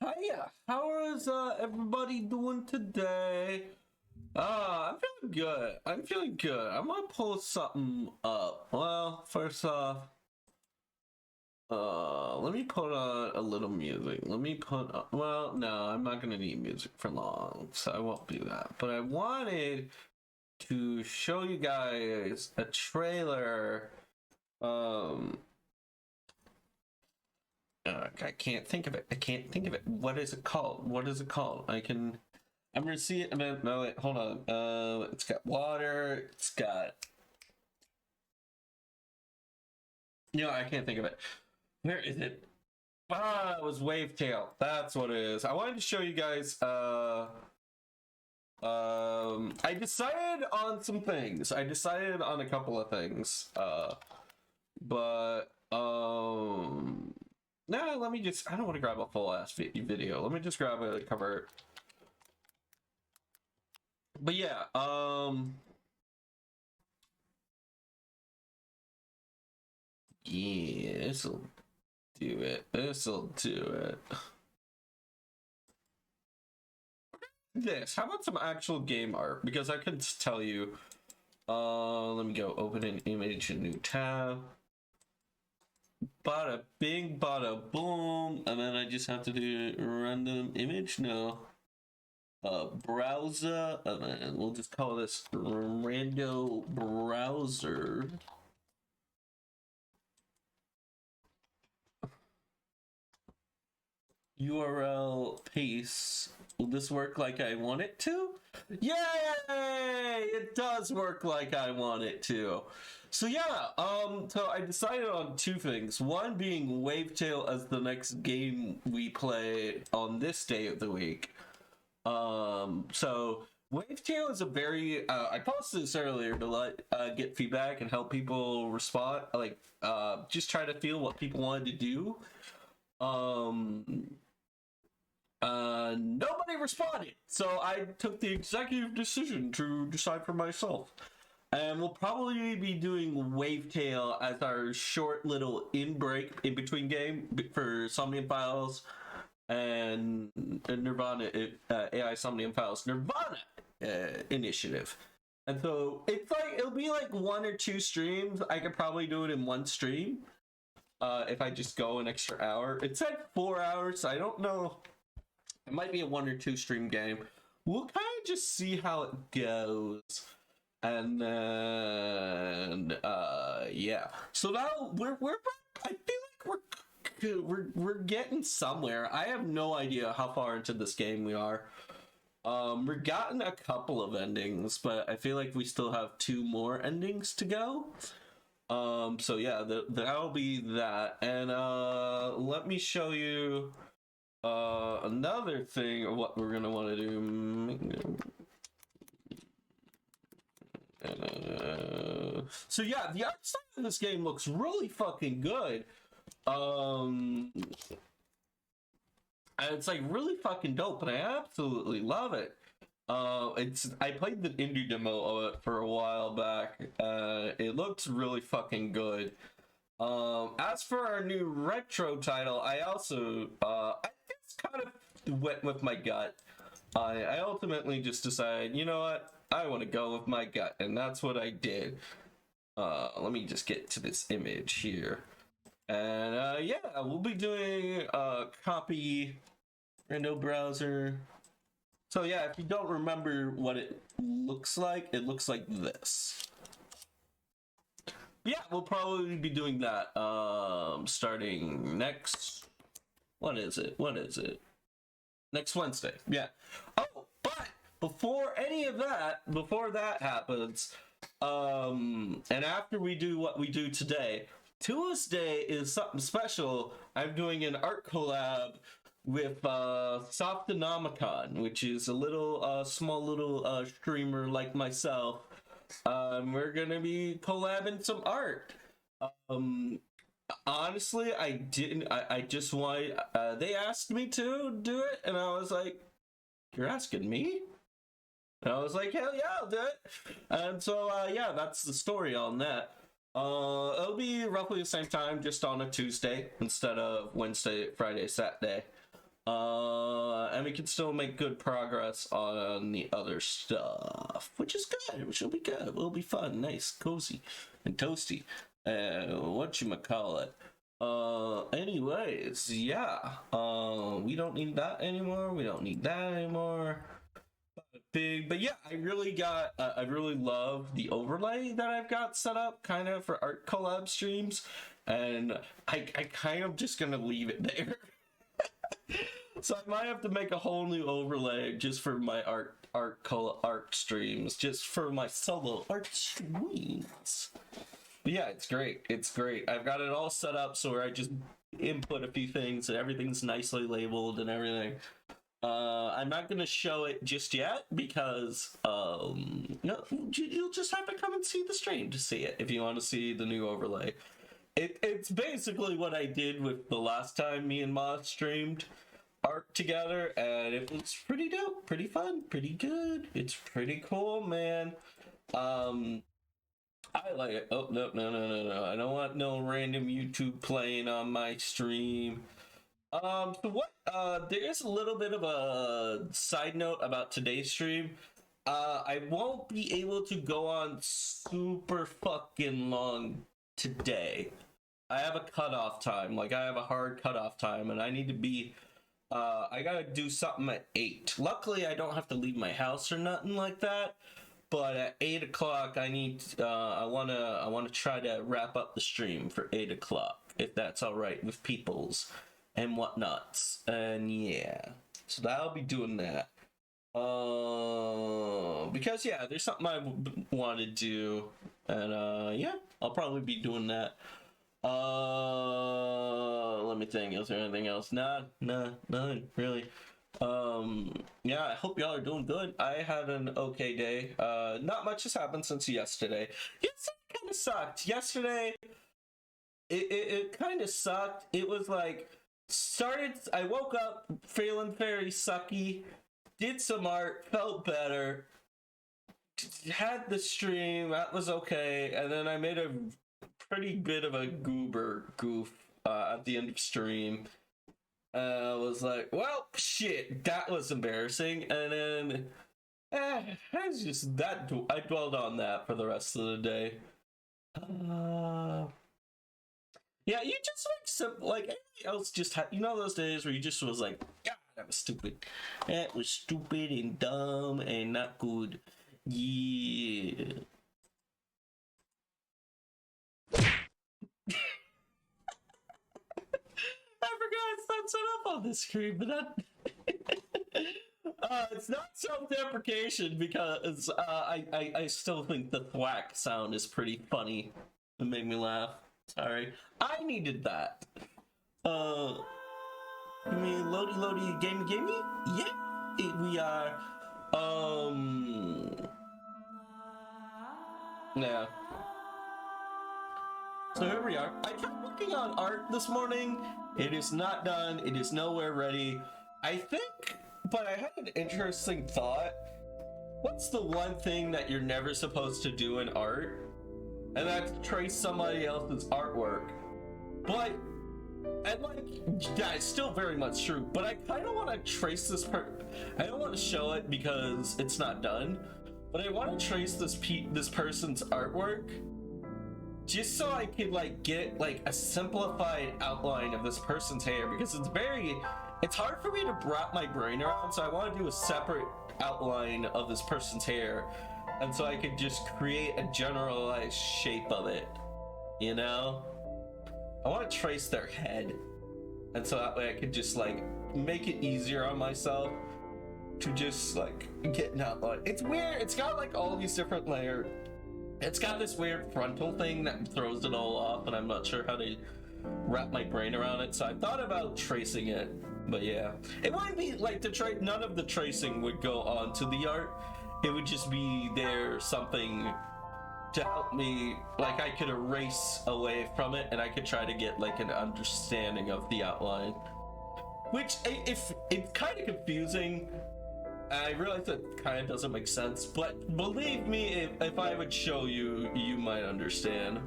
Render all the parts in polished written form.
Hiya. How is everybody doing today? I'm feeling good. I'm gonna pull something up. Well, first off, let me put on a little music. Well, no, I'm not gonna need music for long, so I won't do that. But I wanted to show you guys a trailer. I can't think of it. What is it called? I'm gonna see it. No, wait, hold on. It's got water. It's got. I can't think of it. Where is it? It was Wavetail. That's what it is. I wanted to show you guys. I decided on some things. I decided on a couple of things. But nah, let me just. I don't want to grab a full ass video. Let me just grab a cover. But yeah, yeah, this'll do it. How about some actual game art? Because I could tell you. Let me go open an image, a new tab. Bada bing, bada boom, and then I just have to do random image. No. Browser, and we'll just call this rando browser. URL paste. Will this work like I want it to? Yay! It does work like I want it to. So yeah, so I decided on two things. One being Wavetail as the next game we play on this day of the week. So Wavetail is a very I posted this earlier to let get feedback and help people respond, like just try to feel what people wanted to do. Nobody responded, so I took the executive decision to decide for myself. And we'll probably be doing Wavetail as our short little in between game for Insomnia Files and Nirvana, AI Somnium Files Nirvana initiative. And so it's like it'll be like 1 or 2 streams. I could probably do it in one stream if I just go an extra hour. It said 4 hours, so I don't know. It might be a 1 or 2 stream game. We'll kind of just see how it goes. And then yeah. So now we're I feel like we're getting somewhere. I have no idea how far into this game we are. We've gotten a couple of endings, but I feel like we still have 2 more endings to go. So yeah, that'll be that. And let me show you another thing of what we're gonna want to do. So yeah, the art style of this game looks really fucking good. And it's like really fucking dope, and I absolutely love it. I played the indie demo of it for a while back. It looks really fucking good. As for our new retro title, I also I just kind of went with my gut. I ultimately just decided, you know what? I want to go with my gut, and that's what I did. Let me just get to this image here. And yeah, we'll be doing copy rando browser. So yeah, if you don't remember what it looks like this. Yeah, we'll probably be doing that starting next. What is it? Next Wednesday. Yeah. Oh, but before that happens, and after we do what we do today, Tuesday is something special. I'm doing an art collab with Softonomicon, which is a little small little streamer like myself. We're gonna be collabing some art. Honestly, I just wanted, they asked me to do it, and I was like, you're asking me? And I was like, hell yeah, I'll do it. And so, yeah, that's the story on that. It'll be roughly the same time, just on a Tuesday instead of Wednesday, Friday, Saturday. And we can still make good progress on the other stuff, which is good. Which will be good. It'll be fun, nice, cozy, and toasty. Whatchamacallit. Anyways, yeah. We don't need that anymore. We don't need that anymore. Big, but yeah, I really love the overlay that I've got set up kind of for art collab streams, and I kind of just gonna leave it there. So I might have to make a whole new overlay just for my art streams, just for my solo art streams. But yeah, it's great. It's great. I've got it all set up so where I just input a few things and everything's nicely labeled and everything. I'm not gonna show it just yet because no, you'll just have to come and see the stream to see it if you want to see the new overlay. It's basically what I did with the last time me and Ma streamed art together, and it was pretty dope, pretty fun, pretty good. It's pretty cool, man. I like it. Oh, no. I don't want no random YouTube playing on my stream. So what, there is a little bit of a side note about today's stream. I won't be able to go on super fucking long today. I have a cutoff time, like I have a hard cutoff time, and I need to be, I gotta do something at 8. Luckily, I don't have to leave my house or nothing like that. But at 8 o'clock, I need, I wanna try to wrap up the stream for 8 o'clock, if that's all right with peoples and whatnots. And yeah, so I'll be doing that. Because yeah, there's something I want to do, and yeah, I'll probably be doing that. Let me think. Is there anything else? Nah, nothing really. Yeah, I hope y'all are doing good. I had an okay day. Not much has happened since yesterday. Yesterday kind of sucked. Yesterday, it kind of sucked. It was like, I woke up feeling very sucky, did some art, felt better, had the stream, that was okay, and then I made a pretty bit of a goof at the end of stream. I was like, well, shit, that was embarrassing, and then it's just that I dwelled on that for the rest of the day. Yeah, you just like everybody else just had, you know, those days where you just was like, God, that was stupid. That was stupid and dumb and not good. Yeah. I forgot it's not set up on this screen, but that it's not self-deprecation because I still think the thwack sound is pretty funny. It made me laugh. Sorry, I needed that. You mean Lodi gamey? Yeah, we are. Yeah. So here we are. I tried working on art this morning. It is not done. It is nowhere ready. I think, but I had an interesting thought. What's the one thing that you're never supposed to do in art? And that's trace somebody else's artwork. But, and like, yeah, it's still very much true, but I kind of want to trace this I don't want to show it because it's not done, but I want to trace this person's artwork just so I could like get like a simplified outline of this person's hair, because it's hard for me to wrap my brain around, so I want to do a separate outline of this person's hair, and so I could just create a generalized shape of it, you know? I want to trace their head, and so that way I could just like make it easier on myself to just like get an outline. It's weird, it's got like all these different layers. It's got this weird frontal thing that throws it all off, and I'm not sure how to wrap my brain around it, so I thought about tracing it, but yeah. It wouldn't be like none of the tracing would go onto the art. It would just be there something to help me, like I could erase away from it and I could try to get like an understanding of the outline. Which, if it's kind of confusing, I realize that kind of doesn't make sense, but believe me, if I would show you, you might understand.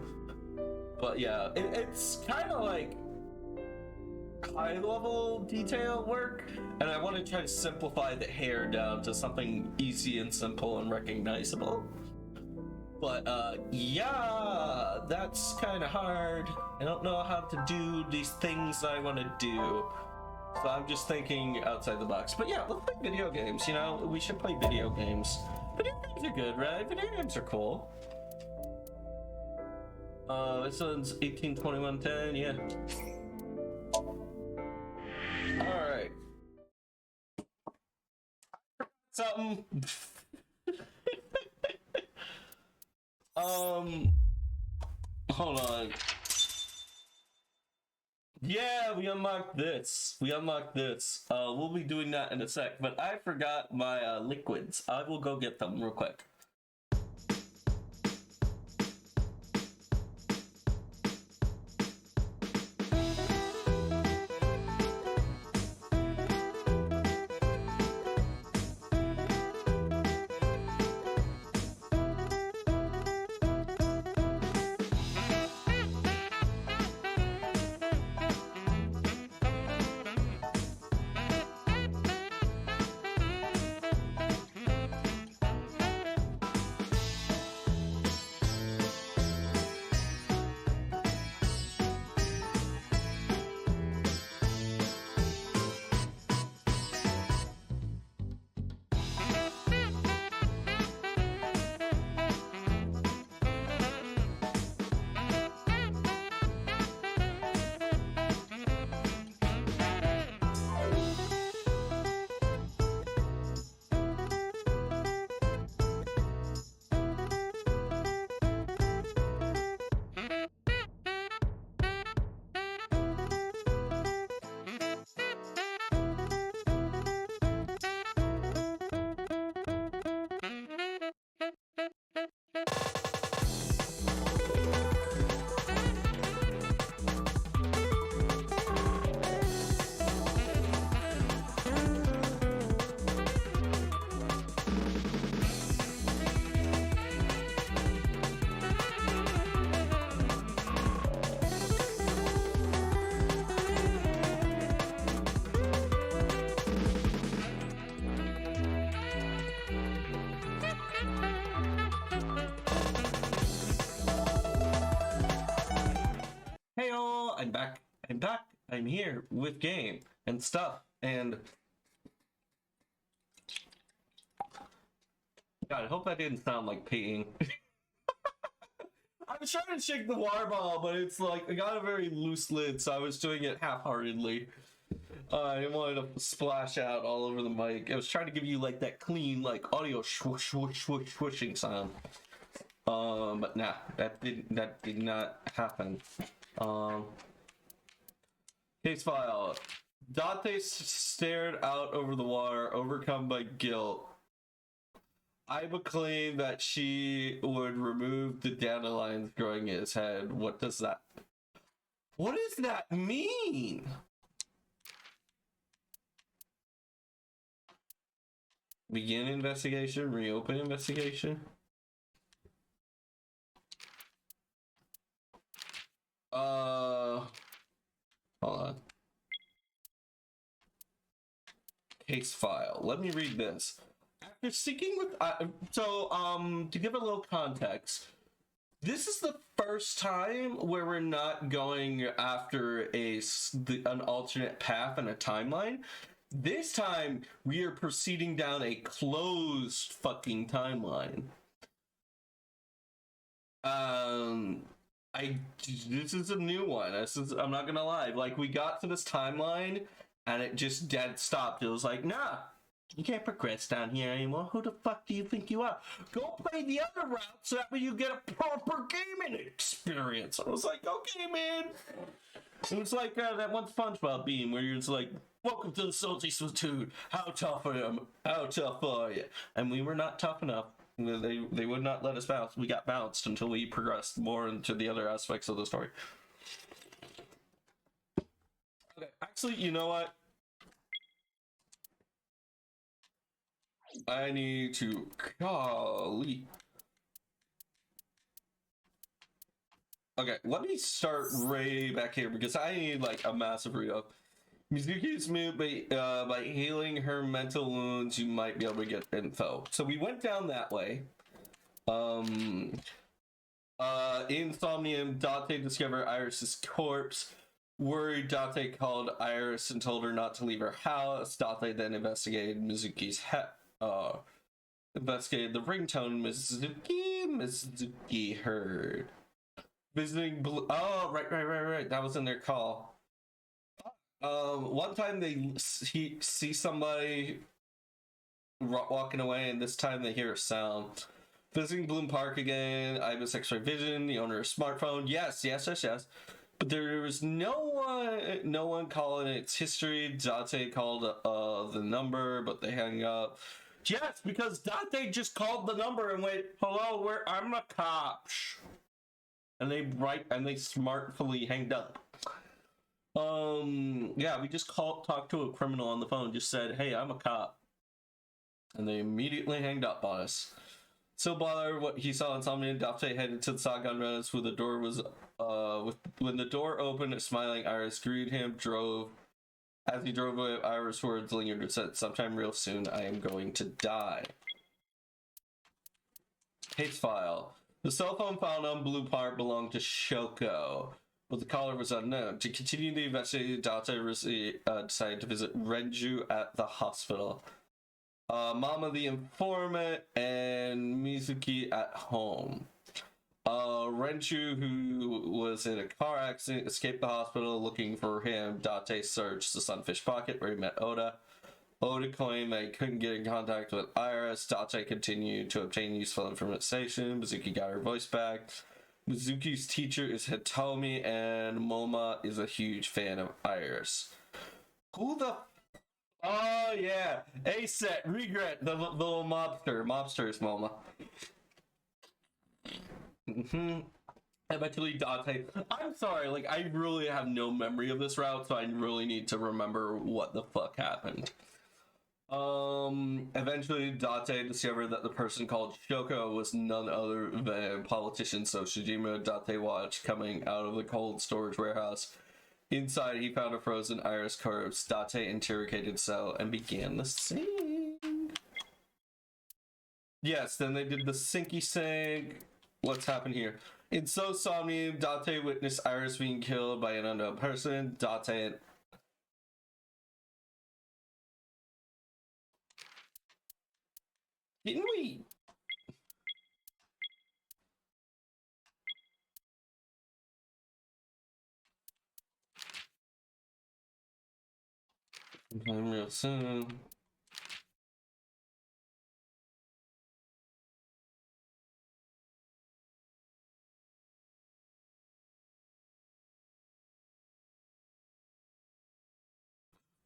But yeah, it's kind of like, high level detail work, and I want to try to simplify the hair down to something easy and simple and recognizable. But yeah, that's kind of hard. I don't know how to do these things I want to do, so I'm just thinking outside the box. But yeah, let's play video games. You know, we should play video games. Video games are good, right? Video games are cool. This one's 182110, yeah. Alright. Something. Hold on. Yeah, we unlocked this. We'll be doing that in a sec, but I forgot my liquids. I will go get them real quick. Heyo, I'm back. I'm here with game and stuff, and God, I hope that didn't sound like peeing. I was trying to shake the water bottle, but it's like, I got a very loose lid, so I was doing it half-heartedly. I didn't want it to splash out all over the mic. I was trying to give you like that clean, like audio swoosh, swoosh, swoosh, swooshing sound. But nah, that did not happen. Case file. Dante stared out over the water, overcome by guilt. Iba claimed that she would remove the dandelions growing in his head. What does that mean? Begin investigation, reopen investigation. Hold on. Case file. Let me read this. After speaking with, to give a little context, this is the first time where we're not going after an alternate path and a timeline. This time, we are proceeding down a closed fucking timeline. This is a new one. I'm not gonna lie. Like, we got to this timeline, and it just dead stopped. It was like, nah, you can't progress down here anymore. Who the fuck do you think you are? Go play the other route so that way you get a proper gaming experience. I was like, okay, man. It was like that one SpongeBob beam where you're just like, welcome to the Salty Splatoon. How tough I am. How tough are you? And we were not tough enough. They would not let us bounce. We got bounced until we progressed more into the other aspects of the story. Okay, actually, you know what? I need to golly. Okay, let me start way back here because I need like a massive re-up. Mizuki's moved by healing her mental wounds, you might be able to get info. So we went down that way. Insomnia, Date discovered Iris's corpse. Worried, Date called Iris and told her not to leave her house. Date then investigated Mizuki's investigated the ringtone Mizuki heard. Visiting Blue. Oh, right. That was in their call. One time they see somebody walking away, and this time they hear a sound. Visiting Bloom Park again. I have a X-ray vision. The owner of a smartphone. Yes. But there was no one calling its history. Date called the number, but they hung up. Yes, because Date just called the number and went, "Hello, I'm a cop," and they smartfully hanged up. Yeah, we just talked to a criminal on the phone, just said, "Hey, I'm a cop," and they immediately hanged up on us. So bothered what he saw Insomnia, Date headed to the Saigon Roads where the door was when the door opened, a smiling Iris greeted him. As he drove away, Iris' words lingered and said, "Sometime real soon I am going to die." Case file. The cell phone found on Blue Park belonged to Shoko, but the caller was unknown. To continue the investigation, Date decided to visit Renju at the hospital. Mama the informant, and Mizuki at home. Renju, who was in a car accident, escaped the hospital. Looking for him, Date searched the Sunfish Pocket where he met Oda. Oda claimed that he couldn't get in contact with Iris. Date continued to obtain useful information. Mizuki got her voice back. Mizuki's teacher is Hitomi, and Moma is a huge fan of Iris. Who the... Oh, yeah. A-set, regret, the little mobsters, Moma. Eventually, Date... I'm sorry, like, I really have no memory of this route, so I really need to remember what the fuck happened. Eventually, Date discovered that the person called Shoko was none other than politician So Shijima. Date watched coming out of the cold storage warehouse. Inside, he found a frozen Iris corpse. Date interrogated So and began the sing. Yes, then they did the sinky sing. What's happened here? In So Somnium, Date witnessed Iris being killed by an unknown person. Date... Didn't we? Sometime real soon.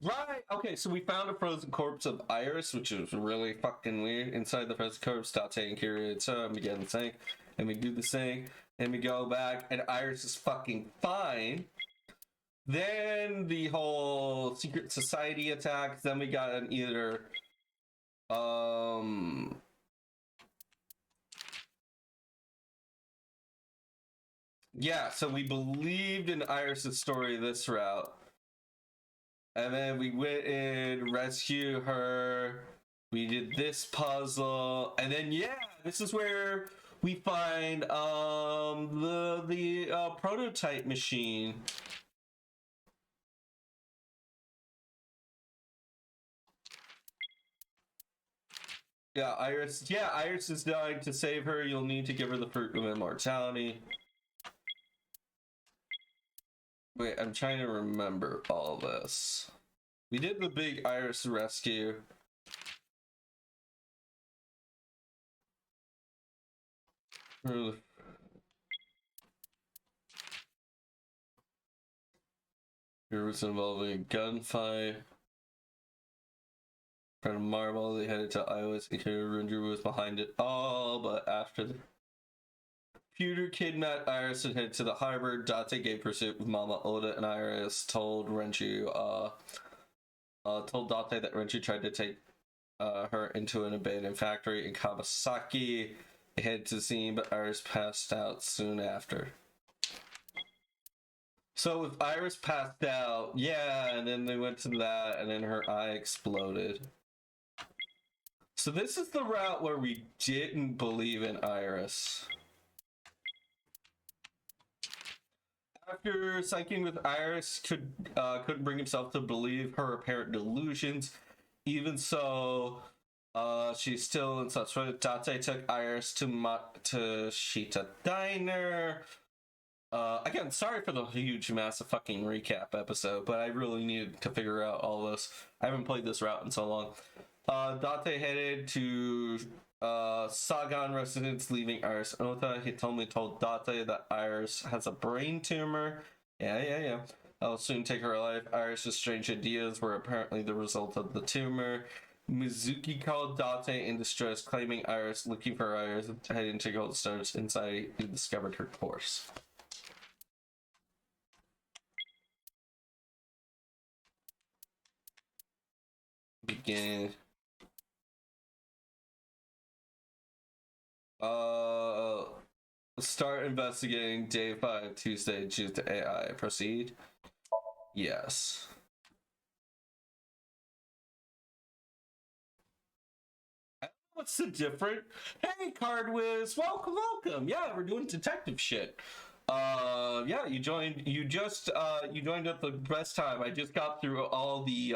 Right, okay, so we found a frozen corpse of Iris, which is really fucking weird. Inside the frozen corpse, Date and Kira so and begin the sing, and we do the sing, and we go back, and Iris is fucking fine. Then the whole secret society attack, then we got an either, yeah, so we believed in Iris' story this route. And then we went and rescued her. We did this puzzle. And then, yeah, this is where we find the prototype machine. Yeah, Iris is dying. To save her, you'll need to give her the fruit of immortality. Wait, I'm trying to remember all this. We did the big Iris rescue. Here was involving a gunfight. Trying to marble, they headed to Iowa. Renju was behind it all, but after the computer kidnapped Iris and headed to the harbor, Date gave pursuit with Mama Oda, and Iris told Renju, told Date that Renju tried to take her into an abandoned factory in Kawasaki. They headed to the scene, but Iris passed out soon after. So if Iris passed out, yeah, and then they went to that, and then her eye exploded. So this is the route where we didn't believe in Iris. After psyching with Iris, couldn't bring himself to believe her apparent delusions. Even so, she's still in such way. Date took Iris to Shita Diner. Again, sorry for the huge, massive fucking recap episode, but I really needed to figure out all this. I haven't played this route in so long. Date headed to Sagan residence, leaving Iris Ota. He told Date that Iris has a brain tumor. Yeah. I'll soon take her life. Iris' strange ideas were apparently the result of the tumor. Mizuki called Date in distress, claiming Iris, looking for Iris, heading to Gold Stars. Inside, he discovered her corpse. Begin. Start investigating day 5, Tuesday, choose the AI. Proceed. Yes. What's the difference? Hey, Card Whiz, welcome. Yeah, we're doing detective shit. Yeah, you joined at the best time. I just got through all the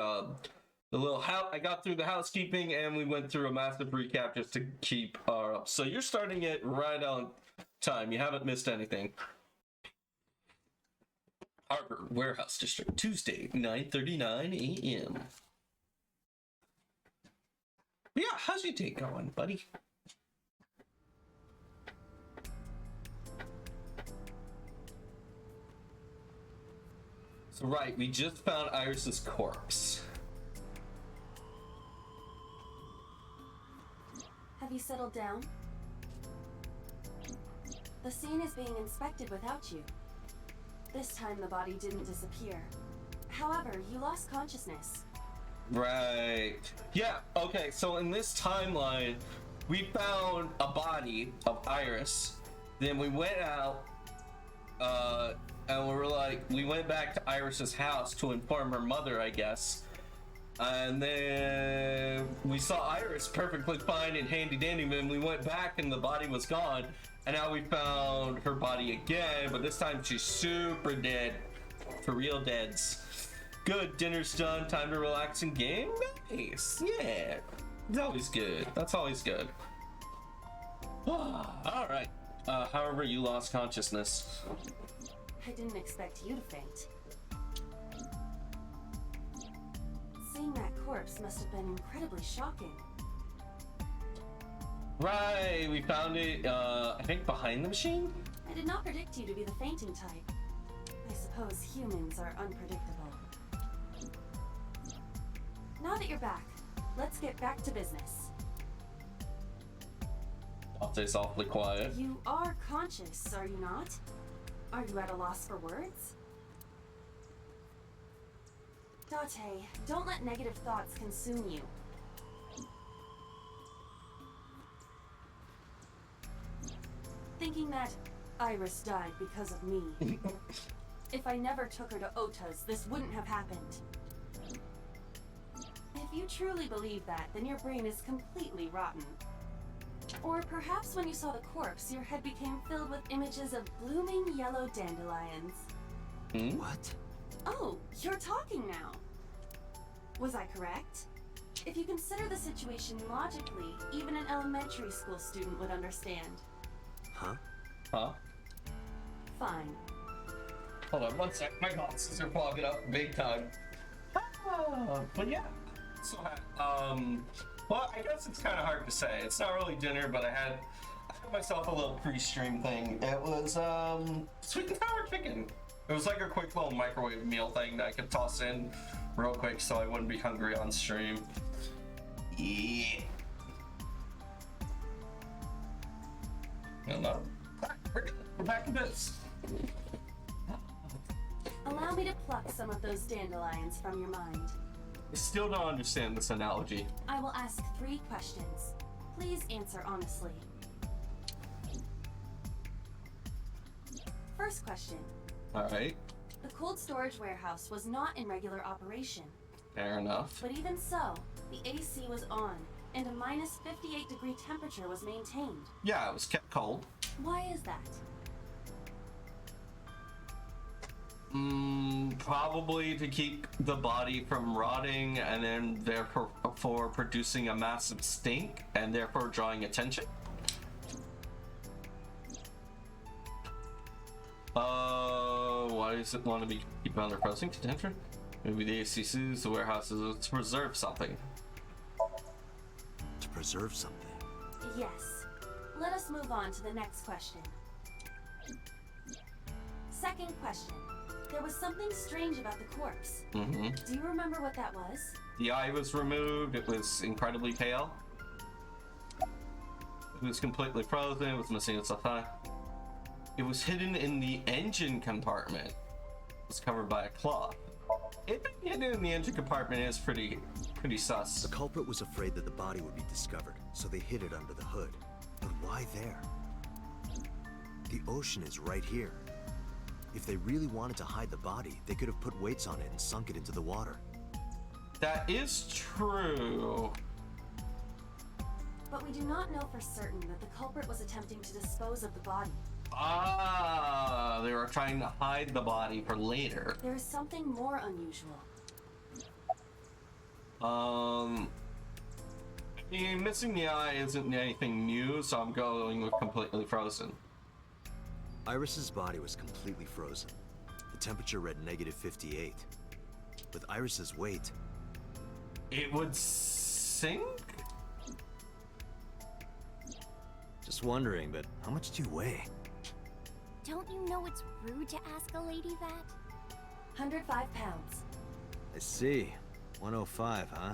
little house. I got through the housekeeping, and we went through a massive recap just to keep up. So you're starting it right on time. You haven't missed anything. Harbor Warehouse District, Tuesday, 9:39 a.m. Yeah, how's your day going, buddy? So right, we just found Iris's corpse. Have you settled down? The scene is being inspected without you. This time the body didn't disappear. However, you lost consciousness. Right. Yeah, okay, so in this timeline, we found a body of Iris. Then we went out, and we went back to Iris's house to inform her mother, I guess. And then we saw Iris perfectly fine and handy dandy. Then we went back and the body was gone. And now we found her body again, but this time she's super dead. For real deads. Good, dinner's done. Time to relax and game? Nice. Yeah. It's always good. That's always good. Alright. However, you lost consciousness. I didn't expect you to faint. Seeing that corpse must have been incredibly shocking. Right, we found it, I think behind the machine? I did not predict you to be the fainting type. I suppose humans are unpredictable. Now that you're back, let's get back to business. I'll stay softly quiet. You are conscious, are you not? Are you at a loss for words? Date, don't let negative thoughts consume you. Thinking that Iris died because of me. If I never took her to Ota's, this wouldn't have happened. If you truly believe that, then your brain is completely rotten. Or perhaps when you saw the corpse, your head became filled with images of blooming yellow dandelions. What? Oh, you're talking now. Was I correct? If you consider the situation logically, even an elementary school student would understand. Huh? Fine. Hold on one sec. My glasses are fogging up big time. But yeah. So, well, I guess it's kind of hard to say. It's not really dinner, but I had myself a little pre-stream thing. It was sweet and sour chicken. It was like a quick little microwave meal thing that I could toss in real quick so I wouldn't be hungry on stream. Yeah. No. We're back to this. Allow me to pluck some of those dandelions from your mind. I still don't understand this analogy. I will ask 3 questions. Please answer honestly. First question. Alright. The cold storage warehouse was not in regular operation. Fair enough. But even so, the AC was on, and a minus 58-degree temperature was maintained. Yeah, it was kept cold. Why is that? Probably to keep the body from rotting and then therefore for producing a massive stink and therefore drawing attention. Why does it want to be keep under frozen contention? Maybe the ACCs, the warehouses, to preserve something. To preserve something? Yes. Let us move on to the next question. Second question. There was something strange about the corpse. Mm-hmm. Do you remember what that was? The eye was removed. It was incredibly pale. It was completely frozen. It was missing its left eye. It was hidden in the engine compartment. It was covered by a cloth. It being hidden in the engine compartment is pretty sus. The culprit was afraid that the body would be discovered, so they hid it under the hood. But why there? The ocean is right here. If they really wanted to hide the body, they could have put weights on it and sunk it into the water. That is true. But we do not know for certain that the culprit was attempting to dispose of the body. Ah, they were trying to hide the body for later. There is something more unusual. I mean, missing the eye isn't anything new, so I'm going with completely frozen. Iris's body was completely frozen. The temperature read negative 58. With Iris's weight, It would sink? just wondering, but how much do you weigh? Don't you know it's rude to ask a lady that? 105 pounds. I see. 105, huh?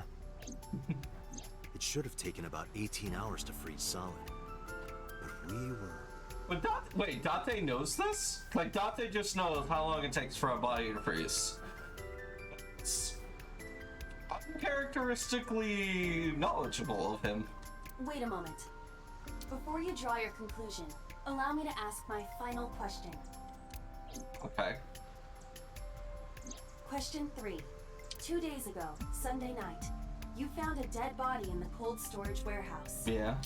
It should have taken about 18 hours to freeze solid. But we were... But wait, Date knows this? Like, Date just knows how long it takes for a body to freeze. It's uncharacteristically knowledgeable of him. Wait a moment. Before you draw your conclusion, allow me to ask my final question. Okay. Question 3. 2 days ago, Sunday night, you found a dead body in the cold storage warehouse. Yeah.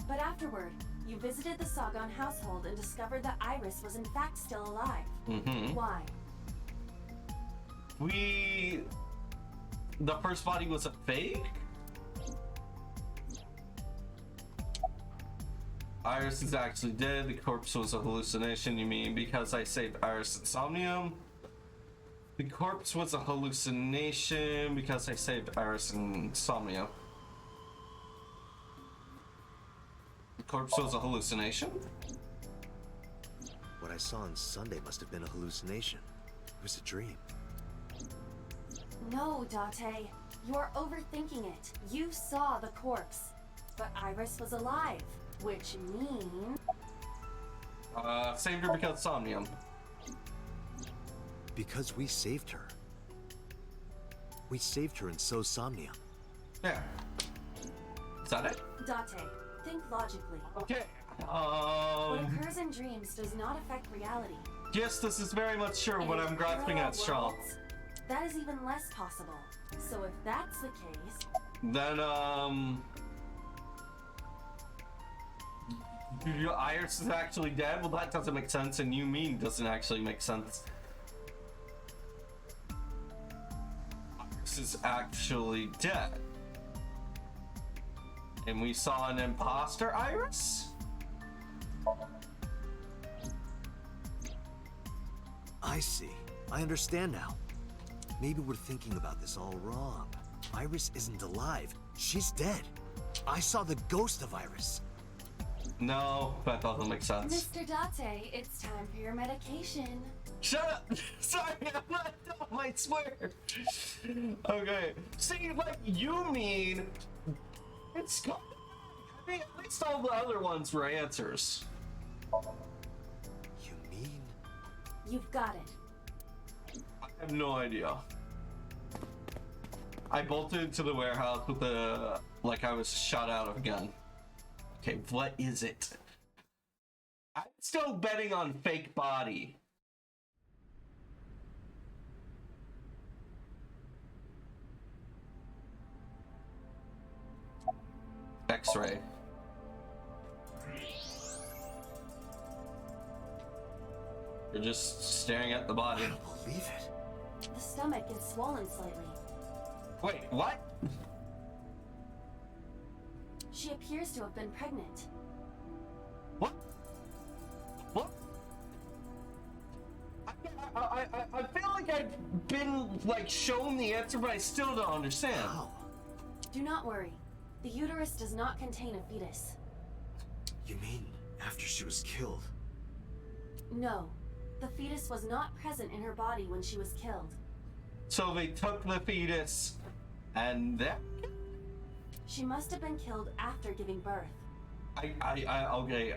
But afterward, you visited the Sagan household and discovered that Iris was in fact still alive. Mm-hmm. Why? The first body was a fake? Iris is actually dead. The corpse was a hallucination. You mean because I saved Iris Insomnium? The corpse was a hallucination because I saved Iris Insomnia. The corpse was a hallucination? What I saw on Sunday must have been a hallucination. It was a dream. No, Date. You're overthinking it. You saw the corpse. But Iris was alive, which means... Saved her because Somnium. Because we saved her. We saved her in Somnium. Yeah. Is that it? Date, think logically. Okay. What occurs in dreams does not affect reality. Yes, this is very much sure what In I'm grasping at, parallel Shaw. worlds, that is even less possible. So if that's the case... Then, Iris is actually dead? Well, that doesn't make sense, and you mean doesn't actually make sense. Iris is actually dead. And we saw an imposter Iris? I see. I understand now. Maybe we're thinking about this all wrong. Iris isn't alive. She's dead. I saw the ghost of Iris. No, that doesn't make sense. Mr. Date, it's time for your medication. Shut up! Sorry, I'm not dumb, I swear! Okay. See, like, you mean... It's... I mean, at least all the other ones were answers. You mean? You've got it. I have no idea. I bolted into the warehouse with the... like I was shot out of a gun. Okay, what is it? I'm still betting on fake body. X-ray. You're just staring at the body. I don't believe it. The stomach is swollen slightly. Wait, what? She appears to have been pregnant. What? What? I feel like I've been, like, shown the answer, but I still don't understand. How? Do not worry. The uterus does not contain a fetus. You mean after she was killed? No. The fetus was not present in her body when she was killed. So they took the fetus, and then... She must have been killed after giving birth. Okay,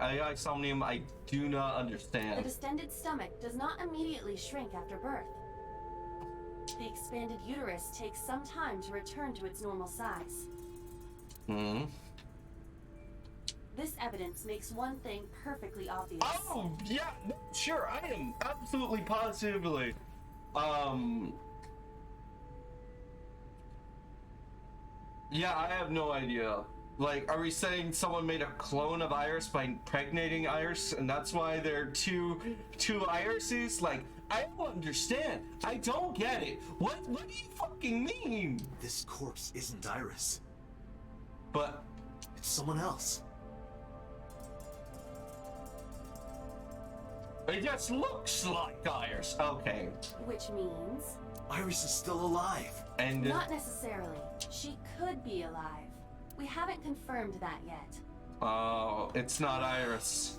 Insomnium, I do not The understand. distended stomach does not immediately shrink after birth. The expanded uterus takes some time to return to its normal size. Hmm. This evidence makes one thing perfectly obvious. Oh, yeah, sure, I am absolutely positively. Yeah, I have no idea. Like, are we saying someone made a clone of Iris by impregnating Iris, and that's why there are two Irises? Like, I don't understand. I don't get it. What do you fucking mean? This corpse isn't Iris. But It's someone else. it just looks like Iris. Okay. Which means... Iris is still alive. And Not necessarily. She could be alive. We haven't confirmed that yet. oh, it's not Iris.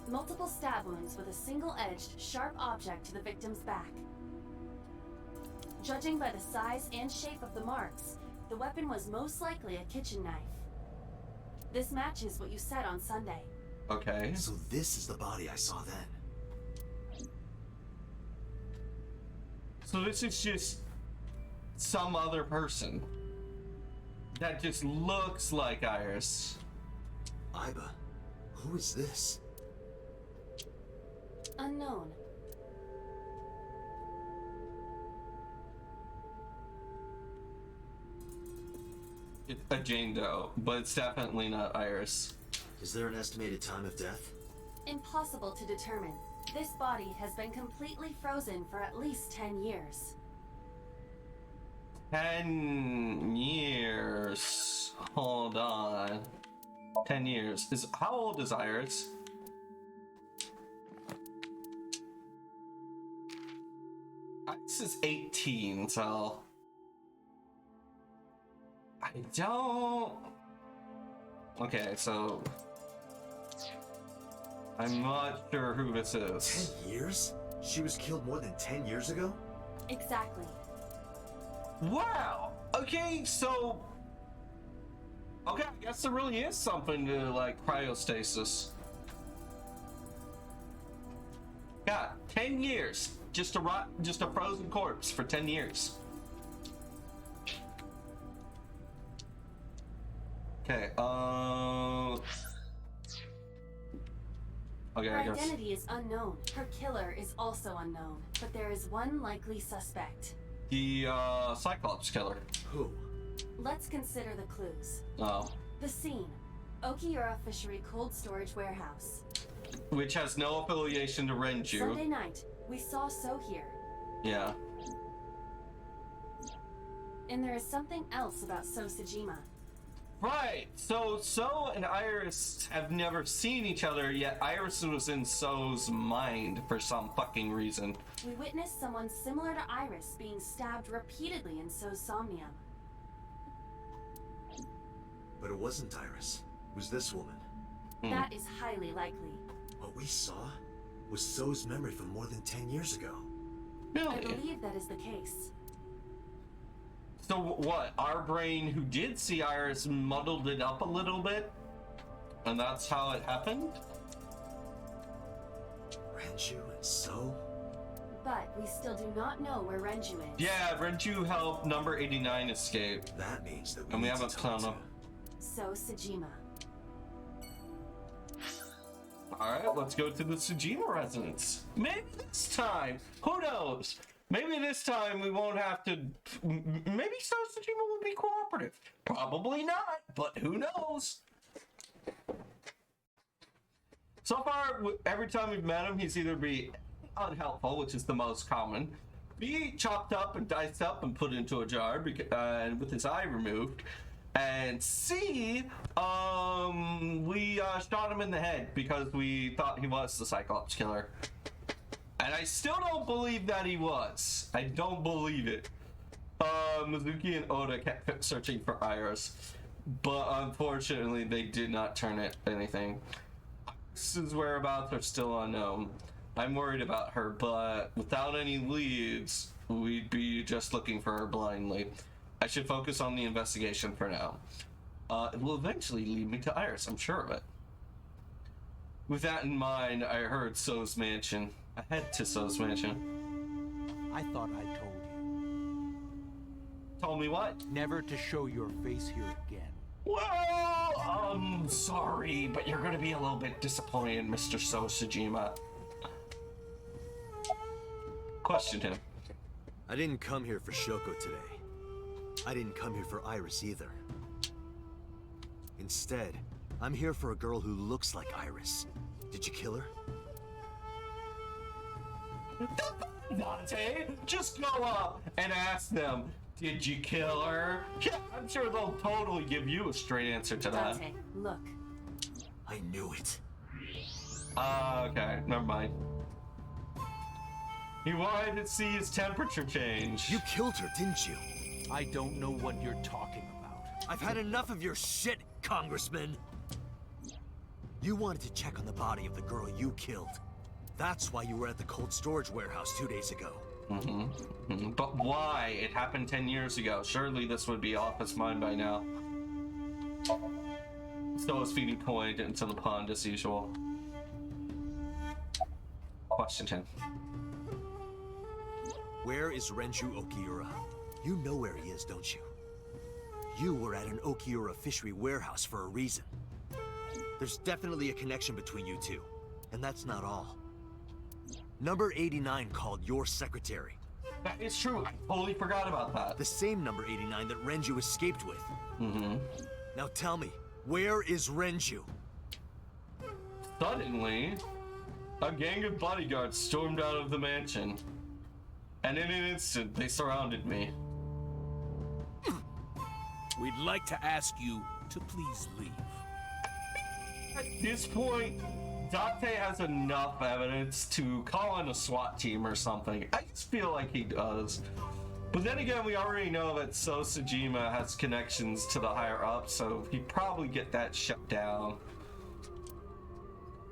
Multiple stab wounds with a single-edged, sharp object to the victim's back. Judging by the size and shape of the marks, the weapon was most likely a kitchen knife. This matches what you said on Sunday. Okay. So this is the body I saw then. So this is just some other person that just looks like Iris. Iba, who is this? Unknown. It's a Jane Doe, but it's definitely not Iris. Is there an estimated time of death? Impossible to determine. This body has been completely frozen for at least 10 years. 10 years. Hold on. 10 years. How old is Iris? Iris is 18, so I don't. Okay, so I'm not sure who this is. 10 years? She was killed more than 10 years ago? Exactly. Wow. Okay, so. Okay, I guess there really is something to like cryostasis. God, 10 years. Just a frozen corpse for 10 years. Okay, okay, Her I guess. identity is unknown. Her killer is also unknown. But there is one likely suspect. The, Cyclops killer. Who? Let's consider the clues. Oh. The scene. Okiura Fishery Cold Storage Warehouse. Which has no affiliation to Renju. Sunday night, we saw So here. Yeah. And there is something else about So Sejima. Right. So and Iris have never seen each other, yet Iris was in So's mind for some fucking reason. We witnessed someone similar to Iris being stabbed repeatedly in So's somnium. But it wasn't Iris. It was this woman. That is highly likely. What we saw was So's memory from more than 10 years ago. I Really? believe that is the case. So what? Our brain, who did see Iris, muddled it up a little bit, and that's how it happened. Renju and So? But we still do not know where Renju is. Yeah, Renju helped number 89 escape. That means that And we need haven't to talk found to him. So Sejima. Alright, let's go to the Tsujima residence. Maybe this time, who knows? Maybe this time we won't have to. Maybe So Tsujima will be cooperative. Probably not, but who knows? So far, every time we've met him, he's either be unhelpful, which is the most common, be chopped up and diced up and put into a jar and with his eye removed, and C, we shot him in the head because we thought he was the Cyclops killer. And I still don't believe that he was. I don't believe it. Mizuki and Oda kept searching for Iris, but unfortunately they did not turn it anything. Iris's whereabouts are still unknown. I'm worried about her, but without any leads, we'd be just looking for her blindly. I should focus on the investigation for now. It will eventually lead me to Iris, I'm sure of it. With that in mind, I heard So's mansion. I head to So's mansion. I thought I told you. Told me what? Never to show your face here again. Well, I'm sorry, but you're gonna be a little bit disappointed, Mr. So Tsujima. Questioned him. I didn't come here for Shoko today. I didn't come here for Iris either. Instead, I'm here for a girl who looks like Iris. Did you kill her? Dante, just go up and ask them, did you kill her? Yeah, I'm sure they'll totally give you a straight answer to that. Dante, look. I knew it. Okay, never mind. He wanted to see his temperature change. You killed her, didn't you? I don't know what you're talking about. I've had enough of your shit, Congressman. You wanted to check on the body of the girl you killed. That's why you were at the cold storage warehouse 2 days ago. But why? It happened 10 years ago. Surely this would be off his mind by now. Still is feeding point into the pond as usual. Questioned him. Where is Renju Okiura? You know where he is, don't you? You were at an Okiura fishery warehouse for a reason. There's definitely a connection between you two. And that's not all. Number 89 called your secretary. That is true. I totally forgot about that. The same number 89 that Renju escaped with. Now tell me, where is Renju? Suddenly, a gang of bodyguards stormed out of the mansion. And in an instant, they surrounded me. We'd like to ask you to please leave. At this point, Dante has enough evidence to call in a SWAT team or something. I just feel like he does. But then again, we already know that So Tsujima has connections to the higher ups, so he'd probably get that shut down.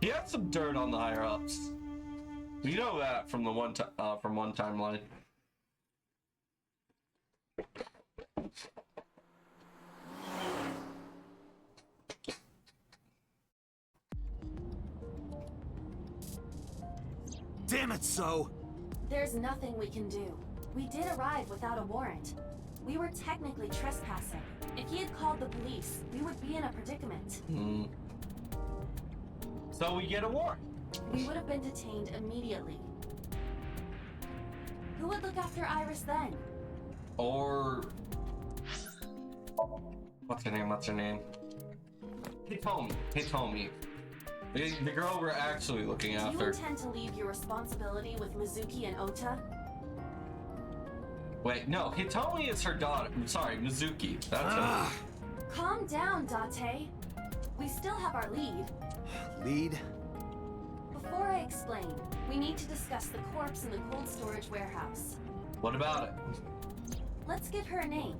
He had some dirt on the higher ups. You know that from the one timeline. Damn it, So! There's nothing we can do. We did arrive without a warrant. We were technically trespassing. If he had called the police, we would be in a predicament. So we get a warrant. We would have been detained immediately. Who would look after Iris then? Or... What's her name? Hitomi. The girl we're actually looking Do you after. intend to leave your responsibility with Mizuki and Ota? Wait, no, Hitomi is her daughter. I'm sorry, Mizuki. That's her. Calm down, Date. We still have our lead. Lead? Before I explain, we need to discuss the corpse in the cold storage warehouse. What about it? Let's give her a name.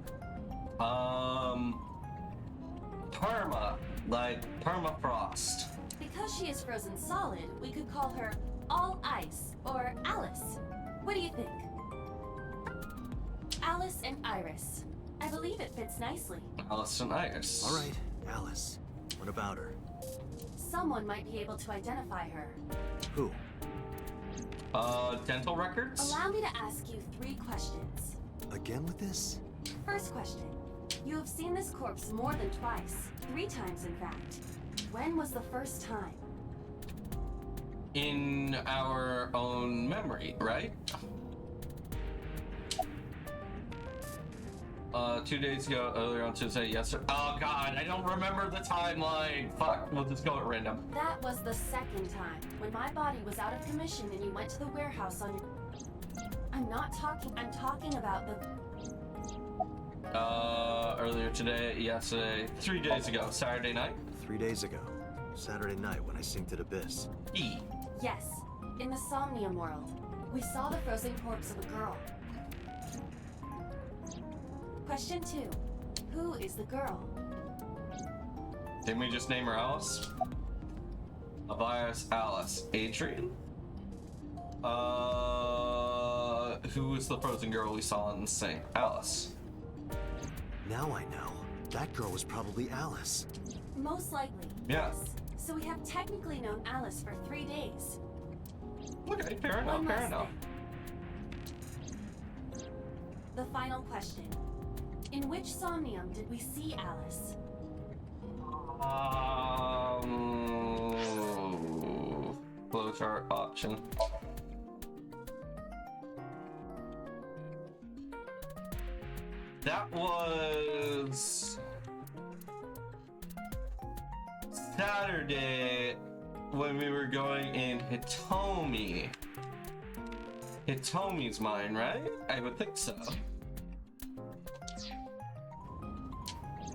Perma. Like permafrost. Because she is frozen solid, we could call her All Ice or Alice. What do you think? Alice and Iris. I believe it fits nicely. Alice and Iris. All right, Alice. What about her? Someone might be able to identify her. Who? Dental records? Allow me to ask you 3 questions. Again with this? First question. You have seen this corpse more than twice. 3 times, in fact. When was the first time? in our own memory, right? 2 days ago, earlier on Tuesday, yesterday. Oh god, I don't remember the timeline. Fuck, we'll just go at random. That was the second time, when my body was out of commission and you went to the warehouse on your... I'm talking about the... Earlier today, yesterday, 3 days ago, Saturday night? 3 days ago. Saturday night when I synced at Abyss. E. Yes, in the Somnium world. We saw the frozen corpse of a girl. Question 2. Who is the girl? Didn't we just name her Alice? Abias Alice. Adrian? Who was the frozen girl we saw in the sink? Alice. Now I know. That girl was probably Alice. Most likely. Yeah. Yes. So we have technically known Alice for 3 days. Okay, fair enough, One fair last enough. thing. The final question. In which Somnium did we see Alice? Flowchart option. That was Saturday when we were going in Hitomi. Hitomi's mine, right? I would think so.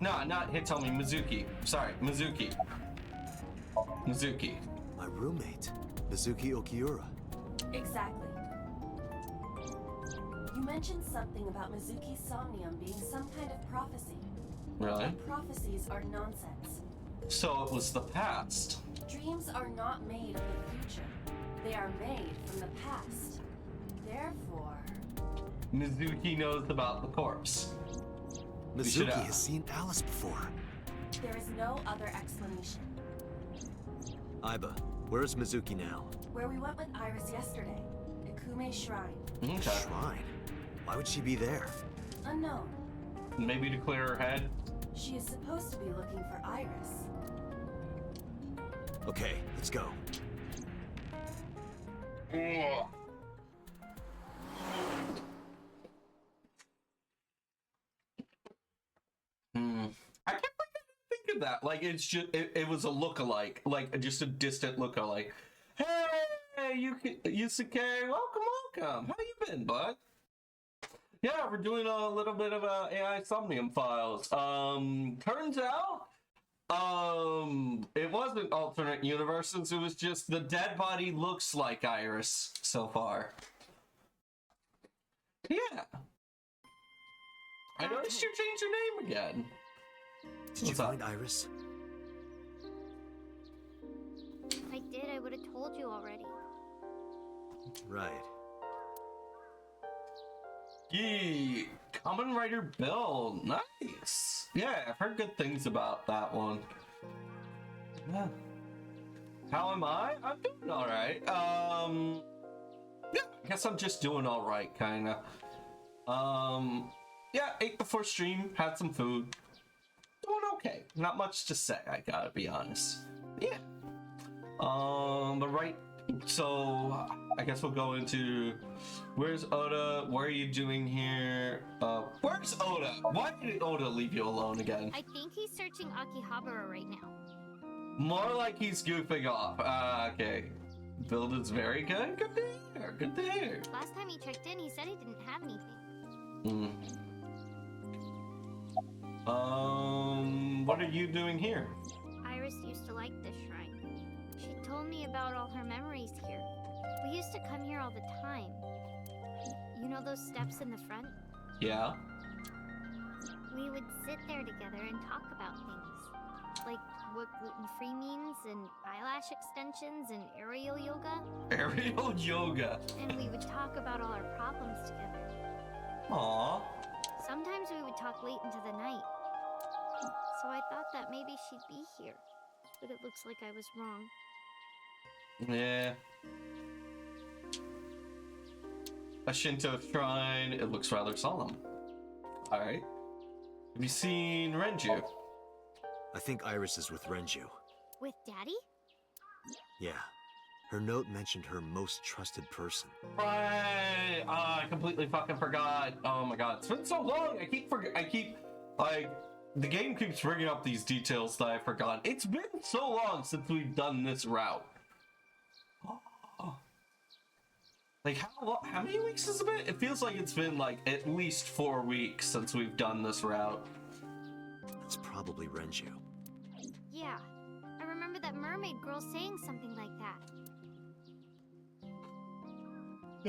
No, not Hitomi, Mizuki. Sorry, Mizuki. Mizuki. My roommate, Mizuki Okiura. Exactly. You mentioned something about Mizuki's Somnium being some kind of prophecy. Really? And prophecies are nonsense. So it was the past. Dreams are not made of the future. They are made from the past. Therefore... Mizuki knows about the corpse. should Mizuki ask. has seen Alice before. there is no other explanation. Aiba, where is Mizuki now? Where we went with Iris yesterday. Ikume Shrine. Okay. Shrine. Why would she be there? Unknown. Maybe to clear her head. She is supposed to be looking for Iris. Okay, let's go. I can't think of that. Like it's just it was a look-alike, like just a distant look-alike. Hey, Yusuke, welcome. How you been, bud? Yeah, we're doing a little bit of AI Somnium Files. Turns out, it wasn't alternate universes. It was just the dead body looks like Iris so far. Yeah. I noticed you changed your name again. Did you What's up? find Iris? If I did, I would have told you already. Right. Yee, Kamen Rider Bill, nice. Yeah, I've heard good things about that one. Yeah. How am I? I'm doing all right. Yeah, I guess I'm just doing all right, kind of. Yeah, ate before stream, had some food. Doing okay. Not much to say, I gotta be honest. Yeah. But right, so I guess we'll go into where's Oda? What are you doing here? Where's Oda? Why did Oda leave you alone again? I think he's searching Akihabara right now. More like he's goofing off. Okay. Build is very good. Good to hear. Good to hear. Last time he checked in, he said he didn't have anything. What are you doing here? Iris used to like this shrine. She told me about all her memories here. We used to come here all the time. You know those steps in the front? Yeah. We would sit there together and talk about things. Like what gluten-free means, and eyelash extensions, and aerial yoga. Aerial yoga. And we would talk about all our problems together. Aww. Sometimes we would talk late into the night. So I thought that maybe she'd be here. But it looks like I was wrong. Yeah. A Shinto shrine. It looks rather solemn. Alright. Have you seen Renju? I think Iris is with Renju. With Daddy? Yeah. Her note mentioned her most trusted person. Right. I completely fucking forgot. Oh my god, it's been so long. Like, the game keeps bringing up these details that I forgot. It's been so long since we've done this route. Like, how many weeks has it been? It feels like it's been like at least 4 weeks since we've done this route. It's probably Renju. Yeah, I remember that mermaid girl saying something like that.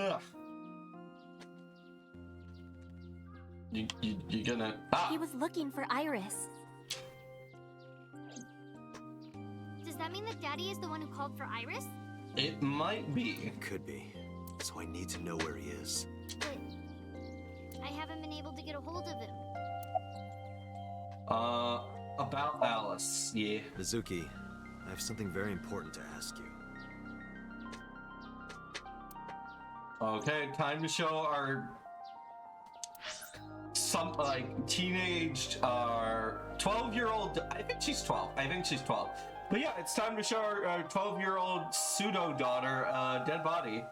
Ugh. You gonna... He was looking for Iris. Does that mean that Daddy is the one who called for Iris? It might be. Could be. So I need to know where he is. But I haven't been able to get a hold of him. About Alice, yeah. Mizuki, I have something very important to ask you. Okay, time to show our teenaged 12-year-old. I think she's 12. But yeah, it's time to show our 12-year-old pseudo daughter dead body.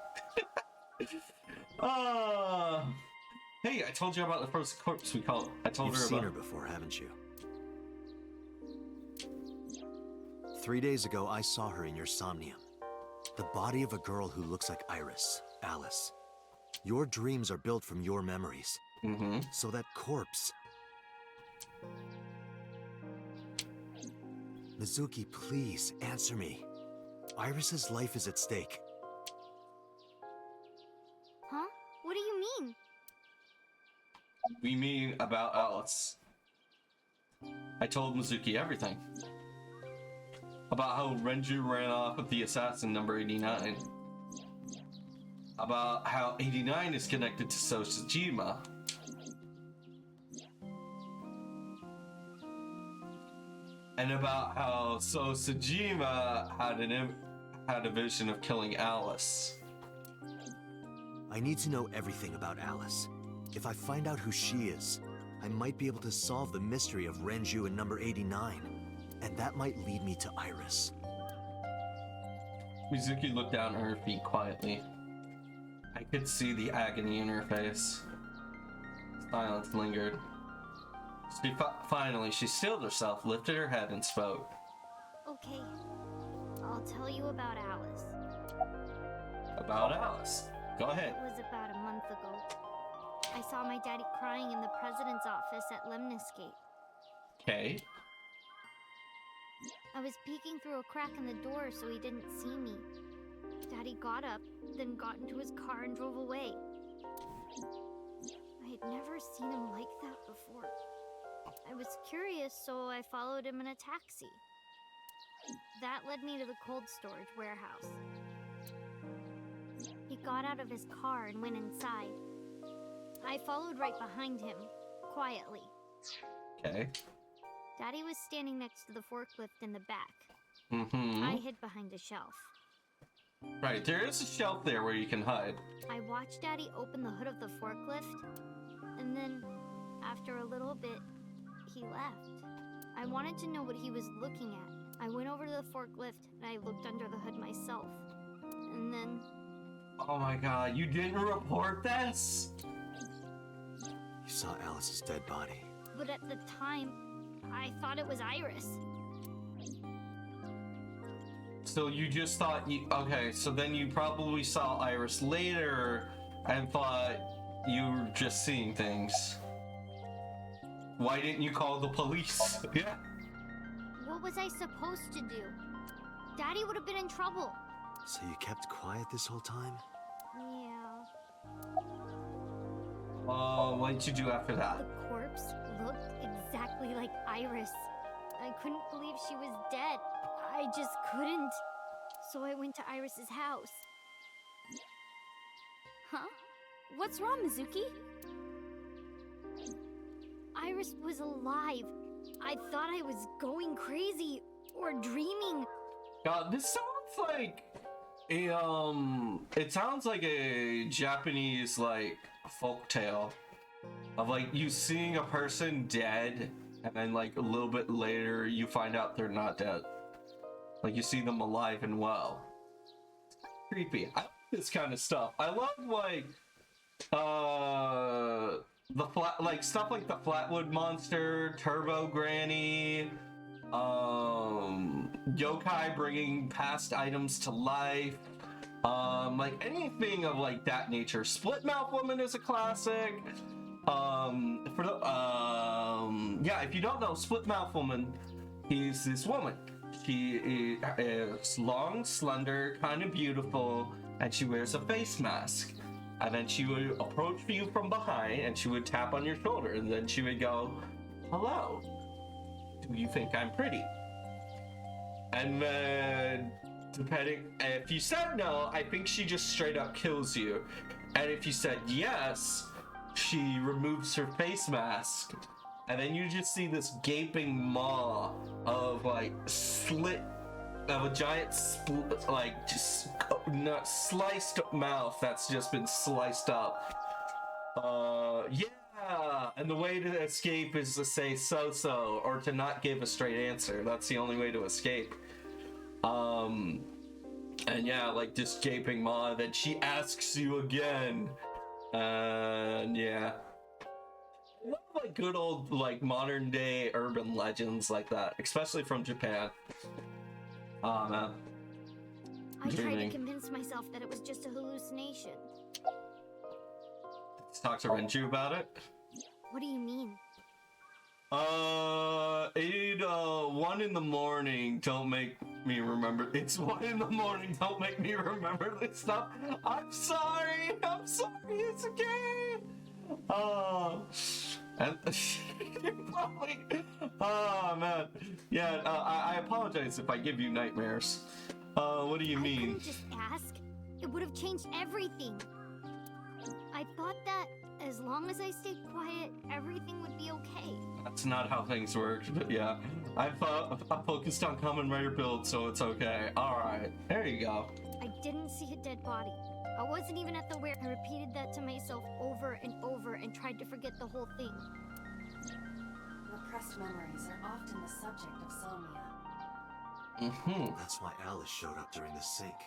Hey, I told you about the first corpse we called. I told You've her seen about. her before, haven't you? 3 days ago, I saw her in your somnium. The body of a girl who looks like Iris, Alice. Your dreams are built from your memories. Mm-hmm. So that corpse... Mizuki, please, answer me. Iris's life is at stake. Huh? What do you mean? We mean about Alice. I told Mizuki everything. About how Renju ran off with the assassin number 89. About how 89 is connected to Sosajima. And about how Sosajima had a vision of killing Alice. I need to know everything about Alice. If I find out who she is, I might be able to solve the mystery of Renju and number 89. And that might lead me to Iris. Mizuki looked down at her feet quietly. I could see the agony in her face. Silence lingered. Finally, she stilled herself, lifted her head, and spoke. Okay, I'll tell you about Alice. About Alice. Go ahead. It was about a month ago. I saw my daddy crying in the president's office at Lemnis Gate. Okay. I was peeking through a crack in the door so he didn't see me. Daddy got up, then got into his car and drove away. I had never seen him like that before. I was curious, so I followed him in a taxi. That led me to the cold storage warehouse. He got out of his car and went inside. I followed right behind him, quietly. Okay. Daddy was standing next to the forklift in the back. Mm-hmm. I hid behind a shelf. Right, there is a shelf there where you can hide. I watched Daddy open the hood of the forklift, and then, after a little bit, he left. I wanted to know what he was looking at. I went over to the forklift, and I looked under the hood myself. And then... Oh my god, you didn't report this? You saw Alice's dead body. But at the time, I thought it was Iris. So you just thought okay, so then you probably saw Iris later and thought you were just seeing things. Why didn't you call the police? Yeah. What was I supposed to do? Daddy would have been in trouble. So you kept quiet this whole time? Yeah. What did you do after that? The corpse looked exactly like Iris. I couldn't believe she was dead. I just couldn't. So I went to Iris's house. Huh? What's wrong, Mizuki? Iris was alive. I thought I was going crazy or dreaming. God, this sounds like it sounds like a Japanese like folk tale of like you seeing a person dead and then like a little bit later you find out they're not dead. Like you see them alive and well. creepy. I like this kind of stuff. I love like the stuff like the Flatwood Monster, Turbo Granny, yokai bringing past items to life, like anything of like that nature. Split Mouth Woman is a classic. Yeah, if you don't know, Split Mouth Woman is this woman. She is long, slender, kind of beautiful, and she wears a face mask. And then she would approach you from behind, and she would tap on your shoulder, and then she would go, "Hello, do you think I'm pretty?" And then, if you said no, I think she just straight up kills you. And if you said yes, she removes her face mask. And then you just see this gaping maw of like a giant sliced mouth that's just been sliced up. Yeah, and the way to escape is to say so or to not give a straight answer. That's the only way to escape. And yeah, like this gaping maw, then she asks you again. And yeah. I love like good old like modern day urban legends like that, especially from Japan. Oh man. I tried to convince myself that it was just a hallucination. Let's talk to Renju about it. What do you mean? 1 in the morning, don't make me remember. It's 1 in the morning, don't make me remember this stuff. I'm sorry, it's okay. And probably, oh man, yeah. I apologize if I give you nightmares. What do you mean? I couldn't just ask. It would have changed everything. I thought that as long as I stayed quiet, everything would be okay. That's not how things work. But yeah, I focused on Kamen Rider build, so it's okay. All right, there you go. I didn't see a dead body. I wasn't even at the where. I repeated that to myself over and over and tried to forget the whole thing. Repressed memories are often the subject of Somnia. That's why Alice showed up during the sink.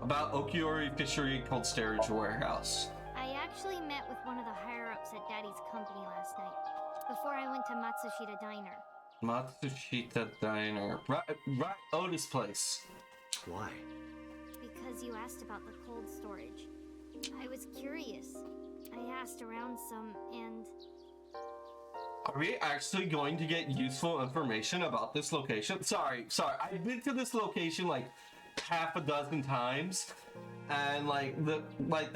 About Okiori Fishery Cold Storage Warehouse. I actually met with one of the higher-ups at Daddy's company last night, before I went to Matsushita Diner. Matsushita Diner. Right, Otis place. Why? Because you asked about the cold storage. I was curious. I asked around some, and... Are we actually going to get useful information about this location? Sorry. I've been to this location like half a dozen times, and like the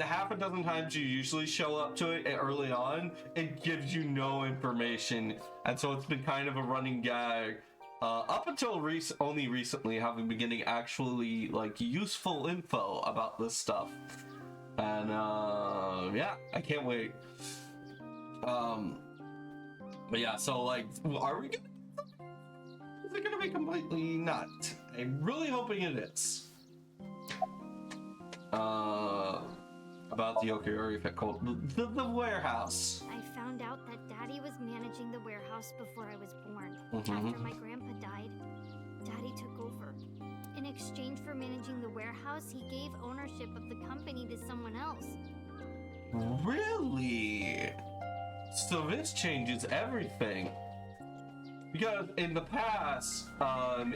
half a dozen times you usually show up to it early on, it gives you no information, and so it's been kind of a running gag. Up until only recently, having been getting actually like useful info about this stuff, and yeah, I can't wait. But yeah, so like, are we gonna? Is it gonna be completely not? I'm really hoping it is. About the Okiori called the warehouse. I found out that Daddy was managing the warehouse before I was born. Mm-hmm. After my grandpa died, Daddy took over. In exchange for managing the warehouse, he gave ownership of the company to someone else. Really? So this changes everything. Because in the past,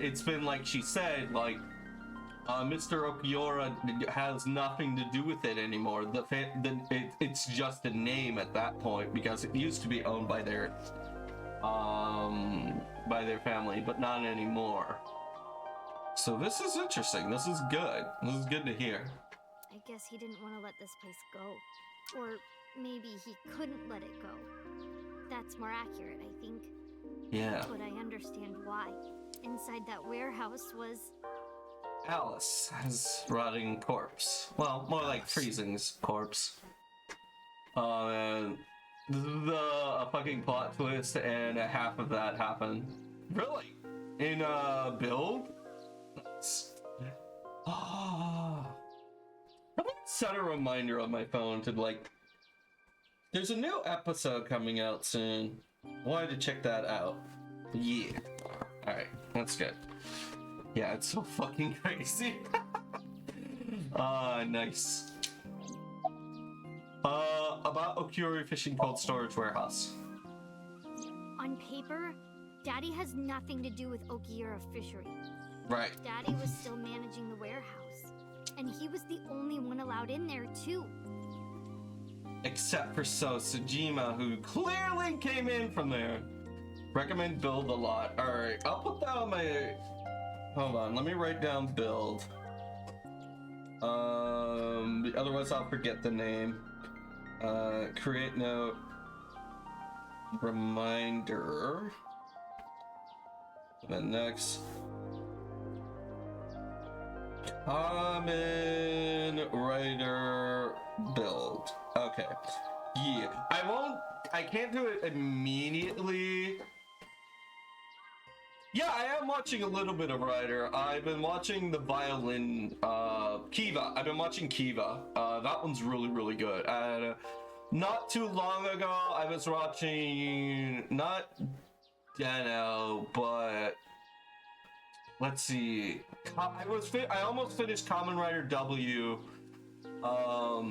it's been like she said, like, Mr. Okiura has nothing to do with it anymore. It's just a name at that point, because it used to be owned by their family, but not anymore. So this is interesting. This is good. This is good to hear. I guess he didn't want to let this place go. Or maybe he couldn't let it go. That's more accurate, I think. Yeah. But I understand why. Inside that warehouse was... Alice, his rotting corpse. Well, more like freezing's corpse. And a fucking plot twist, and half of that happened. Really? In build? I'm gonna set a reminder on my phone to like. There's a new episode coming out soon. Wanted to check that out. Yeah. Alright, that's good. Yeah, it's so fucking crazy. Nice. About Okuri Fishing Cold Storage Warehouse. On paper, Daddy has nothing to do with Okiura Fishery. Right. Daddy was still managing the warehouse, and he was the only one allowed in there, too. Except for Sojima, who clearly came in from there. Recommend build a lot. Alright, I'll put that on my... Hold on, let me write down build. Otherwise I'll forget the name. Create note. Reminder. And then next. Common writer build. Okay. Yeah. I can't do it immediately. Yeah, I am watching a little bit of Rider. I've been watching the violin, Kiva. I've been watching Kiva. That one's really, really good. Not too long ago, I was watching, not Deno, but let's see. I almost finished Kamen Rider W, or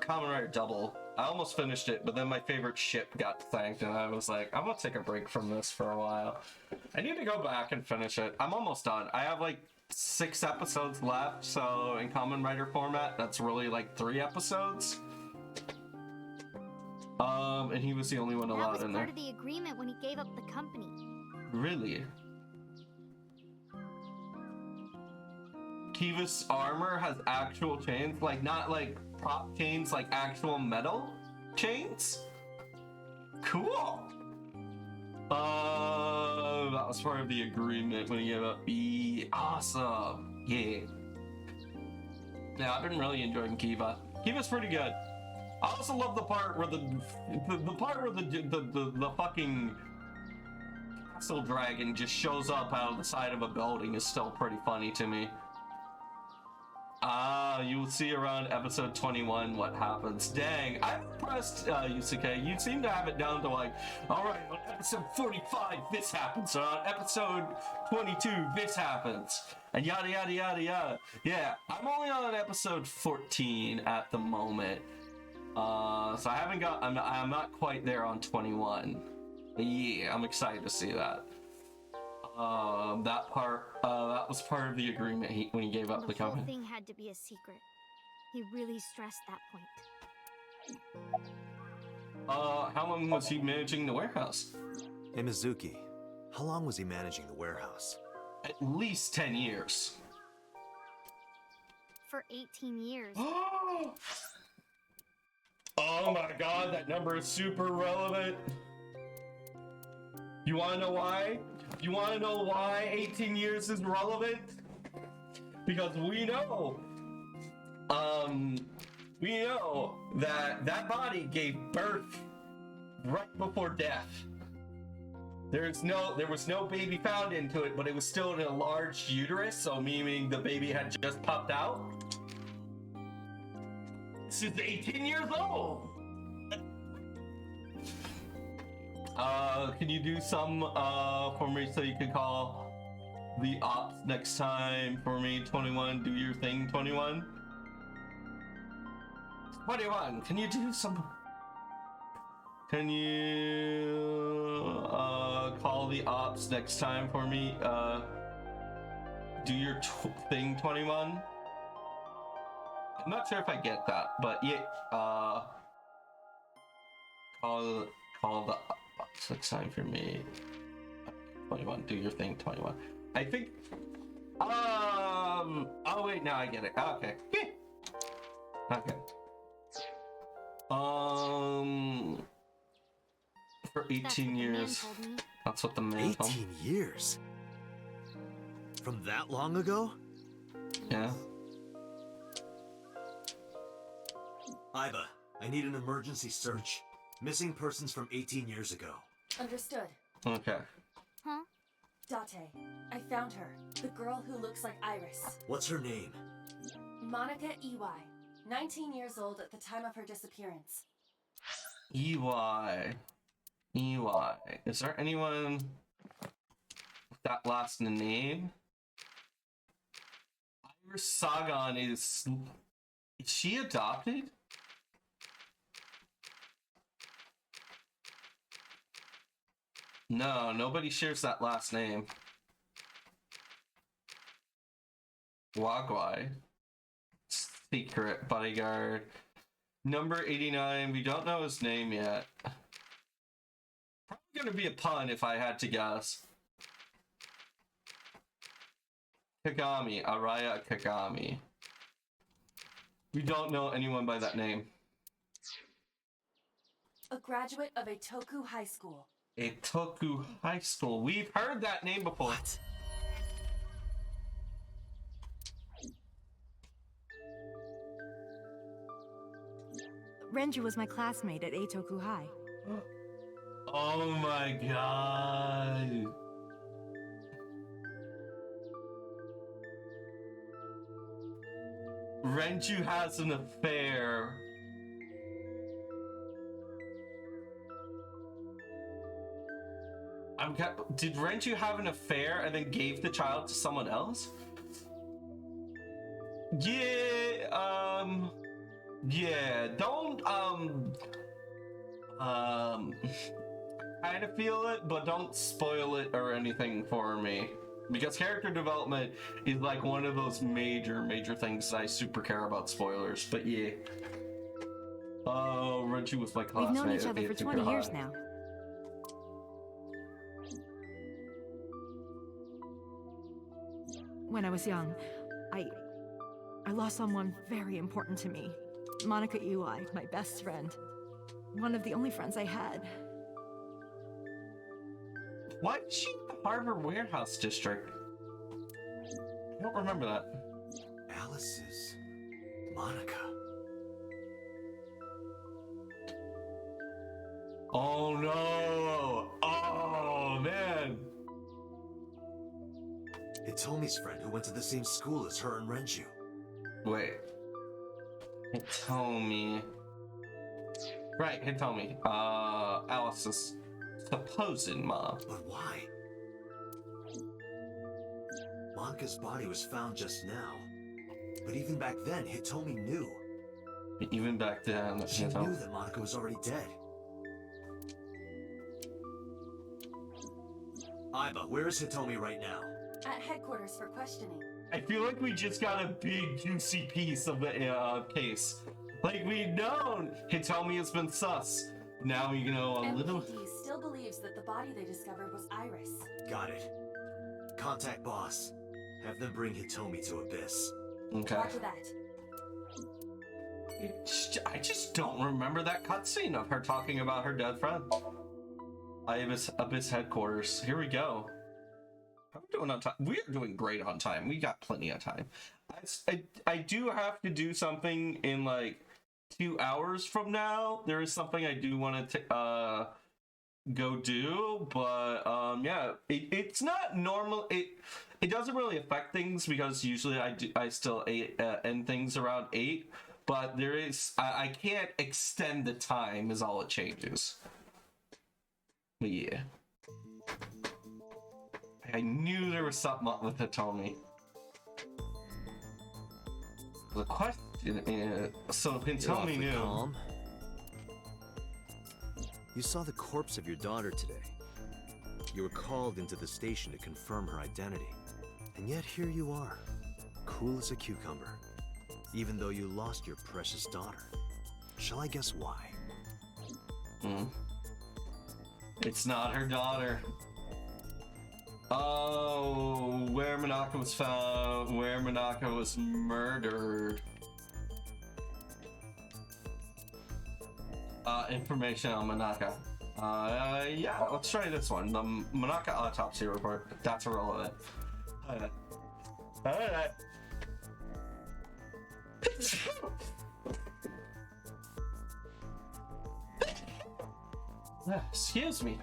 Kamen Rider Double. I almost finished it, but then my favorite ship got thanked, and I was like, I'm gonna take a break from this for a while. I need to go back and finish it. I'm almost done. I have like 6 episodes left, so in Kamen Rider format, that's really like 3 episodes. And he was the only one allowed in there. That was part of the agreement when he gave up the company. Really? Kiva's armor has actual chains, like not like prop chains, like actual metal chains? Cool! That was part of the agreement when he gave up. Awesome! Yeah. Yeah, I've been really enjoying Kiva. Kiva's pretty good. I also love the part where the fucking castle dragon just shows up out of the side of a building is still pretty funny to me. You will see around episode 21 what happens. Dang, I'm impressed, Yusuke. You seem to have it down to like, alright, on episode 45 this happens, or on episode 22 this happens, and yada yada yada yada. Yeah, I'm only on episode 14 at the moment. So I haven't got, I'm not quite there on 21. But yeah, I'm excited to see that. That was part of the agreement when he gave up the company. The whole thing had to be a secret. He really stressed that point. How long was he managing the warehouse? Hey, Mizuki, how long was he managing the warehouse? At least 10 years. For 18 years. Oh my god, that number is super relevant. You wanna know why? You wanna know why 18 years is relevant? Because we know that that body gave birth right before death. There was no baby found into it, but it was still in a large uterus, so meaning the baby had just popped out. This is 18 years old. Can you do some for me so you can call the ops next time for me? 21, do your thing, 21. 21, can you do some? Can you call the ops next time for me? Do your thing, 21. I'm not sure if I get that, but yeah. Call the ops next time for me. 21, do your thing, 21. I think. Oh wait, now I get it. Okay. Okay. For 18 years. That's what the man told me. 18 years? From that long ago? Yeah. Iva, I need an emergency search. Missing persons from 18 years ago. Understood. Okay. Huh? Date, I found her. The girl who looks like Iris. What's her name? Monica Ey. 19 years old at the time of her disappearance. EY. Is there anyone with that last name? Sagan is she adopted? No, nobody shares that last name. Wagwai. Secret bodyguard. Number 89. We don't know his name yet. Probably gonna be a pun if I had to guess. Kagami. Araya Kagami. We don't know anyone by that name. A graduate of Etoku High School. Etoku High School. We've heard that name before. What? Renju was my classmate at Eitoku High. Oh my god. Renju has an affair. Did Renju have an affair and then gave the child to someone else? Yeah, don't, kind of feel it, but don't spoil it or anything for me. Because character development is like one of those major things I super care about spoilers, but yeah. Oh, Renju was my classmate. We've known each other for 20 years now. When I was young, I lost someone very important to me. Monica Iwai, my best friend. One of the only friends I had. Why is she in the Harbor Warehouse District? I don't remember that. Alice's Monica. Oh no! Oh man! Hitomi's friend who went to the same school as her and Renju. Wait. Hitomi. Right, Hitomi. Alice's supposed mom. But why? Monica's body was found just now. But even back then, Hitomi knew. Even back then, She knew that Monica was already dead. Aiba, where is Hitomi right now? At headquarters for questioning. I feel like we just got a big juicy piece of the case. Like we've known Hitomi has been sus. Now we know a little. MPD still believes that the body they discovered was Iris. Got it. Contact boss. Have them bring Hitomi to Abyss. Okay. Roger that. I just don't remember that cutscene of her talking about her dead friend. Abyss headquarters. Here we go. How are we doing on time? We are doing great on time. We got plenty of time. I do have to do something in like 2 hours from now. There is something I do want to go do, but yeah, it's not normal. It doesn't really affect things because usually I still end things around 8, but there is I can't extend the time is all it changes. But yeah. I knew there was something up with Hitomi. The question is, so Hitomi knew. Calm. You saw the corpse of your daughter today. You were called into the station to confirm her identity. And yet here you are, cool as a cucumber, even though you lost your precious daughter. Shall I guess why? It's not her daughter. Oh, where Manaka was found, where Manaka was murdered. Information on Manaka. Yeah, let's try this one. The Manaka autopsy report. That's irrelevant. Alright. Excuse me.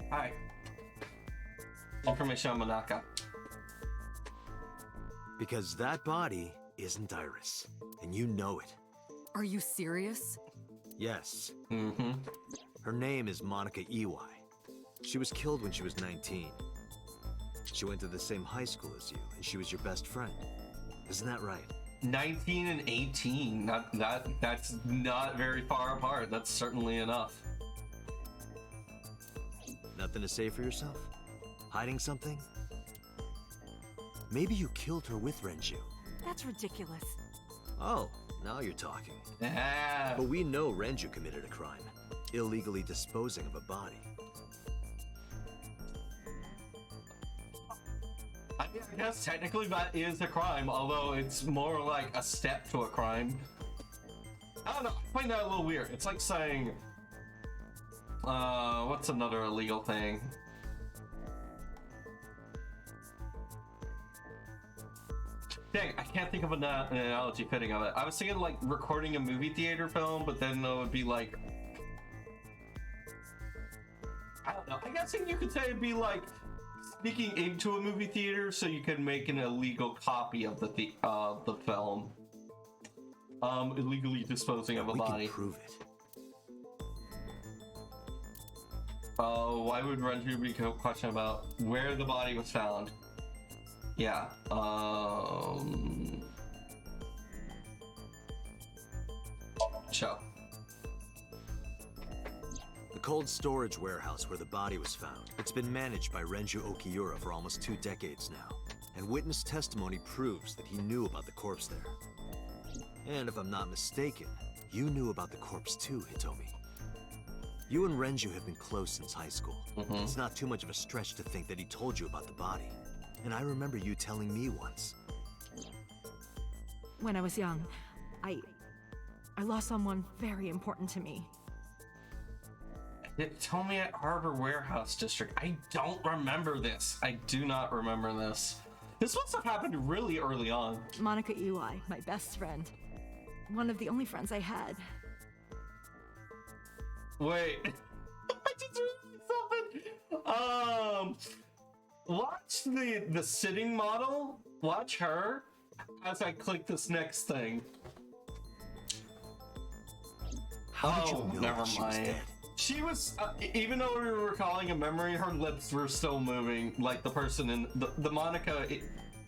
Hi. Information on Manaka. Because that body isn't Iris, and you know it. Are you serious? Yes. Mm-hmm. Her name is Monica Iwai. She was killed when she was 19. She went to the same high school as you, and she was your best friend. Isn't that right? 19 and 18. That's not very far apart. That's certainly enough. Nothing to say for yourself? Hiding something? Maybe you killed her with Renju. That's ridiculous. Oh, now you're talking. Ah. But we know Renju committed a crime, illegally disposing of a body. I guess technically that is a crime, although it's more like a step to a crime. I don't know, I find that a little weird. It's like saying, what's another illegal thing? Dang, I can't think of an analogy fitting of it. I was thinking like recording a movie theater film, but then it would be like, I don't know. I guess you could say it'd be like sneaking into a movie theater so you can make an illegal copy of the film. Illegally disposing of a body. We can prove it. Why would Renju be a question about where the body was found? Yeah, show. The cold storage warehouse where the body was found. It's been managed by Renju Okiura for almost 2 decades now. And witness testimony proves that he knew about the corpse there. And if I'm not mistaken, you knew about the corpse too, Hitomi. You and Renju have been close since high school. It's not too much of a stretch to think that he told you about the body. And I remember you telling me once. When I was young, I lost someone very important to me. It told me at Harbor Warehouse District. I don't remember this. I do not remember this. This must have happened really early on. Monica Ui, my best friend. One of the only friends I had. Wait. I just realized something. Watch the sitting model. Watch her as I click this next thing. How did you know never that she was mind. dead? She was, even though we were recalling a memory, her lips were still moving, like the person in the Monica,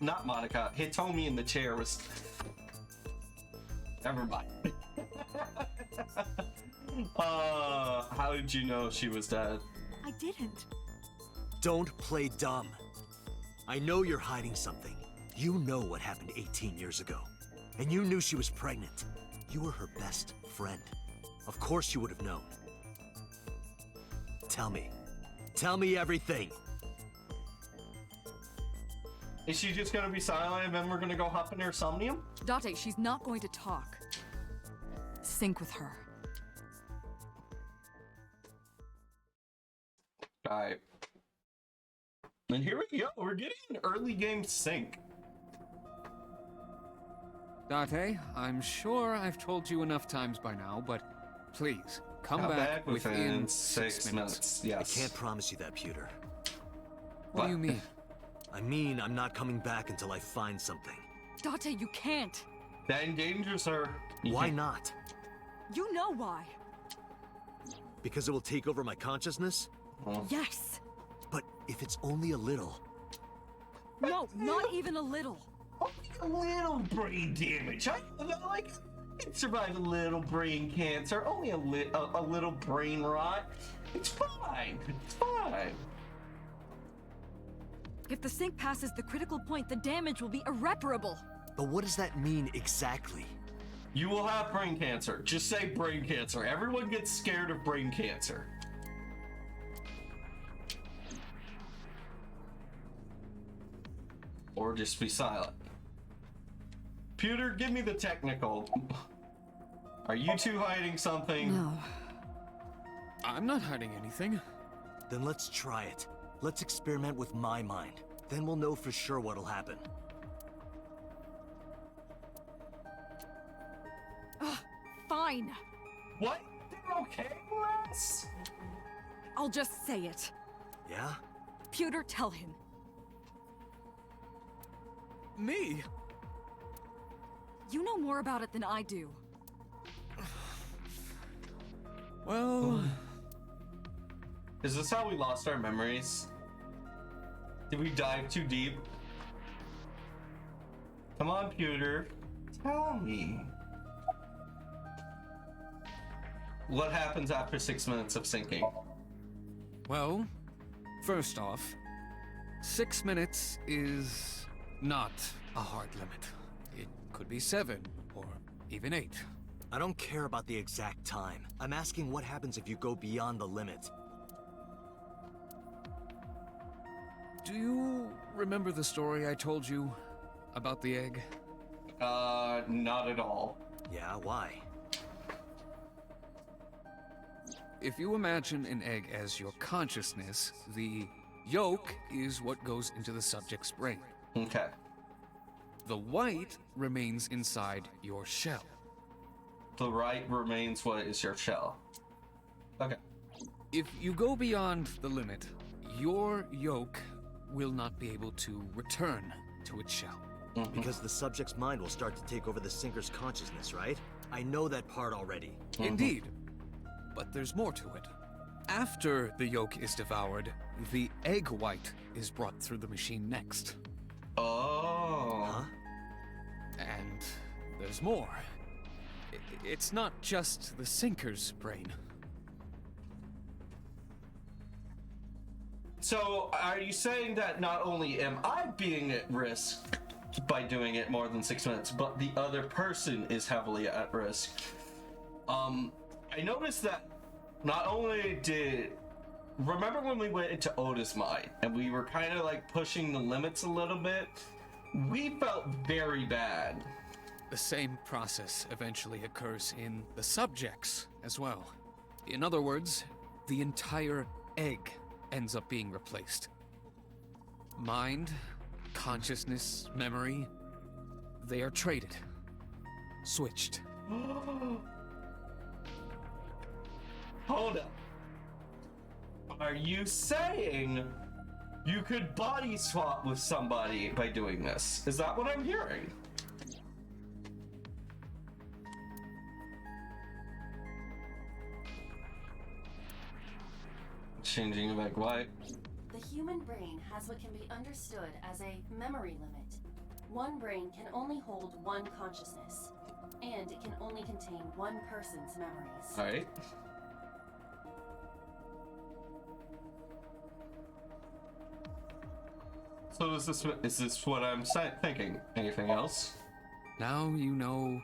not Monica, Hitomi in the chair was. Never mind. How did you know she was dead? I didn't. Don't play dumb. I know you're hiding something. You know what happened 18 years ago. And you knew she was pregnant. You were her best friend. Of course you would have known. Tell me. Tell me everything. Is she just gonna be silent and then we're gonna go hop in her somnium? Date, she's not going to talk. Sync with her. Alright. And here we go, we're getting an early game sync. Date, I'm sure I've told you enough times by now, but please, come back within 6 minutes. Yes. I can't promise you that, Pewter. What do you mean? I mean, I'm not coming back until I find something. Date, you can't. That endangers her. Why not? You know why. Because it will take over my consciousness? Yes. But if it's only a little... No, not even a little. A little brain damage. I can survive a little brain cancer. Only a little brain rot. It's fine. It's fine. If the sync passes the critical point, the damage will be irreparable. But what does that mean exactly? You will have brain cancer. Just say brain cancer. Everyone gets scared of brain cancer. Or just be silent. Pewter, give me the technical. Are you two hiding something? No. I'm not hiding anything. Then let's try it. Let's experiment with my mind. Then we'll know for sure what'll happen. Fine. What? They're okay, Les? I'll just say it. Yeah? Pewter, tell him. Me? You know more about it than I do. Well, Is this how we lost our memories? Did we dive too deep? Come on, Pewter. Tell me. What happens after 6 minutes of sinking? Well, first off, 6 minutes is not a hard limit. It could be 7 or even 8. I don't care about the exact time. I'm asking what happens if you go beyond the limit. Do you remember the story I told you about the egg? Not at all. Yeah, why? If you imagine an egg as your consciousness, the yolk is what goes into the subject's brain. Okay. The white remains inside your shell. The right remains what is your shell. Okay. If you go beyond the limit, your yolk will not be able to return to its shell. Because the subject's mind will start to take over the sinker's consciousness, right? I know that part already. Indeed. But there's more to it. After the yolk is devoured, the egg white is brought through the machine next. Oh. Huh? And there's more. It's not just the sinker's brain. So, are you saying that not only am I being at risk by doing it more than 6 minutes, but the other person is heavily at risk? I noticed that not only did... Remember when we went into Oda's mind, and we were kind of like pushing the limits a little bit? We felt very bad. The same process eventually occurs in the subjects as well. In other words, the entire egg ends up being replaced. Mind, consciousness, memory, they are traded, switched. Hold up. Are you saying you could body swap with somebody by doing this? Is that what I'm hearing? Changing like what? The human brain has what can be understood as a memory limit. One brain can only hold one consciousness, and it can only contain one person's memories. Alright. So is this what I'm thinking? Anything else? Now you know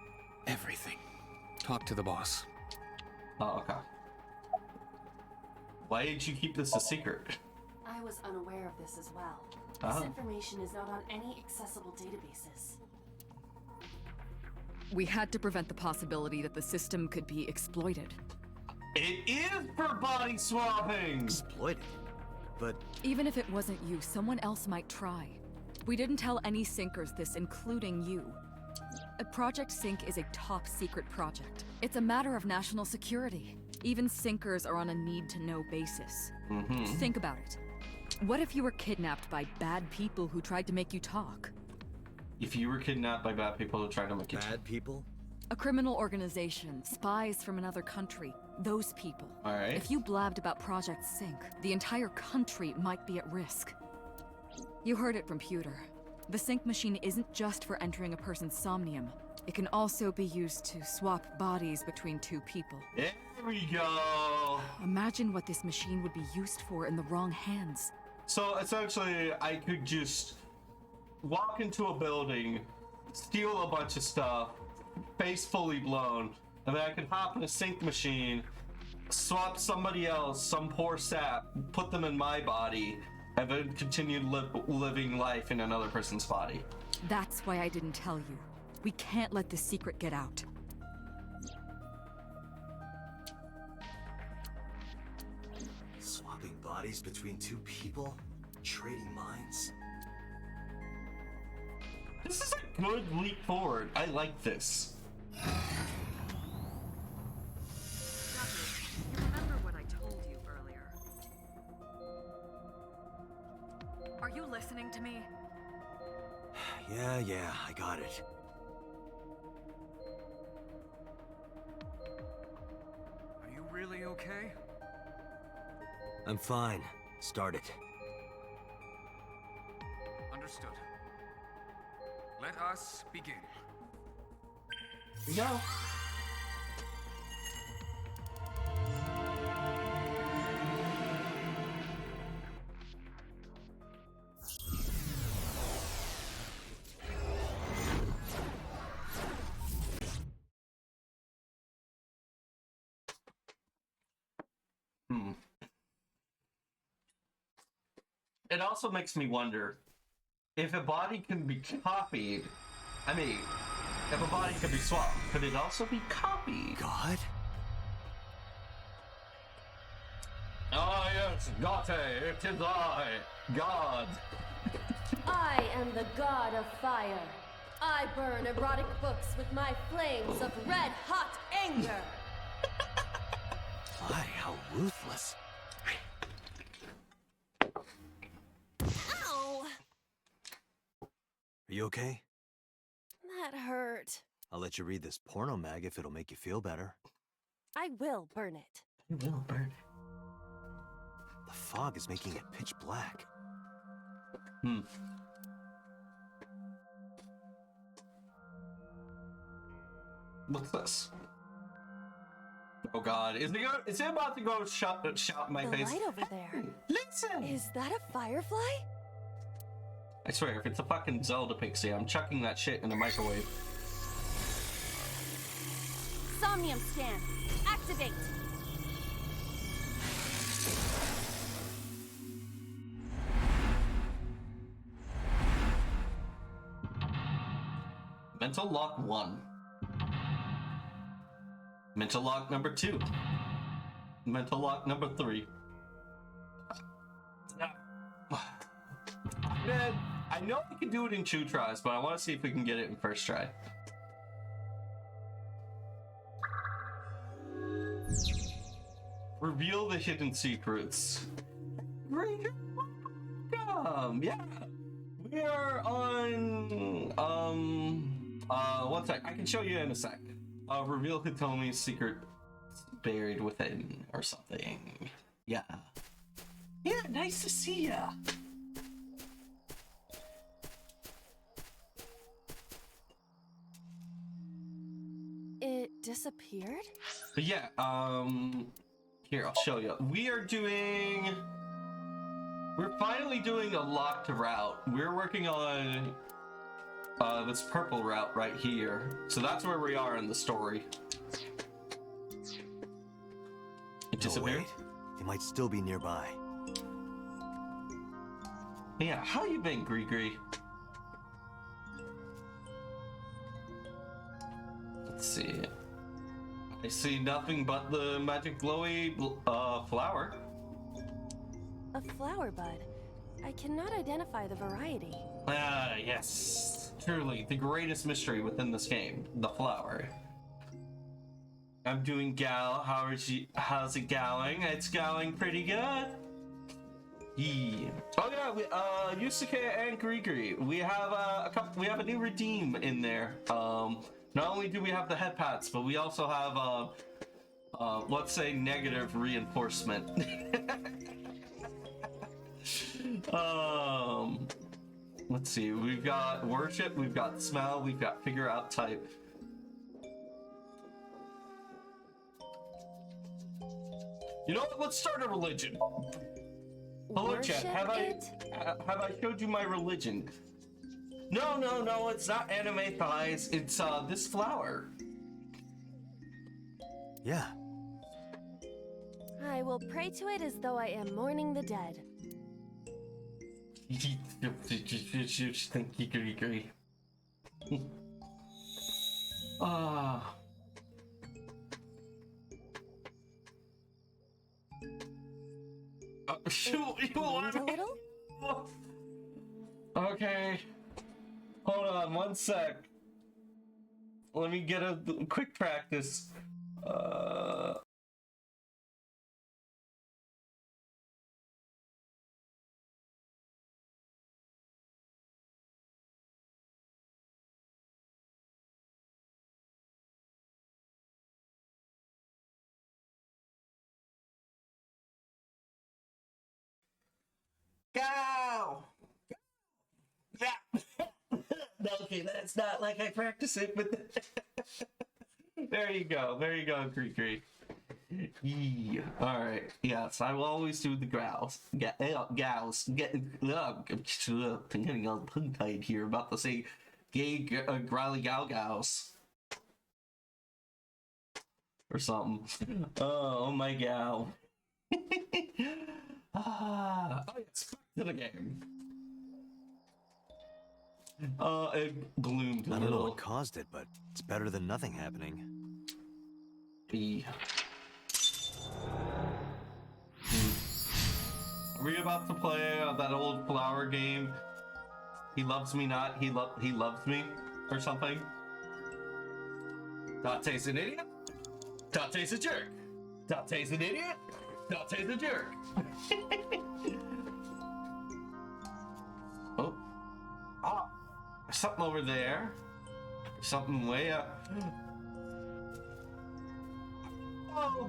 everything. Talk to the boss. Oh, okay. Why did you keep this a secret? I was unaware of this as well. Ah. This information is not on any accessible databases. We had to prevent the possibility that the system could be exploited. It is for body swapping! Exploited. But Even if it wasn't you, someone else might try. We didn't tell any sinkers this, including you. Project Sync is a top secret project. It's a matter of national security. Even sinkers are on a need-to-know basis. Think about it. What if you were kidnapped by bad people who tried to make you talk? If you were kidnapped by bad people who tried to make you... bad people? A criminal organization, spies from another country, those people. Alright. If you blabbed about Project Sync, the entire country might be at risk. You heard it from Pewter. The sync machine isn't just for entering a person's somnium. It can also be used to swap bodies between two people. There we go! Imagine what this machine would be used for in the wrong hands. So essentially, I could just walk into a building, steal a bunch of stuff, face fully blown, and then I could hop in a sync machine, swap somebody else, some poor sap, put them in my body, and then continue living life in another person's body. That's why I didn't tell you. We can't let this secret get out. Swapping bodies between two people? Trading minds? This is a good leap forward. I like this. You remember what I told you earlier? Are you listening to me? Yeah, I got it. Are you really okay? I'm fine. Start it. Understood. Let us begin. No. It also makes me wonder if a body can be copied. I mean, if a body can be swapped, could it also be copied? God? Ah, yes, Gate, it is I, God. I am the god of fire. I burn erotic books with my flames of red-hot anger. My, how ruthless. Ow! Are you okay? That hurt. I'll let you read this porno mag if it'll make you feel better. I will burn it. You will burn. The fog is making it pitch black. What's this? Oh God, is it about to go shout in my The face? light over there. Listen! Is that a firefly? I swear, if it's a fucking Zelda pixie, I'm chucking that shit in the microwave. Somnium scan. Activate. Mental lock 1. Mental lock number 2. Mental lock number 3. Man, I know we can do it in 2 tries, but I want to see if we can get it in first try. Reveal the hidden secrets. Yeah. We are on, one sec. I can show you in a sec. Reveal Hitomi's secret buried within, or something. Yeah. Yeah, nice to see ya. It disappeared? But yeah, here, I'll show you. We're finally doing a locked route. We're working on this purple route right here. So that's where we are in the story. It disappeared? Wait. They might still be nearby. Yeah, how you been, Gree? Let's see. I see nothing but the magic glowy flower. A flower bud. I cannot identify the variety. Ah, yes. Truly, the greatest mystery within this game, the flower. I'm doing gal. How's it going? It's going pretty good. Yeah. Oh yeah, Yusuke and Gree. We have we have a new redeem in there. Not only do we have the head pats, but we also have let's say negative reinforcement. Let's see, we've got worship, we've got smell, we've got figure out type. You know what? Let's start a religion. Hello, chat. Have I showed you my religion? No, it's not anime thighs. It's this flower. Yeah. I will pray to it as though I am mourning the dead. Thank you, Gree. You want a little? Okay. Hold on one sec. Let me get a quick practice. Go! Go! Okay, that's not like I practice it, but there you go, Greek. Yeah. All right. Yes, I will always do the growls. Gals. I'm getting all tongue tied here. About to say gay growly gals or something. Oh my gal. Oh, yes, back to the game. It bloomed a I don't know little. what caused it, but it's better than nothing happening. Yeah. Are we about to play that old flower game? He loves me not, he loves me, or something? Dante's an idiot? Dante's a jerk. Dante's an idiot? Dante's a jerk. Oh. Ah. There's something over there. There's something way up. Oh,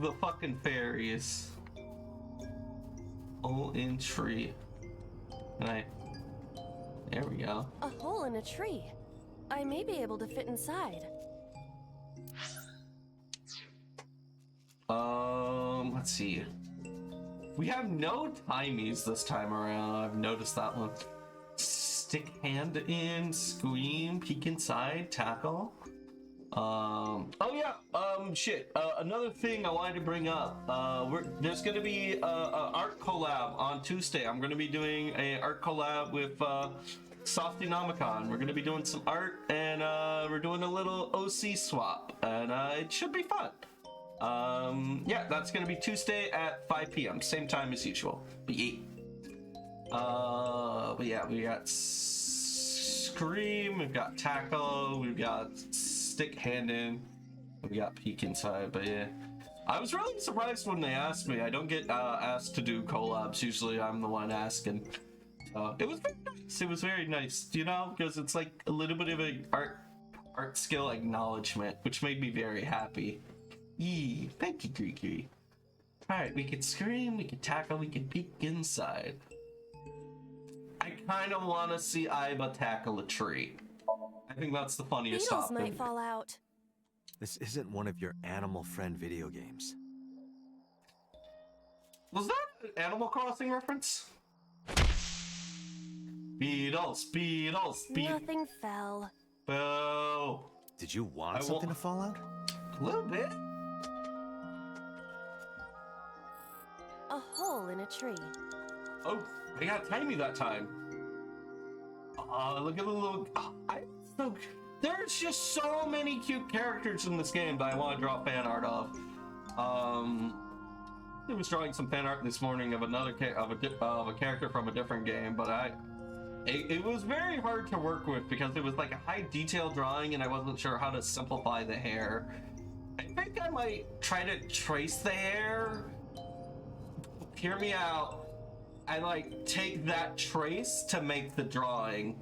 the fucking fairies. Hole in tree. Right. There we go. A hole in a tree. I may be able to fit inside. Let's see. We have no timies this time around. I've noticed that one. Stick hand in, scream, peek inside, tackle. Oh yeah, shit. Another thing I wanted to bring up. There's gonna be a art collab on Tuesday. I'm gonna be doing a art collab with Softynomicon. We're gonna be doing some art, and we're doing a little OC swap, and it should be fun. Yeah, that's gonna be Tuesday at 5 p.m. Same time as usual. But yeah, we got scream, we've got tackle, we've got stick hand in, we got peek inside. But yeah, I was really surprised when they asked me. I don't get asked to do collabs. Usually I'm the one asking. It was very nice. It was very nice, you know, because it's like a little bit of a art skill acknowledgement, which made me very happy. Yee, thank you, Greeky. Alright, we can scream, we can tackle, we can peek inside. I kind of want to see Aiba tackle a tree. I think that's the funniest Beetles option. might fall out. This isn't one of your Animal Friend video games. Was that an Animal Crossing reference? Beetles. Nothing fell. Boo. Did you want something to fall out? A little bit. A hole in a tree. Oh, I got timey that time. Look at the little... there's just so many cute characters in this game that I want to draw fan art of. I was drawing some fan art this morning of another of a character from a different game, but it was very hard to work with because it was like a high detail drawing and I wasn't sure how to simplify the hair. I think I might try to trace the hair. Hear me out. I like take that trace to make the drawing.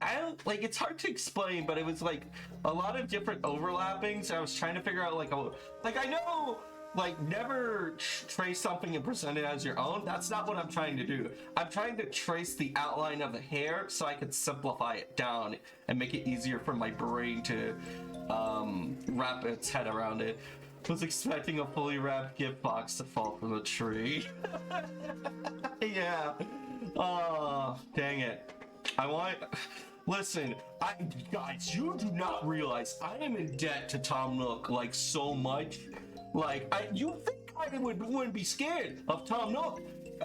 I don't like, it's hard to explain, but it was like a lot of different overlappings. I was trying to figure out like I know like never trace something and present it as your own. That's not what I'm trying to do. I'm trying to trace the outline of the hair so I could simplify it down and make it easier for my brain to wrap its head around it. Was expecting a fully wrapped gift box to fall from the tree. Yeah. Oh, dang it. Listen, guys, you do not realize I am in debt to Tom Nook, like, so much. Like, you think I wouldn't be scared of Tom Nook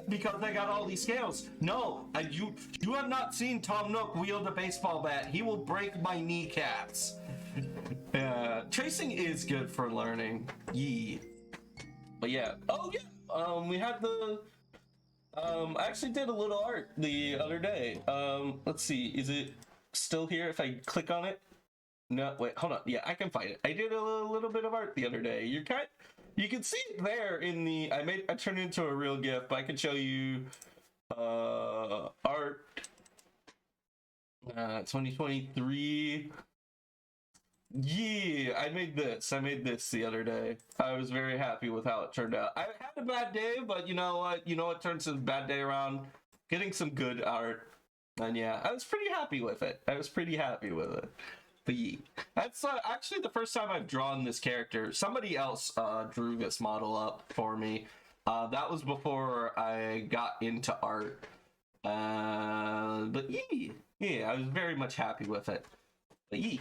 because I got all these scales. No, you have not seen Tom Nook wield a baseball bat. He will break my kneecaps. Tracing is good for learning. Yee. But yeah. Oh yeah. We had the I actually did a little art the other day. Let's see, is it still here if I click on it? No, wait, hold on. Yeah, I can find it. I did a little bit of art the other day. You can see it there in the I turned it into a real GIF, but I can show you art 2023. Yeah, I made this the other day. I was very happy with how it turned out. I had a bad day, but you know what turns a bad day around? Getting some good art. And yeah, I was pretty happy with it. But yeah, that's actually the first time I've drawn this character. Somebody else drew this model up for me. That was before I got into art. But yeah, I was very much happy with it. But yeah.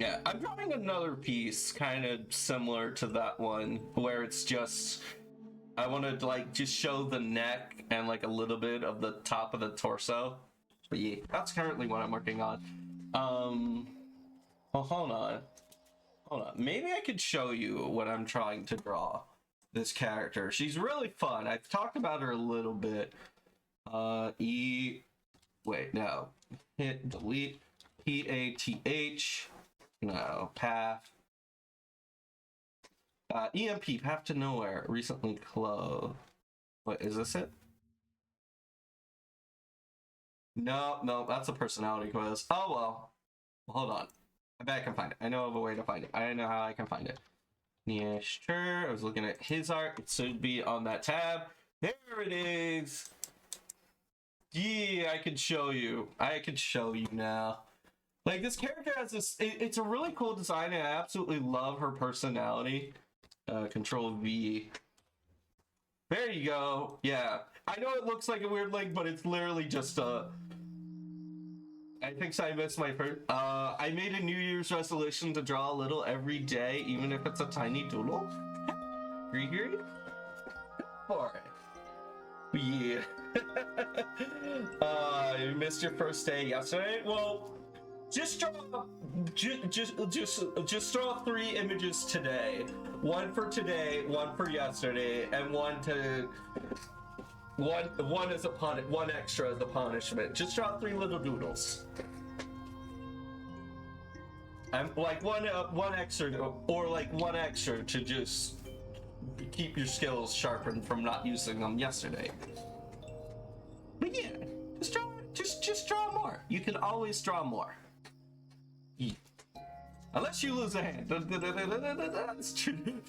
Yeah, I'm drawing another piece kind of similar to that one, where it's just, I want to like just show the neck and like a little bit of the top of the torso. But yeah, that's currently what I'm working on. Well, hold on. Maybe I could show you what I'm trying to draw. This character. She's really fun. I've talked about her a little bit. Wait, no. Hit delete. PATH. No, path. EMP, Path to Nowhere, recently closed. What, is this it? No, that's a personality quiz. Oh, well. Hold on. I bet I can find it. I know of a way to find it. I know how I can find it. Yeah, sure. I was looking at his art. It should be on that tab. There it is. Yeah, I can show you. Now. Like, this character has this, it's a really cool design, and I absolutely love her personality. Control V. There you go. Yeah. I know it looks like a weird link, but it's literally just I think I missed my first, I made a New Year's resolution to draw a little every day, even if it's a tiny doodle. Gregory? For it. Yeah. You missed your first day yesterday? Well, just draw just draw 3 images today. One for today, one for yesterday, and one as a one extra as a punishment. Just draw 3 little doodles. And like one extra, or like one extra to just keep your skills sharpened from not using them yesterday. But yeah, just draw more. You can always draw more. Yeah. Unless you lose a hand.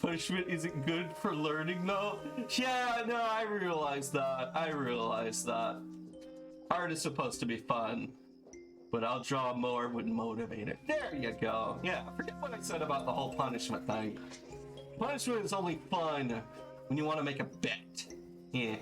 Punishment isn't good for learning though. Yeah, no, I realize that. Art is supposed to be fun, but I'll draw more when motivated. There you go. Yeah, forget what I said about the whole punishment thing. Punishment is only fun when you want to make a bet. Yeah.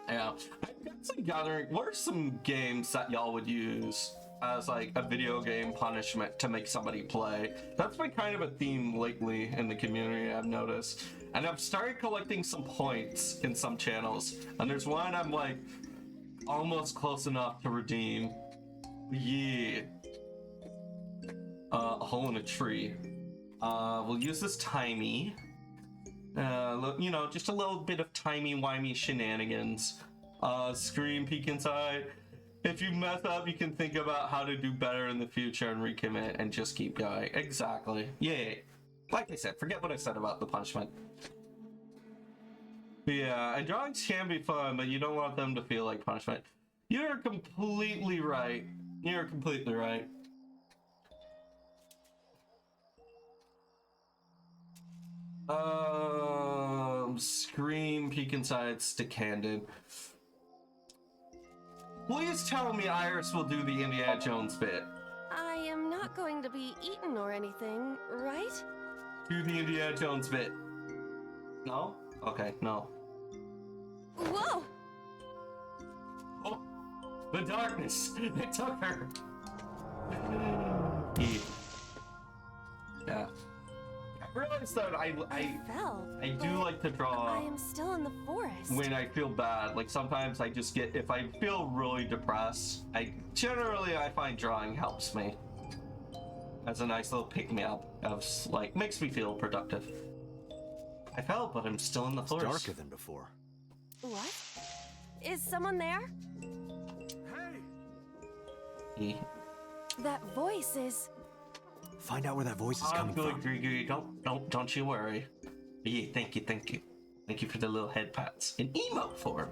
Yeah. I've got some gathering. What are some games that y'all would use as like a video game punishment to make somebody play? That's been kind of a theme lately in the community, I've noticed. And I've started collecting some points in some channels. And there's one I'm like almost close enough to redeem. Yeah. A hole in a tree. We'll use this timey. You know, just a little bit of timey-wimey shenanigans. Scream, peek inside. If you mess up, you can think about how to do better in the future and recommit and just keep going. Exactly. Yeah. Like I said, forget what I said about the punishment. But yeah, and drawings can be fun, but you don't want them to feel like punishment. You're completely right. Scream, peek inside, stick-handed. Please tell me Iris will do the Indiana Jones bit. I am not going to be eaten or anything, right? Do the Indiana Jones bit. No? Okay, no. Whoa! Oh, the darkness! It took her! Yeah. I realized that I fell, do like to draw. I am still in the forest. When I feel bad, like sometimes I just get, if I feel really depressed, I find drawing helps me as a nice little pick-me-up of like, makes me feel productive. I fell, but I'm still in the forest. It's darker than before. What? Is someone there? Hey. That voice is... Find out where that voice is coming from. Gregory. Don't you worry. Yeah, thank you. Thank you for the little head pats in emote form.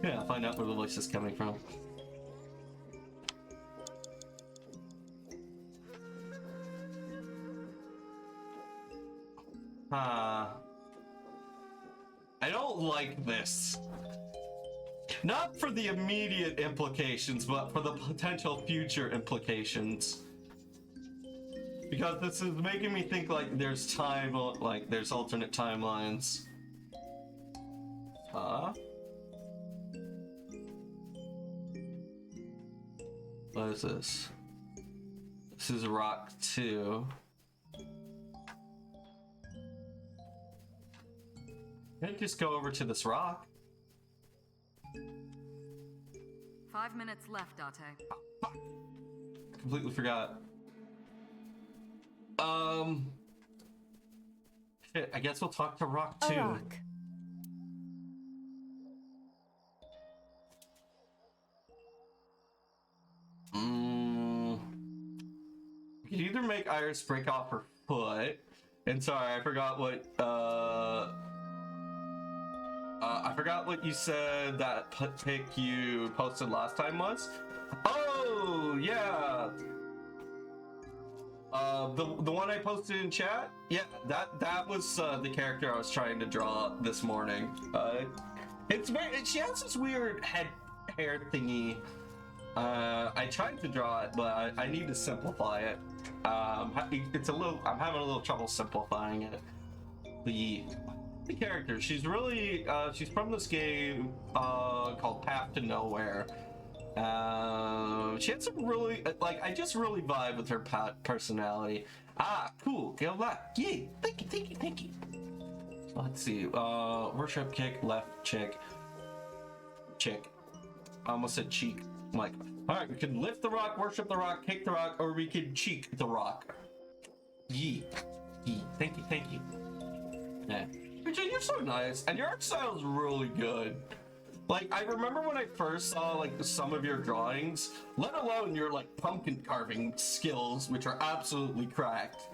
Yeah, I'll find out where the voice is coming from. I don't like this. Not for the immediate implications, but for the potential future implications. Because this is making me think like there's there's alternate timelines. Huh? What is this? This is Rock 2. Can I just go over to this rock? 5 minutes left, Date. Completely forgot. Shit, I guess we'll talk to Rock 2. Rock. We could either make Iris break off her foot, and sorry, I forgot what, I forgot what you said that pic you posted last time was. Oh, yeah. The one I posted in chat? Yeah, that was the character I was trying to draw this morning. It's very, she has this weird hair thingy. I tried to draw it, but I need to simplify it. I'm having a little trouble simplifying it. The character, she's really, she's from this game called Path to Nowhere. She had some really, I just really vibe with her personality. Ah, cool, go back. Yay, thank you. Let's see, worship, kick, left, chick. I almost said cheek. I'm like, all right, we can lift the rock, worship the rock, kick the rock, or we can cheek the rock. Yee, thank you. Yeah. You're so nice, and your art style is really good. Like, I remember when I first saw, some of your drawings, let alone your, pumpkin carving skills, which are absolutely cracked.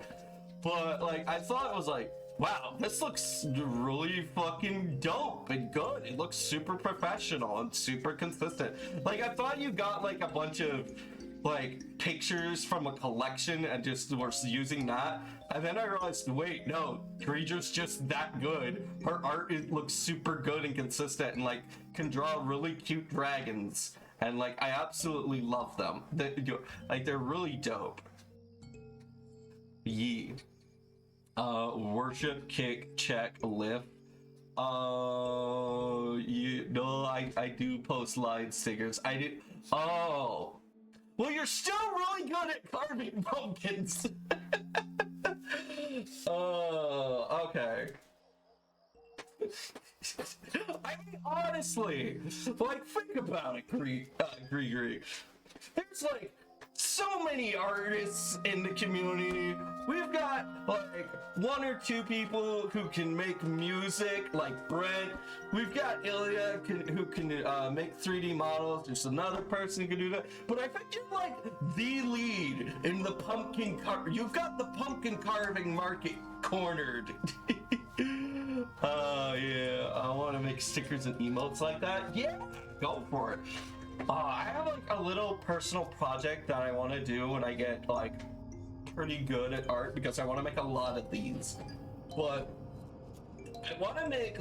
But, I thought it was wow, this looks really fucking dope and good. It looks super professional and super consistent. I thought you got, a bunch of, pictures from a collection and just were using that. And then I realized, wait, no, Creature's just that good. Her art looks super good and consistent and, can draw really cute dragons. And, I absolutely love them. They're really dope. Yee. Worship, kick, check, lift. I do post line stickers. I did. Oh. Well, you're still really good at carving pumpkins. Oh, okay. I mean, honestly, think about it, Gree. There's, so many artists in the community. We've got, one or two people who can make music, like Brent. We've got Ilya, who can make 3D models. There's another person who can do that. But I think you're, the lead in the pumpkin You've got the pumpkin carving market cornered. Yeah, I want to make stickers and emotes like that. Yeah, go for it. I have a little personal project that I want to do when I get pretty good at art, because I want to make a lot of these. But I want to make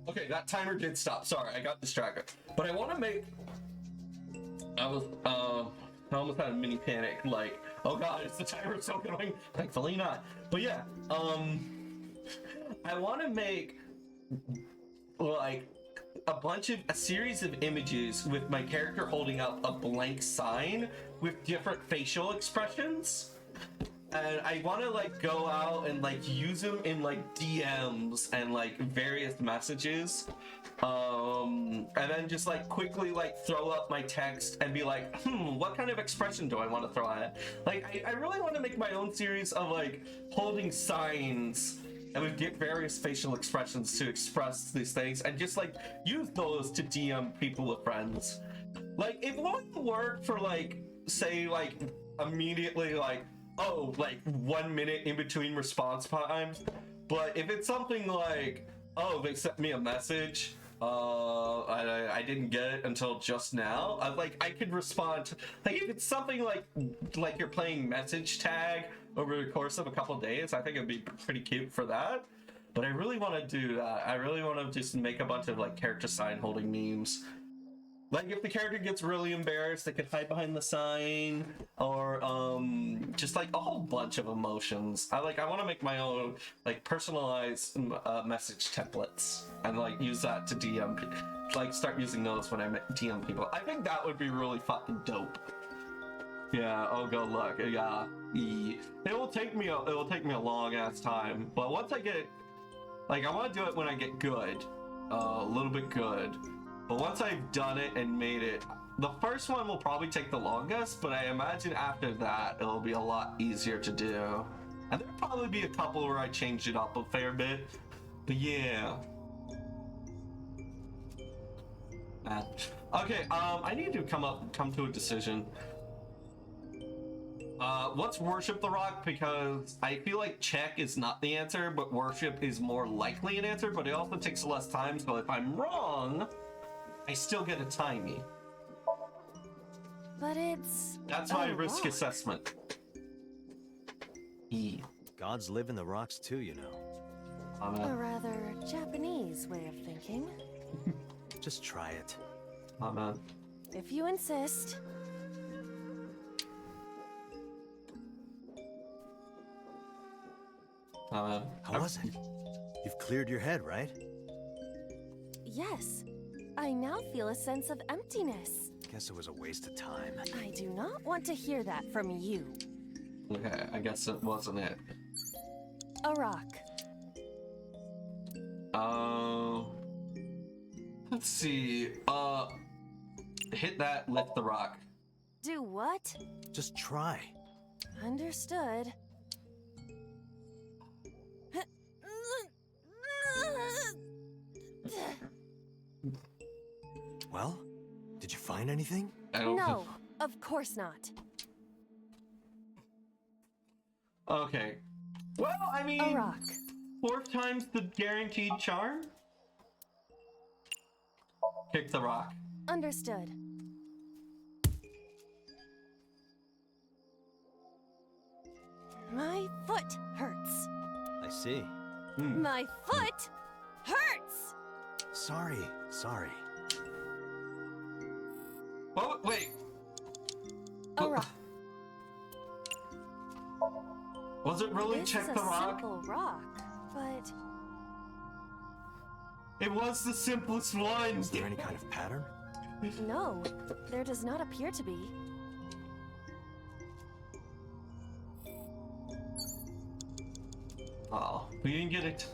okay, that timer did stop. Sorry, I got distracted. But I want to make. I almost had a mini panic. Oh god, is the timer still going? Thankfully not. But yeah, I want to make a series of images with my character holding up a blank sign with different facial expressions. And I want to go out and use them in DMs and various messages. And then just quickly throw up my text and be what kind of expression do I want to throw at it? I really want to make my own series of holding signs and we get various facial expressions to express these things and just use those to DM people with friends. It won't work for say immediately 1 minute in between response times. But if it's something oh, they sent me a message, I didn't get it until just now, I could respond to, if it's something like you're playing message tag over the course of a couple days. I think it'd be pretty cute for that. But I really want to do that. I really want to just make a bunch of like character sign holding memes. Like if the character gets really embarrassed, they could hide behind the sign, or just like a whole bunch of emotions. I want to make my own like personalized message templates and like use that to DM, like start using those when I DM people. I think that would be really fucking dope. Yeah. Oh, go look. Yeah. It will take me a long ass time, but once I get like I want to do it when I get good, a little bit good. But once I've done it and made it, the first one will probably take the longest, but I imagine after that, it'll be a lot easier to do. And there'll probably be a couple where I change it up a fair bit. But yeah. Okay, I need to come to a decision. Let's worship the rock, because I feel like check is not the answer, but worship is more likely an answer, but it also takes less time, so if I'm wrong, I still get a timey. But it's... That's my risk assessment. Gods live in the rocks too, you know. A rather Japanese way of thinking. Just try it. Amen. If you insist. Amen. How was it? You've cleared your head, right? Yes. I now feel a sense of emptiness. Guess it was a waste of time. I do not want to hear that from you. Okay, I guess it wasn't it. A rock. Let's see. Hit that, lift the rock. Do what? Just try. Understood. Well, did you find anything? No, of course not. Okay. Well, I mean, a rock. 4 times the guaranteed charm? Kick the rock. Understood. My foot hurts. I see. My foot hurts! Sorry. Oh, wait. A rock. Was it really check the rock? This is a simple rock, but... It was the simplest one. Is there any kind of pattern? No, there does not appear to be. Oh, we didn't get it.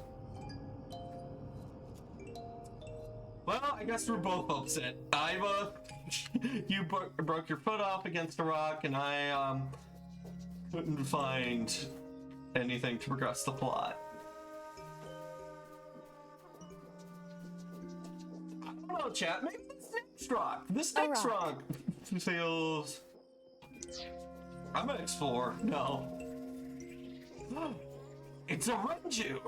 Well, I guess we're both upset. You broke your foot off against a rock, and I, couldn't find anything to progress the plot. I don't know, chat. Maybe this next rock. This next rock feels... I'm gonna explore. No. It's a Renju!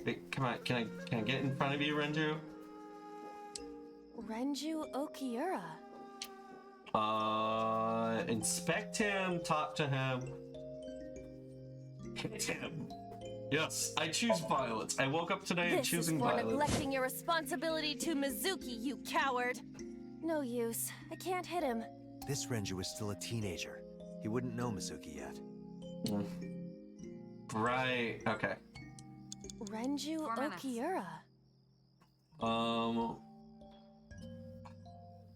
Wait, come on, can I get in front of you, Renju? Renju Okiura. Inspect him, talk to him. Hit him. Yes, I choose violence. I woke up today and choosing violence. This is for neglecting your responsibility to Mizuki, you coward. No use. I can't hit him. This Renju is still a teenager. He wouldn't know Mizuki yet. Right, okay. Renju Okiura.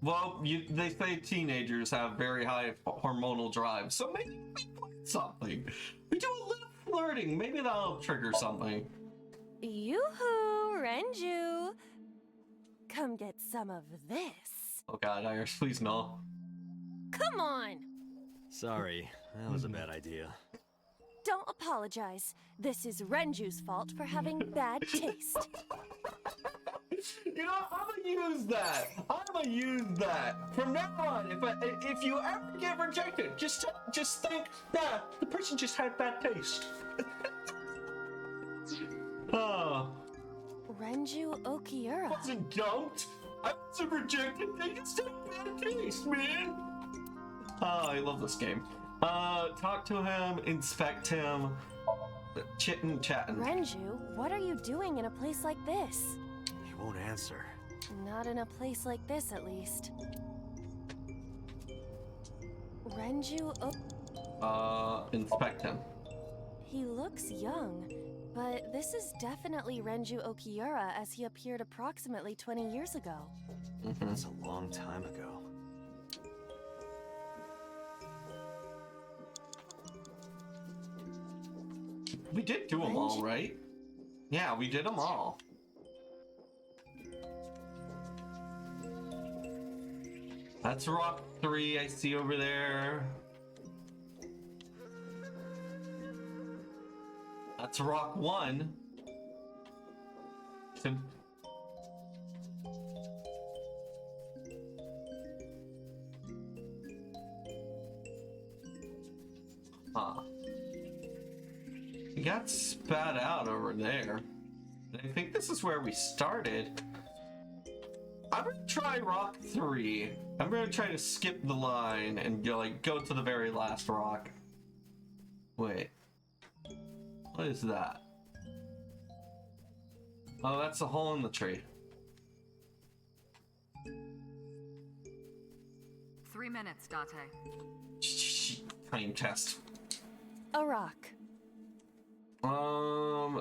Well, they say teenagers have very high hormonal drive, so maybe we play something. We do a little flirting. Maybe that'll trigger something. Yoo-hoo, Renju. Come get some of this. Oh god, Iris, please no. Come on. Sorry, that was a bad idea. Don't apologize. This is Renju's fault for having bad taste. You know, I'm gonna use that. From now on, if you ever get rejected, just think, nah, the person just had bad taste. Oh. Renju Okiura. I wasn't dumped. I wasn't rejected. They just had bad taste, man. Oh, I love this game. Talk to him, inspect him, chittin' chatting. Renju, what are you doing in a place like this? He won't answer. Not in a place like this, at least. Renju, Inspect him. he looks young, but this is definitely Renju Okiura as he appeared approximately 20 years ago. That's a long time ago. We did do them all, right? Yeah, we did them all. That's rock 3 I see over there. That's rock 1. Huh. He got spat out over there. And I think this is where we started. I'm gonna try rock 3. I'm gonna try to skip the line and go to the very last rock. Wait. What is that? Oh, that's a hole in the tree. 3 minutes, Date. Time test. A rock.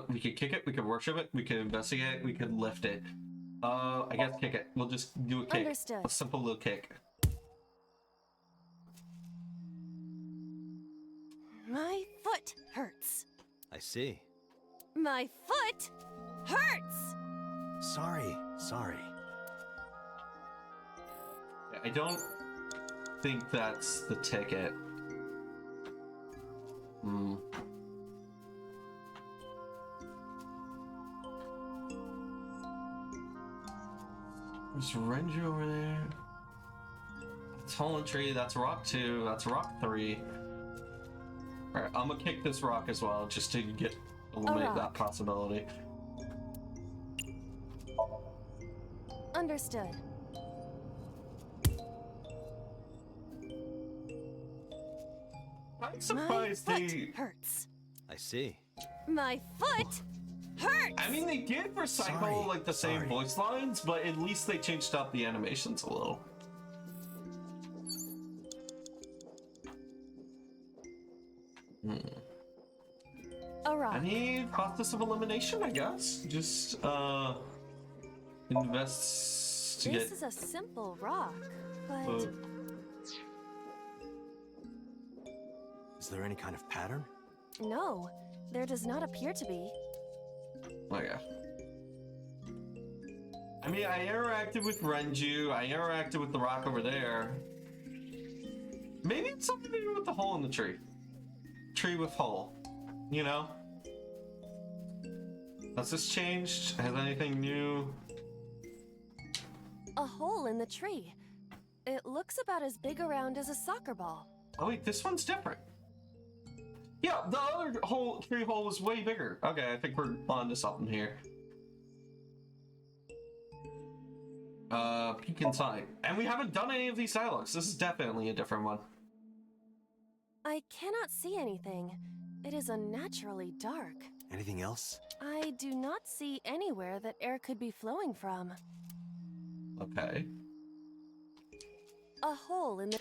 We could kick it, we could worship it, we could investigate it, we could lift it. I guess kick it. We'll just do a kick. Understood. A simple little kick. My foot hurts. I see. My foot hurts! Sorry. I don't think that's the ticket. There's Renju over there. That's hole in tree, that's rock 2, that's rock 3. Alright, I'm gonna kick this rock as well, just to eliminate that possibility. Understood. I'm surprised My foot they hurts. I see. My foot hurts! I mean, they did recycle the same voice lines, but at least they changed up the animations a little. A rock. Any process of elimination, I guess. Just investigate. This is a simple rock, but Is there any kind of pattern? no, there does not appear to be. Okay. I mean, I interacted with Renju, I interacted with the rock over there. Maybe it's something to do with the hole in the tree. Tree with hole. You know? Has this changed? Has anything new? A hole in the tree. It looks about as big around as a soccer ball. Oh wait, this one's different. Yeah, the other tree hole was way bigger. Okay, I think we're on to something here. Peek inside. And we haven't done any of these dialogues. This is definitely a different one. I cannot see anything. It is unnaturally dark. Anything else? I do not see anywhere that air could be flowing from. Okay. A hole in the...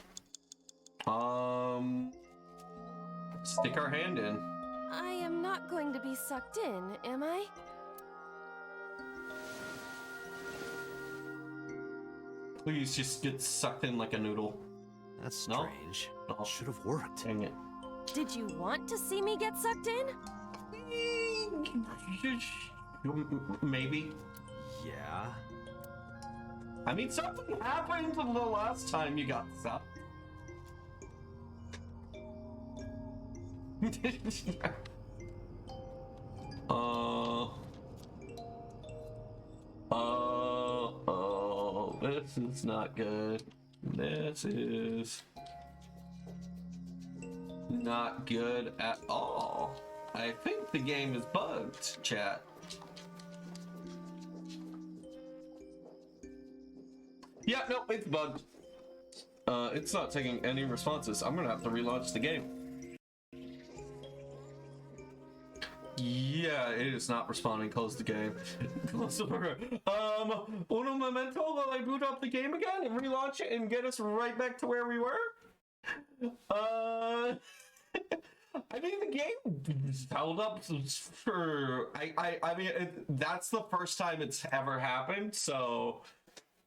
Stick our hand in. I am not going to be sucked in, am I? Please just get sucked in like a noodle. That's strange. No? Should have worked. Dang it. Did you want to see me get sucked in? Maybe. Yeah. I mean, something happened the last time you got sucked. This is not good. This is not good at all. I think the game is bugged, chat. Yeah, no, it's bugged. It's not taking any responses. I'm gonna have to relaunch the game. Yeah, it is not responding. Close the game. Close the program. Uno momento while I boot up the game again and relaunch it and get us right back to where we were? I mean, the game held up for... I mean, that's the first time it's ever happened, so...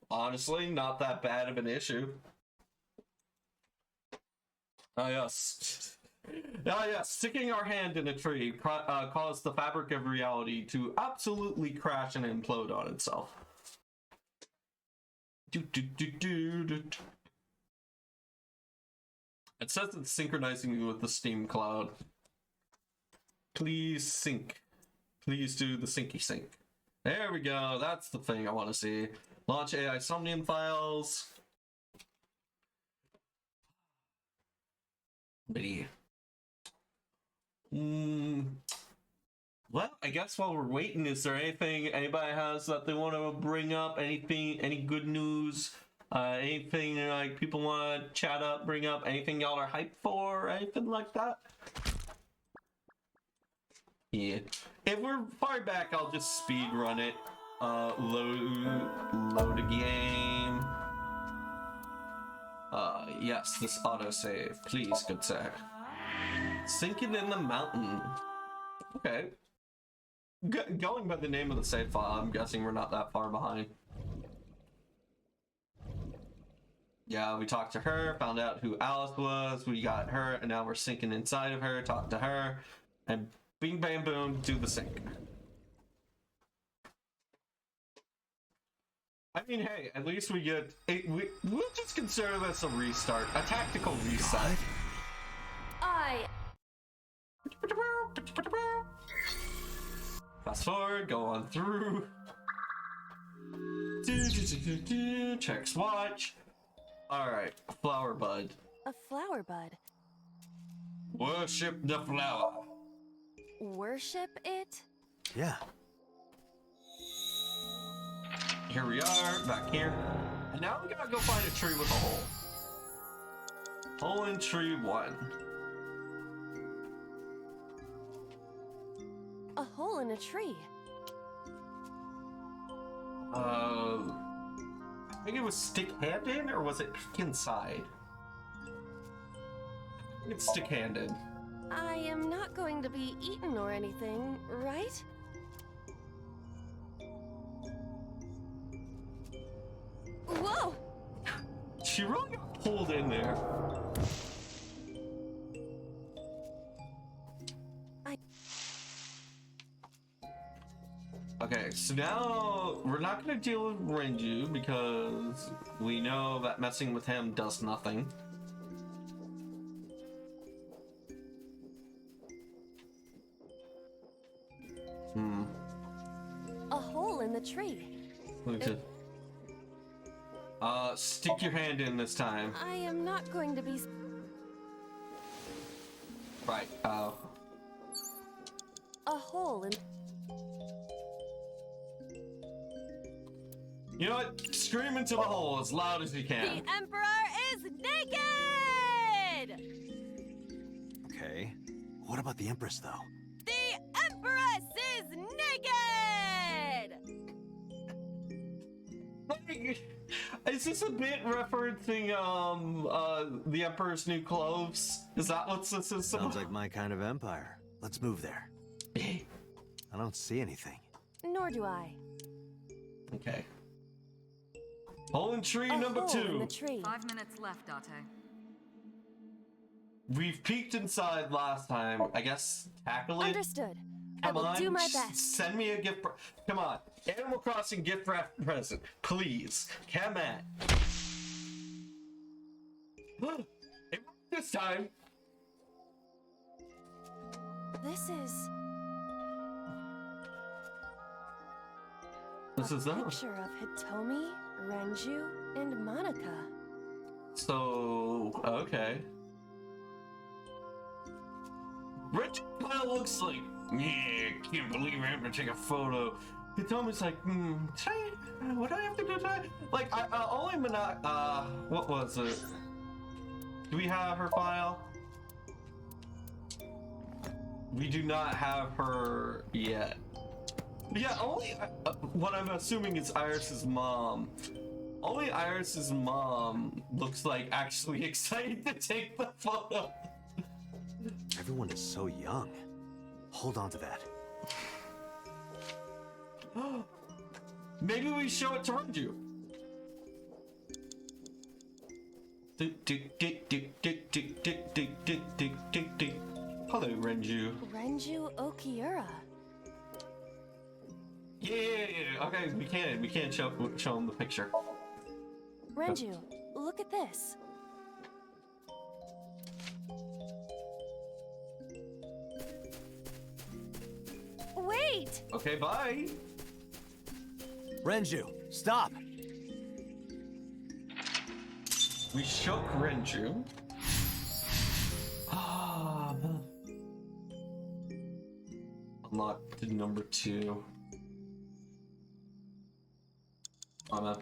Honestly, not that bad of an issue. Ah, yes. Ah, yes. Sticking our hand in a tree caused the fabric of reality to absolutely crash and implode on itself. It says it's synchronizing with the Steam cloud. Please sync. Please do the syncy sync. There we go. That's the thing I want to see. Launch AI Insomnia Files. Well, I guess while we're waiting, is there anything anybody has that they want to bring up? Anything, any good news? Anything like people want to chat up, bring up? Anything y'all are hyped for? Anything like that? Yeah. If we're far back, I'll just speed run it. Load a game. Yes, this autosave. Please, good sir. Sinking in the mountain. Okay. Going by the name of the save file, I'm guessing we're not that far behind. Yeah, we talked to her, found out who Alice was, we got her, and now we're sinking inside of her, talk to her, and bing bam boom, do the sync. I mean, hey, at least we get it. We'll just consider this a restart, a tactical reset. Fast forward, go on through. Check swatch. Alright, flower bud. A flower bud. Worship the flower. Worship it? Yeah. Here we are, back here. And now we gotta go find a tree with a hole. Hole in tree 1. A hole in a tree. I think it was stick handed, or was it peek inside? I think it's stick handed. I am not going to be eaten or anything, right? Whoa! She really got pulled in there. Okay, so now we're not going to deal with Renju because we know that messing with him does nothing. A hole in the tree. Stick your hand in this time. I am not going to be... Right, A hole in... You know what? Scream into the hole as loud as you can. The Emperor is naked! Okay. What about the Empress, though? The Empress is naked! Is this a bit referencing the Emperor's New Clothes? Is that what this is? Sounds like my kind of empire. Let's move there. I don't see anything. Nor do I. Okay. Hole in tree number hole 2. In the tree. 5 minutes left, Date. We've peeked inside last time. I guess tackle it. Understood. Come I will on, do my best. Send me a gift. Come on, Animal Crossing gift wrap present, please. Come on. It worked this time. This is a picture of Hitomi, Renju, and Monica. So, okay. Rich kind of looks like, yeah, can't believe I have to take a photo. Hitomi's like, what do I have to do today? Like, only what was it? Do we have her file? We do not have her yet. Yeah, only what I'm assuming is Iris's mom. Only Iris's mom looks like actually excited to take the photo. Everyone is so young. Hold on to that. Maybe we show it to Renju. Hello, Renju. Renju Okiura. Yeah. Okay, we can show him the picture. Renju, look at this. Wait! Okay, bye. Renju, stop! We shook Renju. Unlocked to number 2. Anna.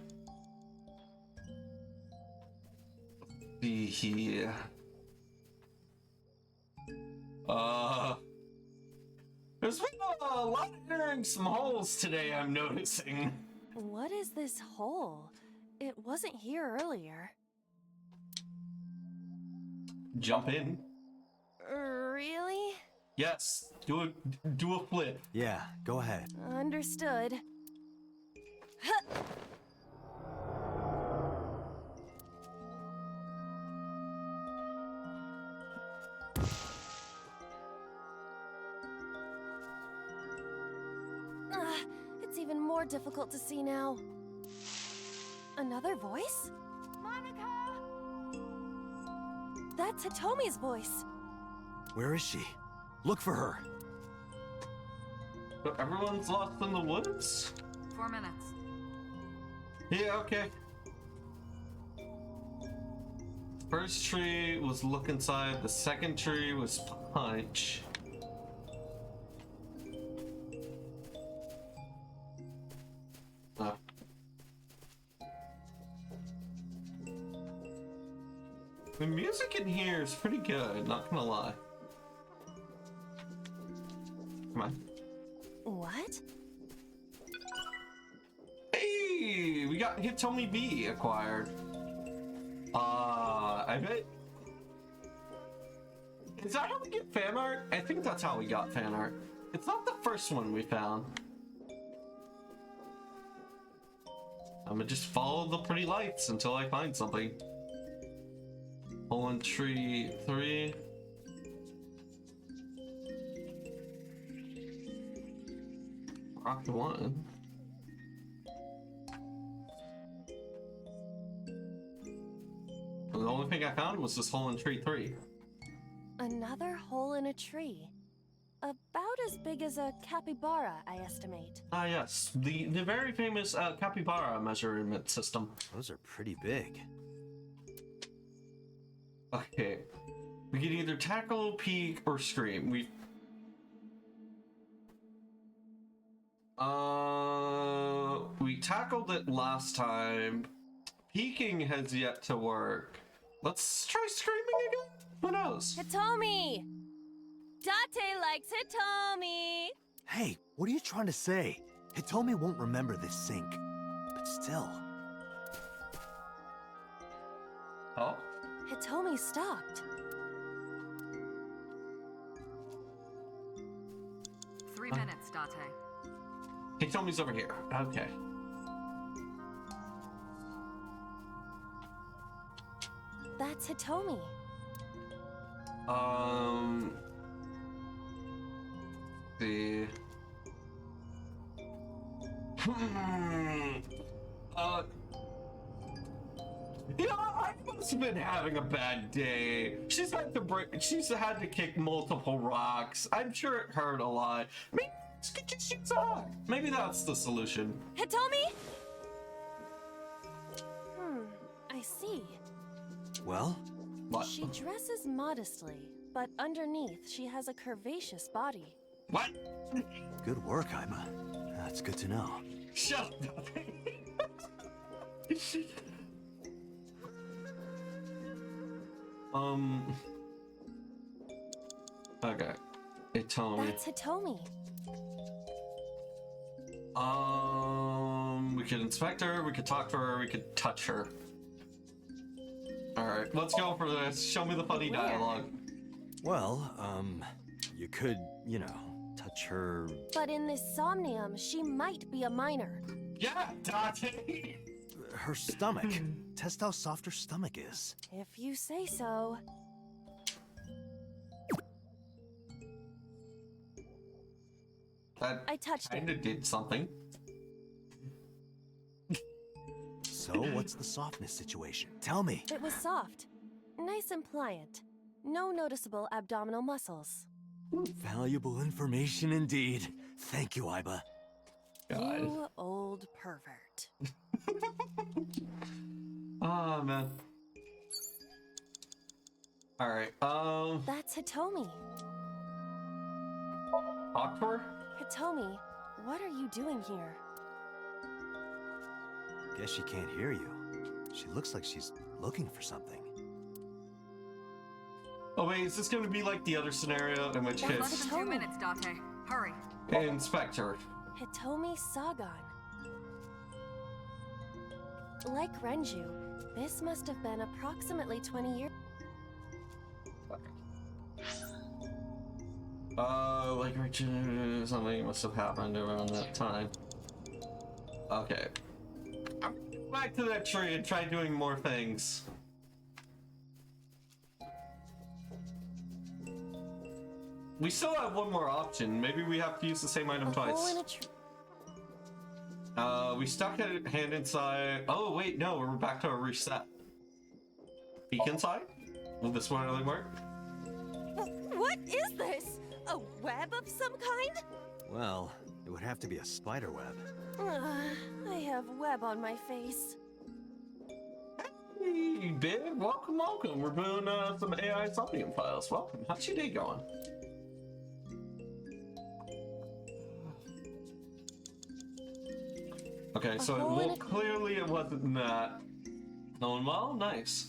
See here. There's been a lot of entering some holes today, I'm noticing. What is this hole? It wasn't here earlier. Jump in. Really? Yes, do a flip. Yeah, go ahead. Understood. It's even more difficult to see now. Another voice? Monica! That's Hitomi's voice. Where is she? Look for her. So everyone's lost in the woods? 4 minutes. Yeah, okay. First tree was look inside, the second tree was punch. Oh. The music in here is pretty good, not gonna lie. Come on. What? Hey, we got Hitomi B acquired. I bet. Is that how we get fan art? I think that's how we got fan art. It's not the first one we found. I'm gonna just follow the pretty lights until I find something. Hole in tree 3. Rock 1. The only thing I found was this hole in tree 3. Another hole in a tree. About as big as a capybara, I estimate. Ah, yes. The very famous capybara measurement system. Those are pretty big. Okay. We can either tackle, peek, or scream. We tackled it last time. Peeking has yet to work. Let's try screaming again? Who knows? Hitomi! Date likes Hitomi! Hey, what are you trying to say? Hitomi won't remember this sink. But still. Oh? Hitomi stopped. 3 minutes, Date. Hitomi's over here. Okay. That's Hitomi. See. You know, I must have been having a bad day. She's had to kick multiple rocks. I'm sure it hurt a lot. Maybe just get your shit on. Maybe that's the solution. Hitomi? I see. Well? What? She dresses modestly, but underneath she has a curvaceous body. What? Good work, Ima. That's good to know. Shut up. Okay. Hitomi. That's Hitomi. We could inspect her, we could talk to her, we could touch her. Alright, let's go for this. Show me the funny Where? dialogue. Well, you could, you know, touch her. But in this somnium, she might be a minor. Yeah, Dante! Her stomach. Test how soft her stomach is. If you say so. That I touched it. kinda did something. So, what's the softness situation? Tell me. It was soft. Nice and pliant. No noticeable abdominal muscles. Valuable information indeed. Thank you, Iba. God. You old pervert. Ah, man. Alright, That's Hitomi. talk to her? Hitomi, what are you doing here? Guess she can't hear you. She looks like she's looking for something. Oh wait, is this gonna be like the other scenario in which That's case... Hitomi. 2 minutes, Date. Hurry. Inspector. Hitomi Sagan. Like Renju, this must have been approximately 20 years. Like Richard, something must have happened around that time. Okay. I'm back to that tree and try doing more things. We still have one more option. Maybe we have to use the same item A hole twice. in a tree. We stuck a hand inside. Oh wait, no, we're back to a reset. Peek inside? Will this one really work? What is this? A web of some kind? Well, it would have to be a spider web. I have web on my face. Hey, big, welcome, welcome. We're doing some AI Insomnia Files. Welcome. How's your day going? Okay, so hole in well, a- clearly it wasn't that. Going well, nice.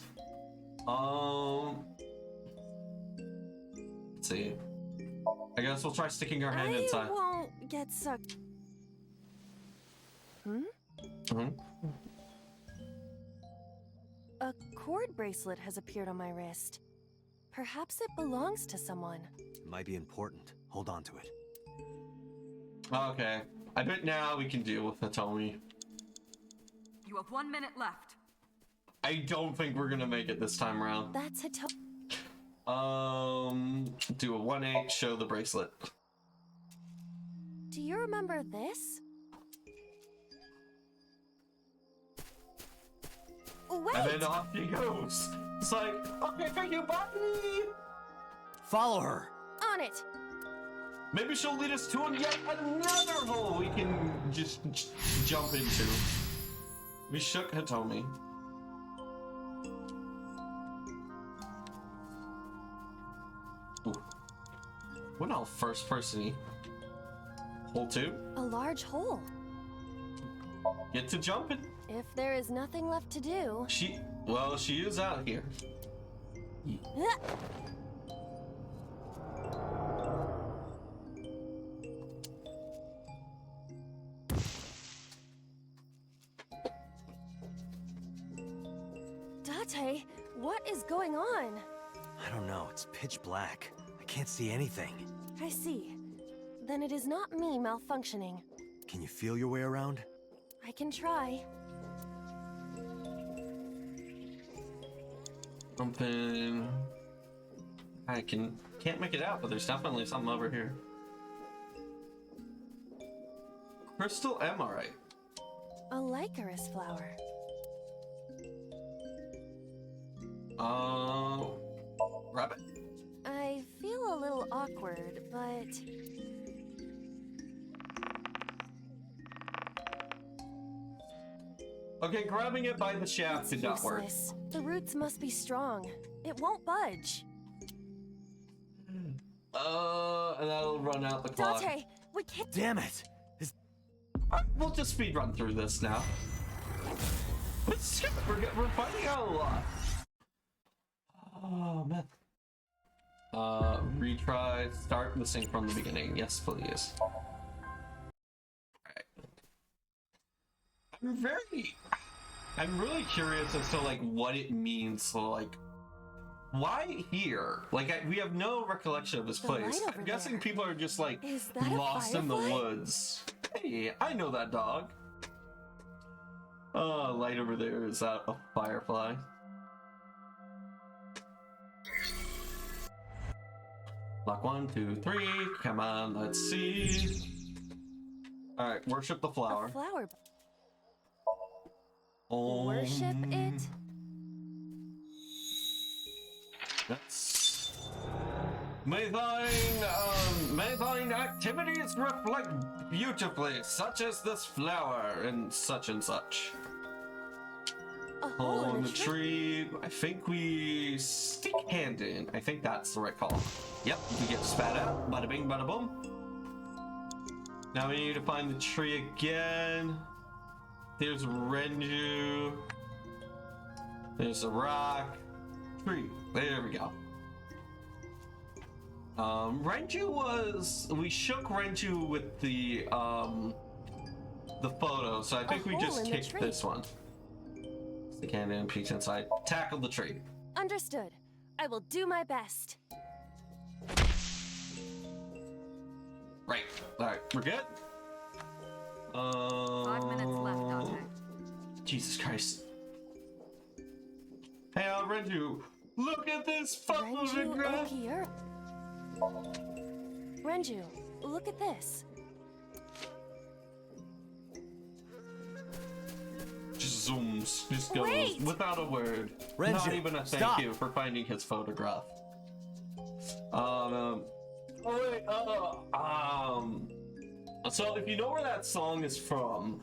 Let's see. I guess we'll try sticking our hand I inside. won't get sucked. Mhm. A cord bracelet has appeared on my wrist. Perhaps it belongs to someone. It might be important. Hold on to it. Okay. I bet now we can deal with Hitomi. You have 1 minute left. I don't think we're gonna make it this time around. That's Hitomi. Do a 1-8, show the bracelet. Do you remember this? Wait! And then off he goes. It's like, okay, thank you, bye! Follow her! On it! Maybe she'll lead us to yet another hole we can just jump into. We shook Hitomi. Ooh. What all first person-y? Hole 2? A large hole. Get to jumping. If there is nothing left to do. She is out here. Date, what is going on? I don't know. It's pitch black. I can't see anything. I see. Then it is not me malfunctioning. Can you feel your way around? I can try. Something. I can't make it out, but there's definitely something over here. Crystal emerald. A Lycaris flower. Rabbit. I feel a little awkward, but... Okay, grabbing it by the shaft did not work. useless. The roots must be strong. It won't budge. And that'll run out the clock. Date, we can't... Damn it! We'll just speed run through this now. We're finding out a lot. Oh man. Retry. Start listening from the beginning. Yes, please. Alright. I'm really curious as to like what it means. So like, why here? Like, we have no recollection of this place. I'm guessing people are just like lost in the woods. Hey, I know that dog. Oh, light over there. Is that a firefly? Block 1, 2, 3. Come on, let's see. All right, worship the flower. A flower. Worship it? That's... May thine activities reflect beautifully, such as this flower and such. A hole in the tree. I think we stick hand in. I think that's the right call. Yep, we get spat out. Bada bing, bada boom. Now we need to find the tree again. There's Renju. There's a rock. Tree. There we go. Renju was... We shook Renju with the photo, so I think we just kicked this one. Stick hand in, peek inside. Tackle the tree. Understood. I will do my best. Right. Alright, we're good? 5 minutes left, Dante. Jesus Christ. Hey, Renju, look at this photograph! Renju, look at this. Just zooms, just goes without a word. Renju, not even a thank you for finding his photograph. So if you know where that song is from,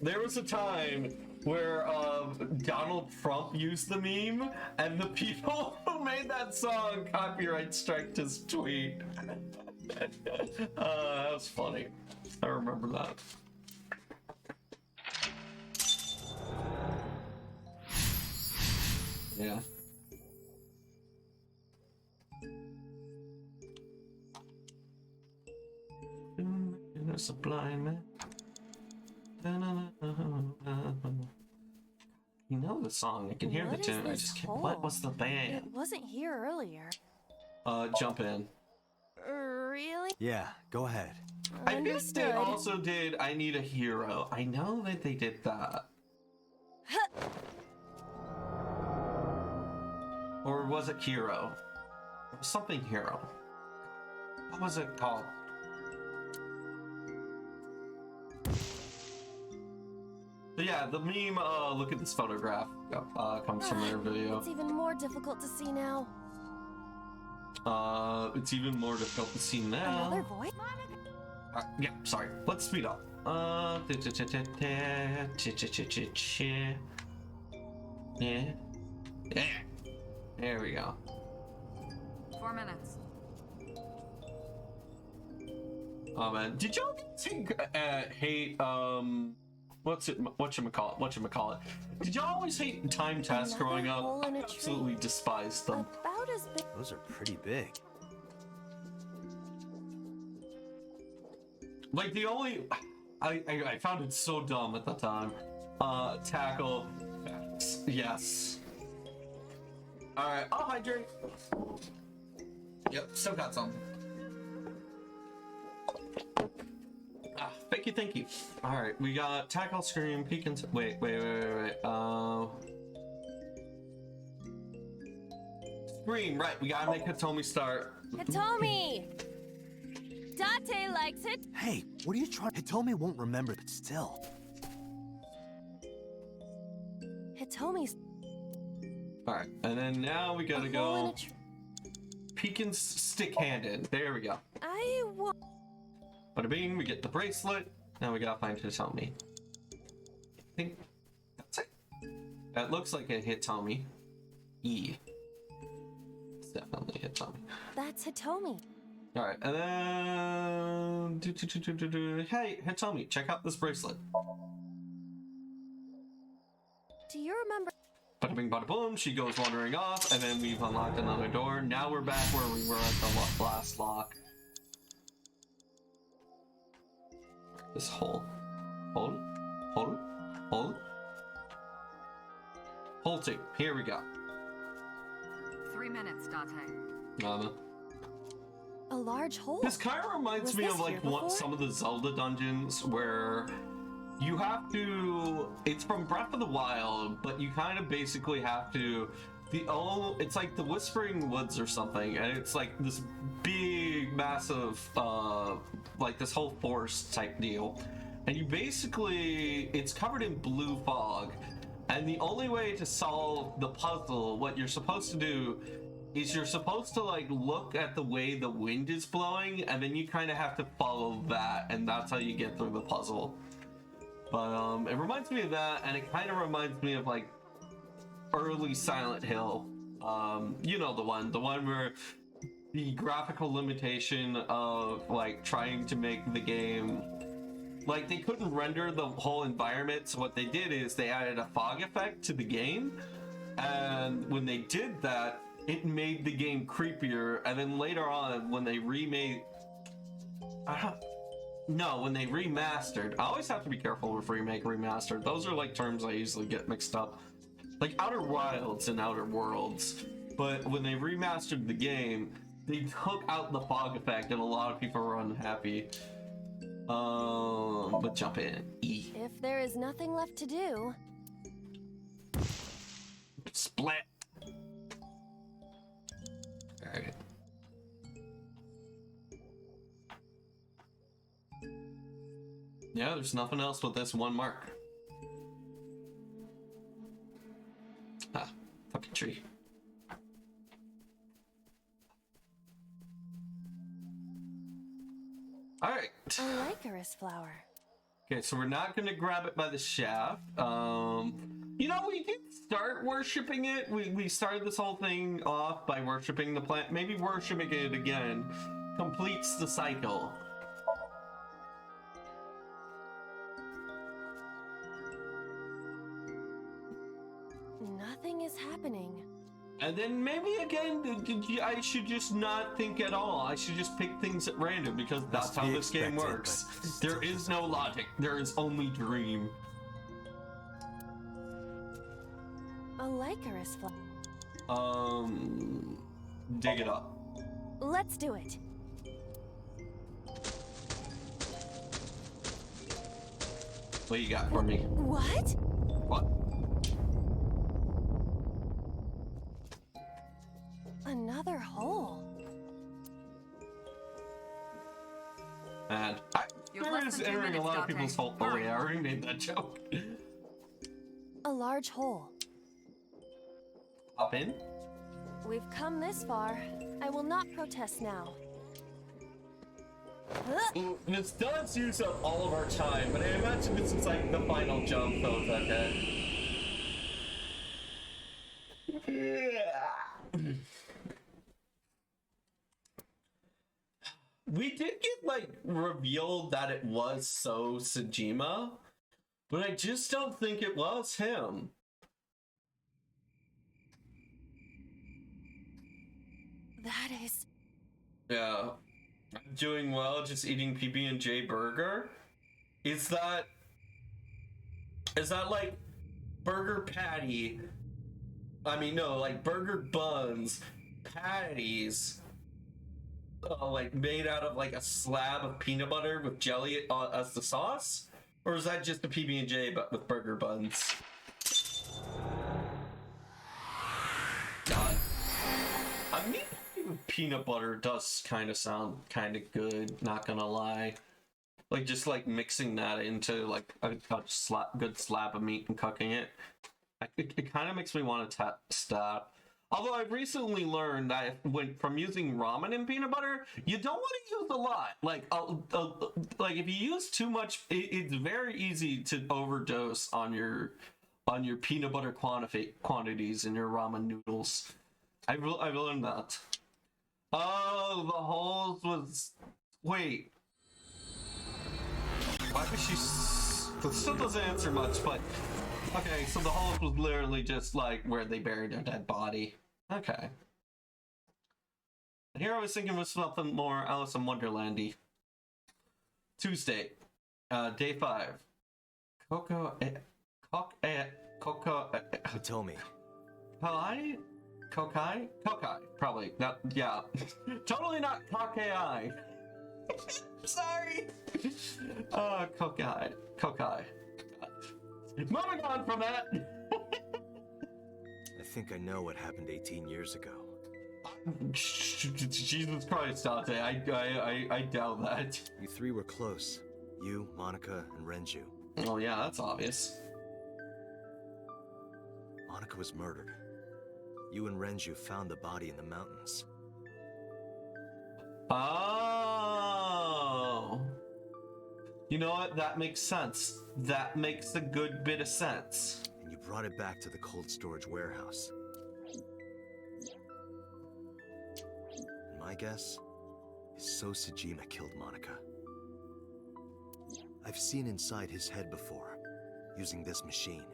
there was a time where Donald Trump used the meme, and the people who made that song copyright striked his tweet. That was funny. I remember that. Yeah. There's a blind man. You know the song. I can hear the tune. I just can't. What was the band? It wasn't here earlier. Jump in. Really? Yeah, go ahead. I think they also did I Need a Hero. I know that they did that. Or was it Hero? It was something Hero. What was it called? So yeah, the meme, look at this photograph, comes from their video. It's even more difficult to see now. It's even more difficult to see now. Another voice? Yeah, sorry. Let's speed up. Yeah. Yeah. There we go. 4 minutes. Oh man, did y'all hate whatchamacallit? Did y'all always hate time tasks growing up? I absolutely despised them. About as big. Those are pretty big. Like the only I found it so dumb at the time. Tackle. Yes. Alright, I'll hydrate. Yep, still got some. Thank you. Alright, we got tackle, scream, peek, and wait. Scream, right, we gotta make Hitomi start. Hitomi! Date likes it. Hey, what are you trying? Hitomi won't remember, but still. Hitomi's. Alright, and then now we gotta go. Peek and stick handed. There we go. I want. Bada bing, we get the bracelet. Now we gotta find Hitomi. I think that's it. That looks like a Hitomi. E. It's definitely Hitomi. That's Hitomi. Alright, and then... Hey, Hitomi, check out this bracelet. Do you remember? bada bing, bada boom. She goes wandering off, and then we've unlocked another door. Now we're back where we were at the last lock. This hole. Hold it. Hold it. Hold it. Hold two. Here we go. 3 minutes, Dante. A large hole. This kind of reminds me of like some of the Zelda dungeons where you have to. It's from Breath of the Wild, but you kind of basically have to. It's like the Whispering Woods or something, and it's like this big, massive, like this whole forest type deal, and you basically it's covered in blue fog, and the only way to solve the puzzle, what you're supposed to do, is you're supposed to like look at the way the wind is blowing, and then you kind of have to follow that, and that's how you get through the puzzle. But it reminds me of that, and it kind of reminds me of like early Silent Hill. You know the one where the graphical limitation of like trying to make the game, like they couldn't render the whole environment, so what they did is they added a fog effect to the game, and when they did that, it made the game creepier. And then later on, when they remade, when they remastered, I always have to be careful with remake, remastered. Those are like terms I usually get mixed up. Like Outer Wilds and Outer Worlds. But when they remastered the game, they took out the fog effect, and a lot of people were unhappy. But jump in. E. If there is nothing left to do. Split. Alright. Yeah, there's nothing else with this one mark. Ah, fucking tree. Alright. A Lycoris flower. Okay, so we're not gonna grab it by the shaft. You know, we did start worshipping it. We started this whole thing off by worshipping the plant. Maybe worshipping it again completes the cycle. Nothing is happening. And then maybe again, I should just not think at all. I should just pick things at random, because that's how this game works. There is no logic. There is only dream. A Lycoris flower. Dig it up. Let's do it. What you got for me? What? What? Another hole. And there is entering a lot of people's hole. Oh wait, I already made that joke. A large hole. Hop in. We've come this far. I will not protest now. This does use up all of our time, but I imagine this is like the final jump, so it's okay. We did get like revealed that it was So Sejima, but I just don't think it was him. That is... Yeah. I'm doing well, just eating PB&J burger. Is that like burger patty? I mean, no, like burger buns, patties, like made out of like a slab of peanut butter with jelly as the sauce? Or is that just a PB&J but with burger buns? God. I mean, peanut butter does kind of sound kind of good, not gonna lie. Like just like mixing that into like a good slab of meat and cooking it. It kind of makes me want to test that. Although I've recently learned that from using ramen and peanut butter, you don't want to use a lot. Like if you use too much, it's very easy to overdose on your peanut butter quantities in your ramen noodles. I've learned that. Oh, the holes was... Wait. Why was she... This still doesn't answer much, but Okay, so the holes was literally just like where they buried their dead body. Okay. And here I was thinking of something more Alice in Wonderlandy. Tuesday, day 5. Coco, Hitomi. Kokai, probably. That, yeah. Totally not Kokai. Sorry. Kokai. Moving on from that. I think I know what happened 18 years ago. Jesus Christ, Dante. I doubt that. You three were close. You, Monica, and Renju. Oh yeah, that's obvious. Monica was murdered. You and Renju found the body in the mountains. Oh. You know what? That makes sense. That makes a good bit of sense. And you brought it back to the cold storage warehouse. And my guess is So Sejima killed Monica. I've seen inside his head before, using this machine.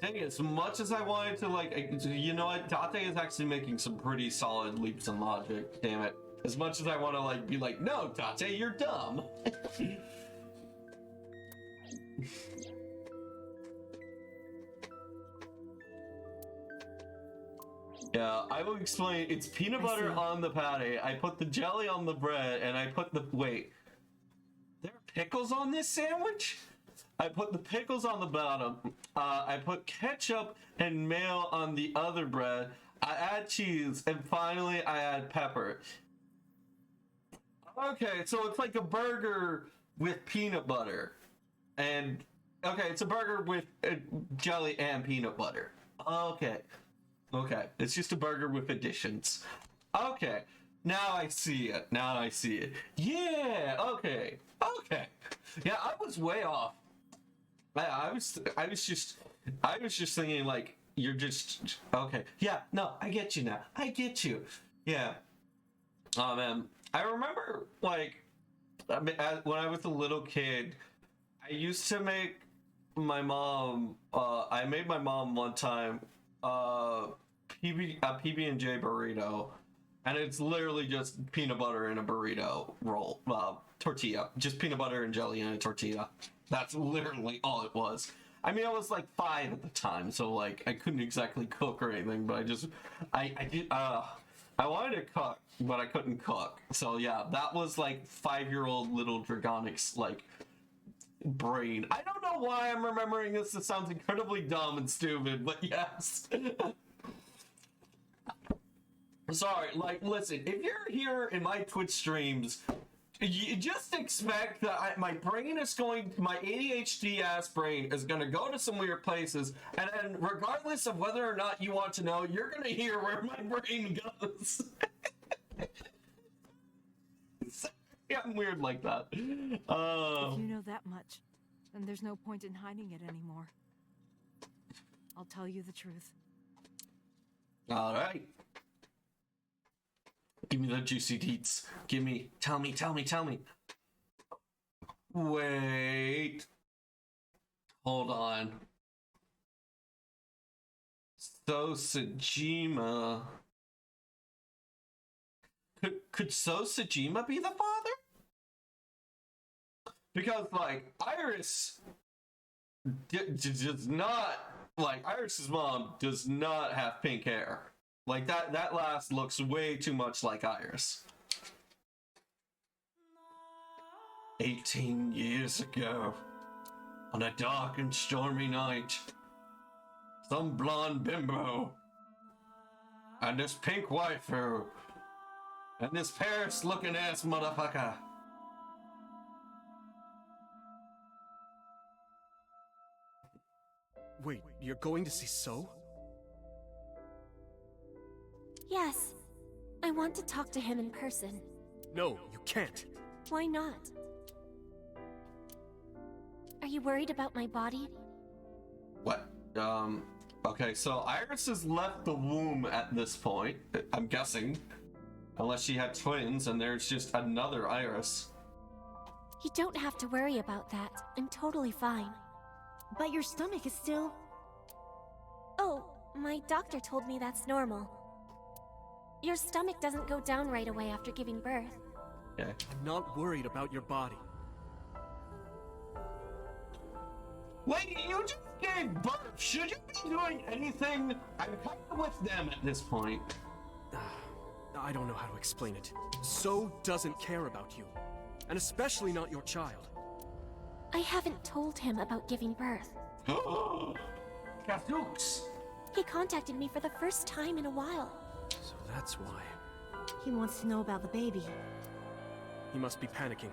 Dang, as much as I wanted to, like, you know what? Date is actually making some pretty solid leaps in logic. Damn it. As much as I want to, like, be like, no, Date, you're dumb. Yeah, I will explain. It's peanut butter on the patty. I put the jelly on the bread, and I put the... Wait. There are pickles on this sandwich? I put the pickles on the bottom. I put ketchup and mayo on the other bread. I add cheese, and finally I add pepper. Okay, so it's like a burger with peanut butter. And, okay, it's a burger with jelly and peanut butter. Okay. Okay, it's just a burger with additions. Okay, now I see it. Yeah, okay. Yeah, I was way off. I was just thinking like you're just okay. Yeah, no, I get you now. I get you. Yeah. Oh man, I remember like when I was a little kid, I used to make my mom. I made my mom one time a PB&J burrito, and it's literally just peanut butter in a burrito roll, tortilla, just peanut butter and jelly in a tortilla. That's literally all it was. I mean, I was like 5 at the time, so like I couldn't exactly cook or anything, but I wanted to cook, but I couldn't cook. So yeah, that was like 5-year-old little Dragonic's like brain. I don't know why I'm remembering this. This sounds incredibly dumb and stupid, but yes. Sorry, like, listen, if you're here in my Twitch streams, you just expect that my brain is going, my ADHD ass brain is going to go to some weird places, and then regardless of whether or not you want to know, you're going to hear where my brain goes. Yeah, I'm weird like that. If you know that much, then there's no point in hiding it anymore. I'll tell you the truth. All right. Give me the juicy deets. Tell me. Wait. Hold on. So Sejima. Could So Sejima be the father? Because, like, Iris does not, like, Iris's mom does not have pink hair. Like, that lass looks way too much like Iris. 18 years ago, on a dark and stormy night, some blonde bimbo, and this pink waifu, and this Paris-looking ass motherfucker. Wait, you're going to see So? Yes. I want to talk to him in person. No, you can't. Why not? Are you worried about my body? What? Okay, so Iris has left the womb at this point, I'm guessing. Unless she had twins and there's just another Iris. You don't have to worry about that. I'm totally fine. But your stomach is still... Oh, my doctor told me that's normal. Your stomach doesn't go down right away after giving birth. Okay. I'm not worried about your body. Wait, you just gave birth. Should you be doing anything? I'm kind of with them at this point. I don't know how to explain it. So doesn't care about you. And especially not your child. I haven't told him about giving birth. Gazooks! He contacted me for the first time in a while. So that's why. He wants to know about the baby. He must be panicking.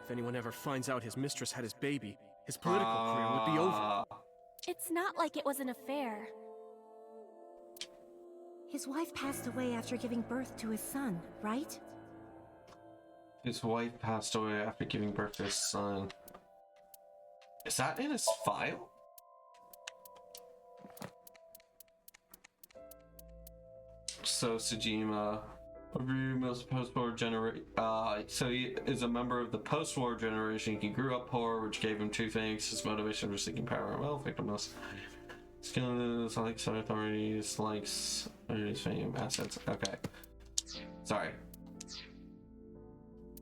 If anyone ever finds out his mistress had his baby, his political career would be over. It's not like it was an affair. His wife passed away after giving birth to his son, right? His wife passed away after giving birth to his son. Is that in his file? So Sejima, most post-war generation. So he is a member of the post-war generation. He grew up poor, which gave him two things: his motivation for seeking power and wealth, victimless skills, likes authorities, likes fame, assets. Okay, sorry.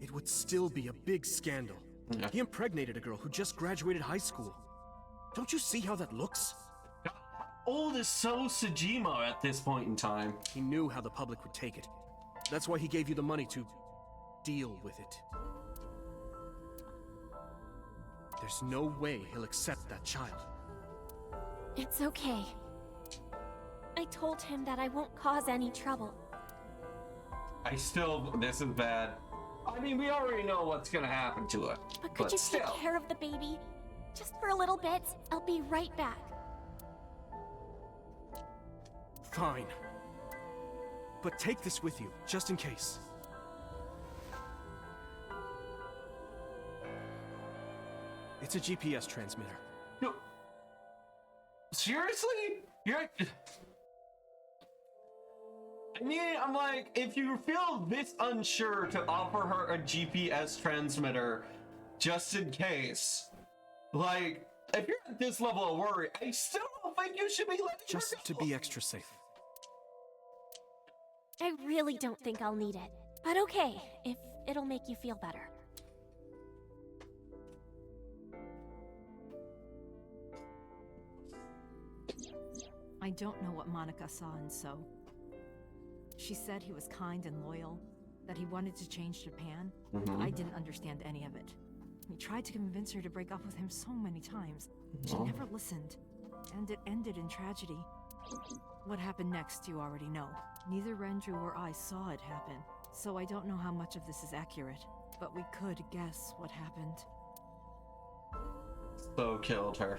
It would still be a big scandal. Yeah. He impregnated a girl who just graduated high school. Don't you see how that looks? How old is So Sejima at this point in time? He knew how the public would take it. That's why he gave you the money to deal with it. There's no way he'll accept that child. It's okay. I told him that I won't cause any trouble. This is bad. I mean, we already know what's gonna happen to it. But could you take care of the baby? Just for a little bit. I'll be right back. Fine. But take this with you, just in case. It's a GPS transmitter. No. Seriously? I mean, I'm like, if you feel this unsure to offer her a GPS transmitter, just in case, like, if you're at this level of worry, I still don't think you should be letting her Just go. to be extra safe. I really don't think I'll need it. But okay, if it'll make you feel better. I don't know what Monica saw in So. She said he was kind and loyal, that he wanted to change Japan, but I didn't understand any of it. He tried to convince her to break up with him so many times. She never listened, and it ended in tragedy. What happened next, you already know. Neither Renju or I saw it happen, so I don't know how much of this is accurate, but we could guess what happened. So killed her.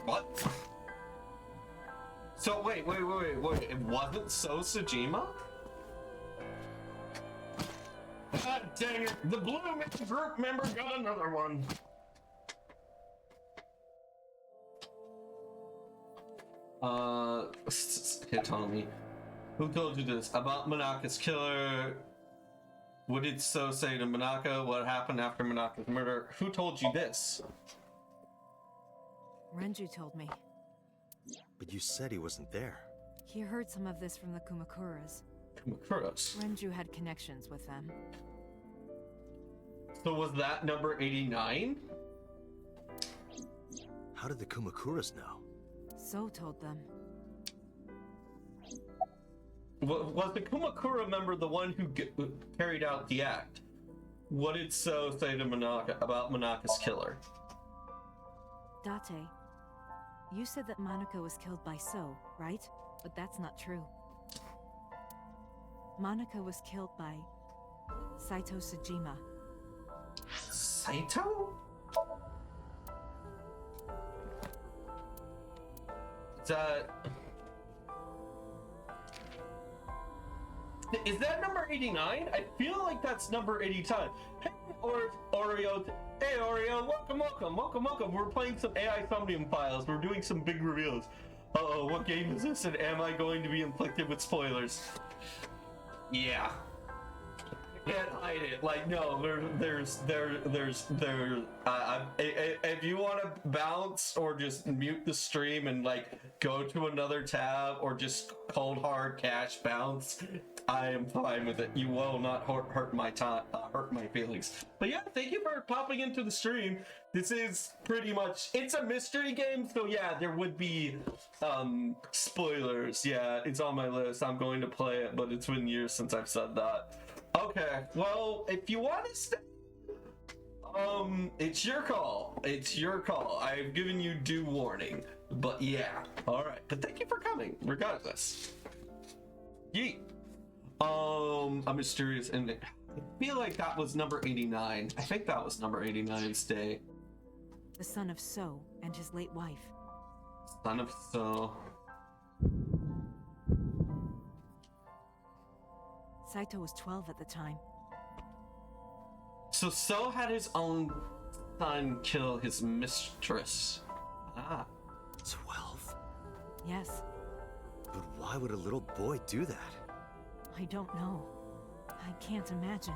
What? So wait. It wasn't So Sejima? God dang it! The blue group member got another one. Hitomi. Who told you this? About Manaka's killer? What did So say to Manaka? What happened after Manaka's murder? Who told you this? Renju told me. But you said he wasn't there. He heard some of this from the Kumakuras. Kumakuras? Renju had connections with them. So was that number 89? How did the Kumakuras know? So told them. Was the Kumakura member the one who carried out the act? What did So say to Manaka about Manaka's killer? Date, you said that Monica was killed by So, right? But that's not true. Monica was killed by Saito Sejima. Saito? Is that... Is that number 89? I feel like that's number 89. Hey, Oreo. Hey, Oreo. Welcome. We're playing some Insomnia Files. We're doing some big reveals. Uh-oh, what game is this? And am I going to be inflicted with spoilers? Yeah. Can't hide it. Like, no, if you want to bounce or just mute the stream and like go to another tab or just cold hard cash bounce, I am fine with it. You will not hurt my feelings. But yeah, thank you for popping into the stream. This is pretty much, it's a mystery game, so yeah, there would be spoilers. Yeah, it's on my list. I'm going to play it, but it's been years since I've said that. Okay, well, if you want to stay, it's your call. It's your call. I've given you due warning, but yeah, all right. But thank you for coming, regardless. Yeet. A mysterious ending. I feel like that was number 89. I think that was number 89's day. The son of So and his late wife. Son of So. Saito was 12 at the time. So So had his own son kill his mistress. Ah. 12? Yes. But why would a little boy do that? I don't know. I can't imagine.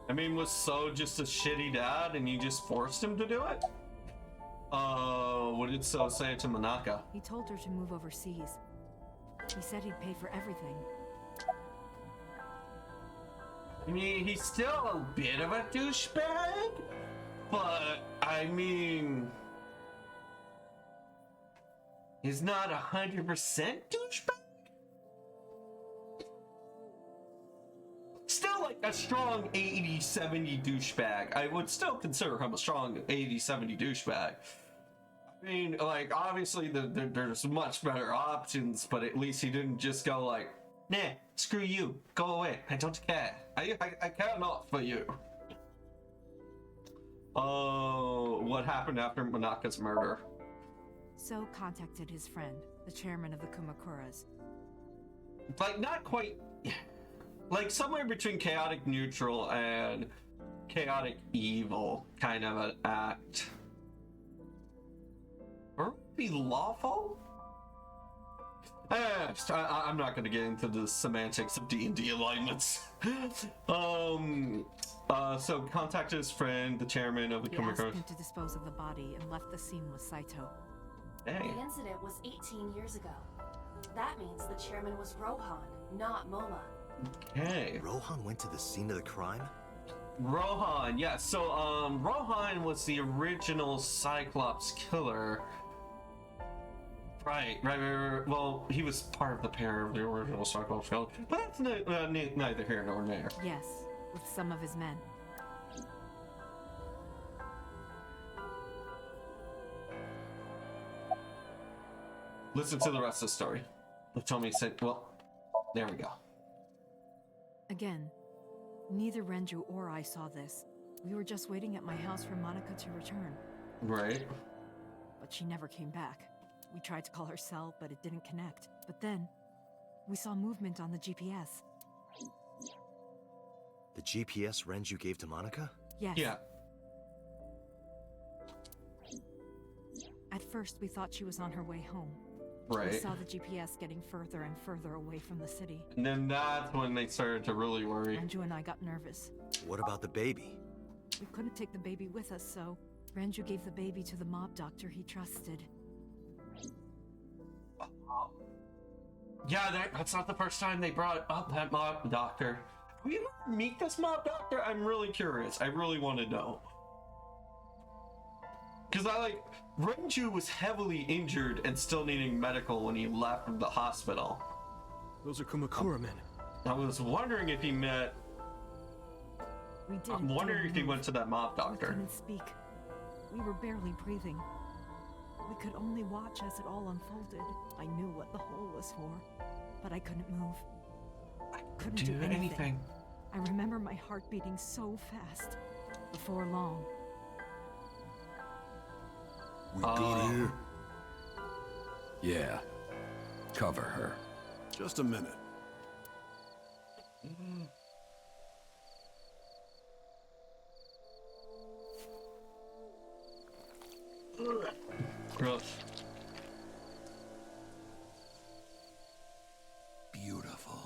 I mean, was So just a shitty dad and you just forced him to do it? What did So say to Monaka? He told her to move overseas. He said he'd pay for everything. I mean, he's still a bit of a douchebag, but I mean, he's not 100% douchebag. Still like a strong 80-70 douchebag. I would still consider him a strong 80-70 douchebag. I mean, like, obviously there's much better options, but at least he didn't just go like, nah, screw you, go away, I don't care. I care not for you. Oh, what happened after Monaka's murder? So contacted his friend, the chairman of the Kumakuras. Like, not quite, like somewhere between chaotic neutral and chaotic evil kind of an act. Or be lawful? I'm not going to get into the semantics of D&D alignments. So contacted his friend, the chairman of the He asked Kumakuras. him to dispose of the body and left the scene with Saito. Hey. The incident was 18 years ago. That means the chairman was Rohan, not Moma. Okay. Rohan went to the scene of the crime? Rohan, yeah. So, Rohan was the original Cyclops killer. Right. Well, he was part of the pair of the original Cyclops killer, but that's neither here nor there. Yes, with some of his men. Listen to the rest of the story. Tommy said, well, there we go. Again, neither Renju or I saw this. We were just waiting at my house for Monica to return. Right. But she never came back. We tried to call her cell, but it didn't connect. But then, we saw movement on the GPS. The GPS Renju gave to Monica? Yes. Yeah. At first, we thought she was on her way home. Right. We saw the GPS getting further and further away from the city. And then that's when they started to really worry. Renju and I got nervous. What about the baby? We couldn't take the baby with us, so Renju gave the baby to the mob doctor he trusted. Yeah, that's not the first time they brought up that mob doctor. Will you ever meet this mob doctor? I'm really curious. I really want to know. Because Renju was heavily injured and still needing medical when he left from the hospital. Those are Kumakura men. I was wondering if he met... I'm wondering if he went to that mob doctor. We couldn't speak. We were barely breathing. We could only watch as it all unfolded. I knew what the hole was for, but I couldn't move. I couldn't do anything. I remember my heart beating so fast. Before long. We good here? Yeah. Cover her. Just a minute. Gross. Beautiful.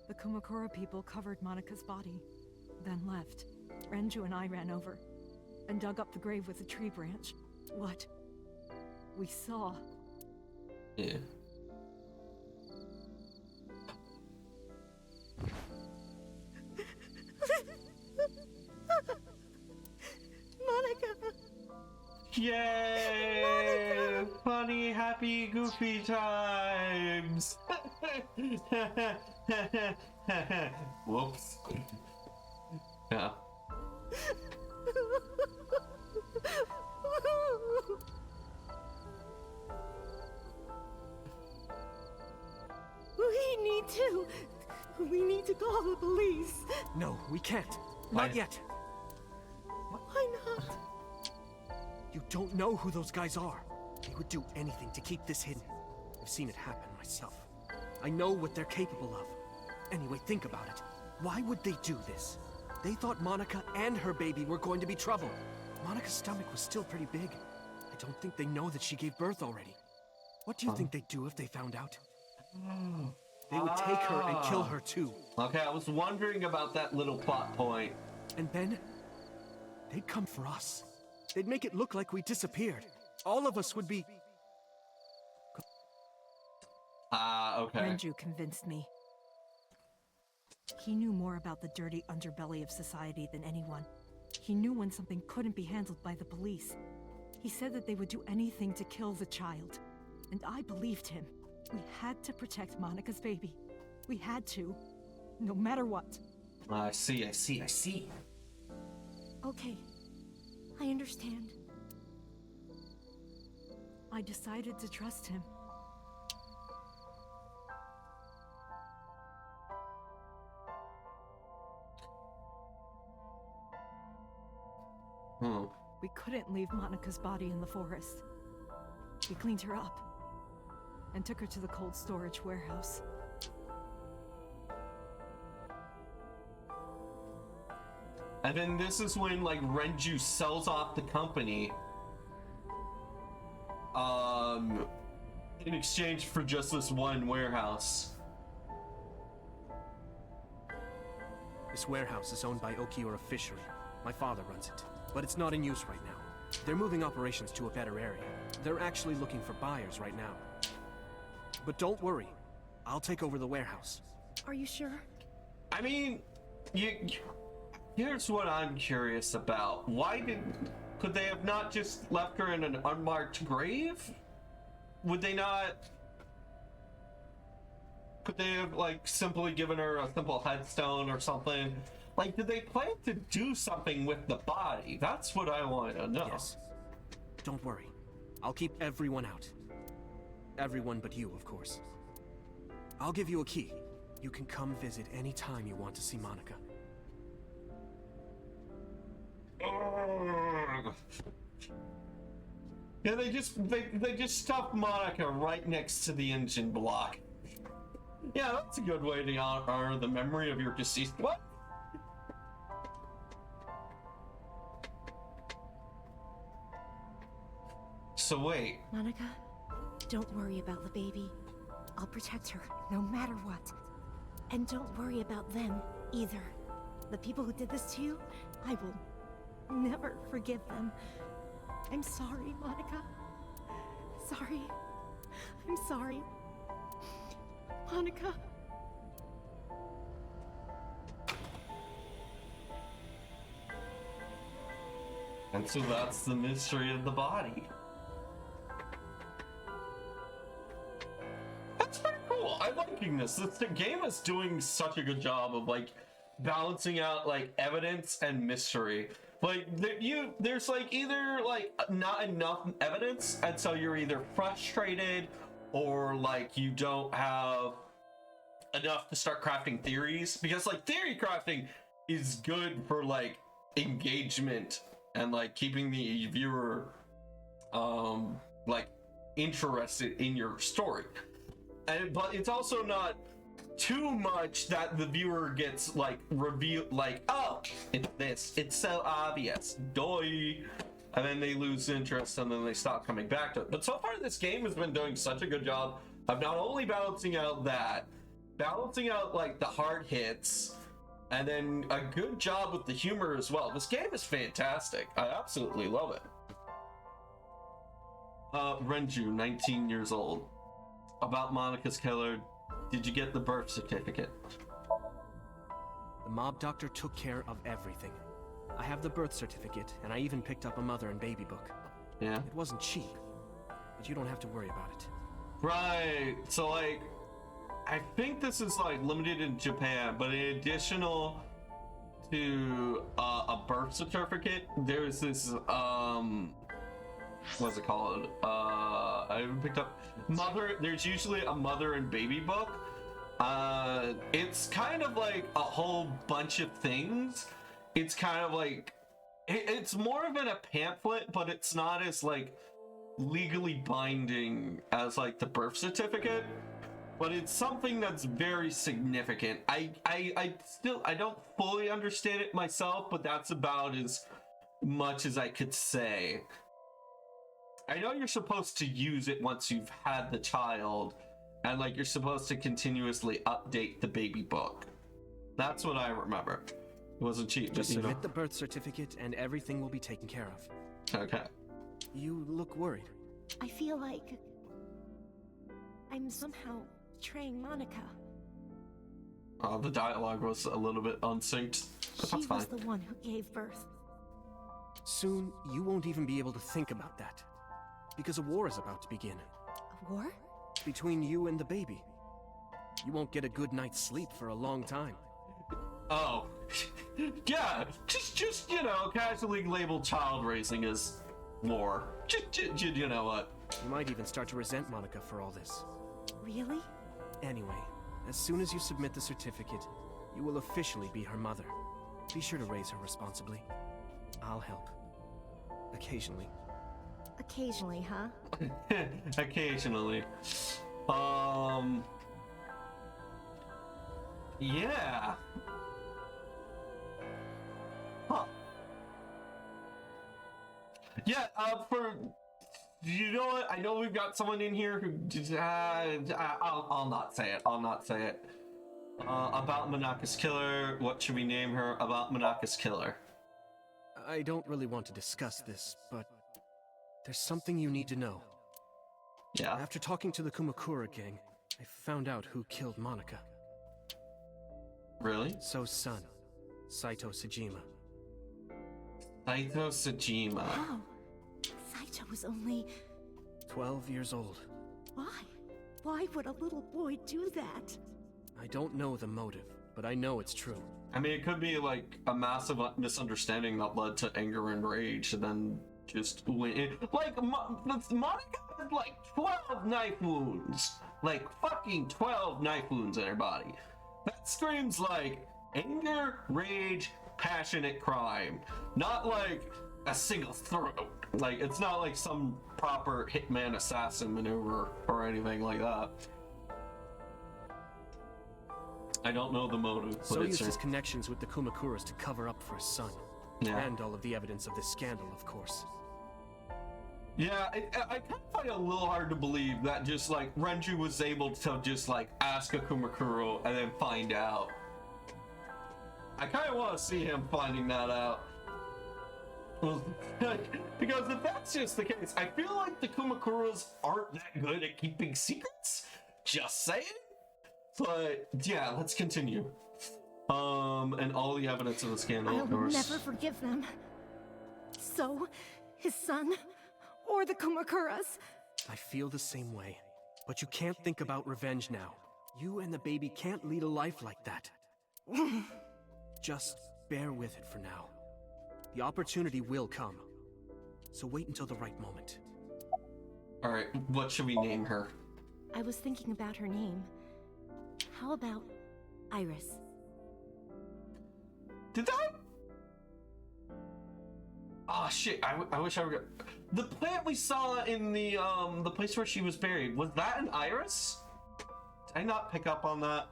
The Kumakura people covered Monika's body, then left. Renju and I ran over and dug up the grave with a tree branch. What we saw. Yeah. Monica! Yay! Monica! Funny, happy, goofy times! Whoops. Yeah. We need to call the police. No, we can't. Why? Not yet. Why not? You don't know who those guys are. They would do anything to keep this hidden. I've seen it happen myself. I know what they're capable of. Anyway, think about it. Why would they do this? They thought Monica and her baby were going to be trouble. Monica's stomach was still pretty big. I don't think they know that she gave birth already. What do you think they'd do if they found out? They would take her and kill her too. Okay, I was wondering about that little plot point. And then, they'd come for us. They'd make it look like we disappeared. All of us would be... Okay. Renju convinced me. He knew more about the dirty underbelly of society than anyone. He knew when something couldn't be handled by the police. He said that they would do anything to kill the child. And I believed him. We had to protect Monica's baby. We had to. No matter what. I see. Okay. I understand. I decided to trust him. We couldn't leave Monica's body in the forest. We cleaned her up and took her to the cold storage warehouse. And then this is when, like, Renju sells off the company in exchange for just this one warehouse. This warehouse is owned by Okiura Fishery. My father runs it, but it's not in use right now. They're moving operations to a better area. They're actually looking for buyers right now. But don't worry, I'll take over the warehouse. Are you sure? I mean, here's what I'm curious about. Could they have not just left her in an unmarked grave? Would they not... Could they have, like, simply given her a simple headstone or something? Like, did they plan to do something with the body? That's what I want to know. Yes. Don't worry. I'll keep everyone out. Everyone but you, of course. I'll give you a key. You can come visit any time you want to see Monica. Yeah, they just stuffed Monica right next to the engine block. Yeah, that's a good way to honor the memory of your deceased wife. So wait. Monica, don't worry about the baby. I'll protect her, no matter what. And don't worry about them, either. The people who did this to you, I will never forgive them. I'm sorry, Monica. Sorry. I'm sorry. Monica. And so that's the mystery of the body. That's pretty cool. I'm liking this. The game is doing such a good job of, like, balancing out, like, evidence and mystery. Like, there's, like, either, like, not enough evidence, and so you're either frustrated or, like, you don't have enough to start crafting theories. Because, like, theory crafting is good for, like, engagement and like keeping the viewer like interested in your story. But it's also not too much that the viewer gets like revealed, like, oh, it's this, it's so obvious, doy, and then they lose interest and then they stop coming back to it. But so far this game has been doing such a good job of not only balancing out like the hard hits, and then a good job with the humor as well. This game is fantastic. I absolutely love it. Renju, 19 years old. About Monica's killer, did you get the birth certificate? The mob doctor took care of everything. I have the birth certificate, and I even picked up a mother and baby book. Yeah? It wasn't cheap, but you don't have to worry about it. Right, so like, I think this is like limited in Japan, but in additional to a birth certificate, there's this, what's it called? I even picked up there's usually a mother and baby book. It's kind of like a whole bunch of things. It's kind of like, it's more of a pamphlet, but it's not as like legally binding as like the birth certificate. But it's something that's very significant. I don't fully understand it myself, but that's about as much as I could say. I know you're supposed to use it once you've had the child, and like you're supposed to continuously update the baby book. That's what I remember. It wasn't cheap. Just submit the birth certificate and everything will be taken care of. Okay. You look worried. I feel like I'm somehow betraying Monica. The dialogue was a little bit unsynced. But that's fine. She was the one who gave birth. Soon, you won't even be able to think about that. Because a war is about to begin. A war? Between you and the baby. You won't get a good night's sleep for a long time. Oh. Yeah, just you know, casually labeled child raising as war. You know what? You might even start to resent Monica for all this. Really? Anyway, as soon as you submit the certificate, you will officially be her mother. Be sure to raise her responsibly. I'll help. Occasionally. Occasionally, huh? Occasionally. Yeah. Huh. Yeah, you know what? I know we've got someone in here who, I'll not say it. I'll not say it. About Monaka's killer. What should we name her? About Monaka's killer. I don't really want to discuss this, but there's something you need to know. Yeah. After talking to the Kumakura gang, I found out who killed Monica. Really? So's son, Saito Sejima. Saito Sejima. Oh, Saito was only 12 years old. Why? Why would a little boy do that? I don't know the motive, but I know it's true. I mean, it could be like a massive misunderstanding that led to anger and rage, and then just went in. Like, Monica had like 12 knife wounds. Like, fucking 12 knife wounds in her body. That screams like anger, rage, passionate crime. Not like a single throat. Like, it's not like some proper hitman assassin maneuver or anything like that. I don't know the motive, but So used it's his connections with the Kumakuras to cover up for his son. Yeah. And all of the evidence of this scandal, of course. Yeah, I kind of find it a little hard to believe that just like Renju was able to just like ask a Kumakuro and then find out. I kind of want to see him finding that out. Because if that's just the case, I feel like the Kumakuras aren't that good at keeping secrets. Just saying. But yeah, let's continue. And all the evidence of the scandal, I'll of course. never forgive them. So, his son, or the Kumakuras. I feel the same way. But you can't think about revenge now. You and the baby can't lead a life like that. Just bear with it for now. The opportunity will come. So wait until the right moment. Alright, what should we name her? I was thinking about her name. How about Iris? Did that? Oh shit! I wish I were. The plant we saw in the place where she was buried, was that an iris? Did I not pick up on that?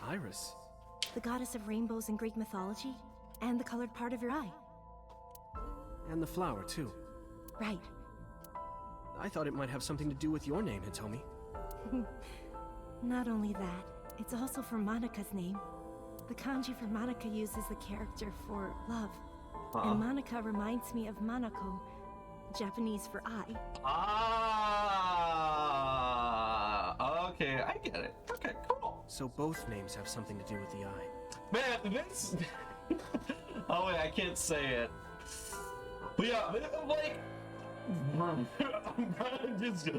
Iris? The goddess of rainbows in Greek mythology, and the colored part of your eye. And the flower, too. Right. I thought it might have something to do with your name, Hitomi. Not only that, it's also for Monika's name. The kanji for Monika uses the character for love. And Monika reminds me of Monako, Japanese for eye. Ah, okay, I get it. Okay, cool. So both names have something to do with the eye. Man, this... Oh wait, I can't say it. But yeah, like... just,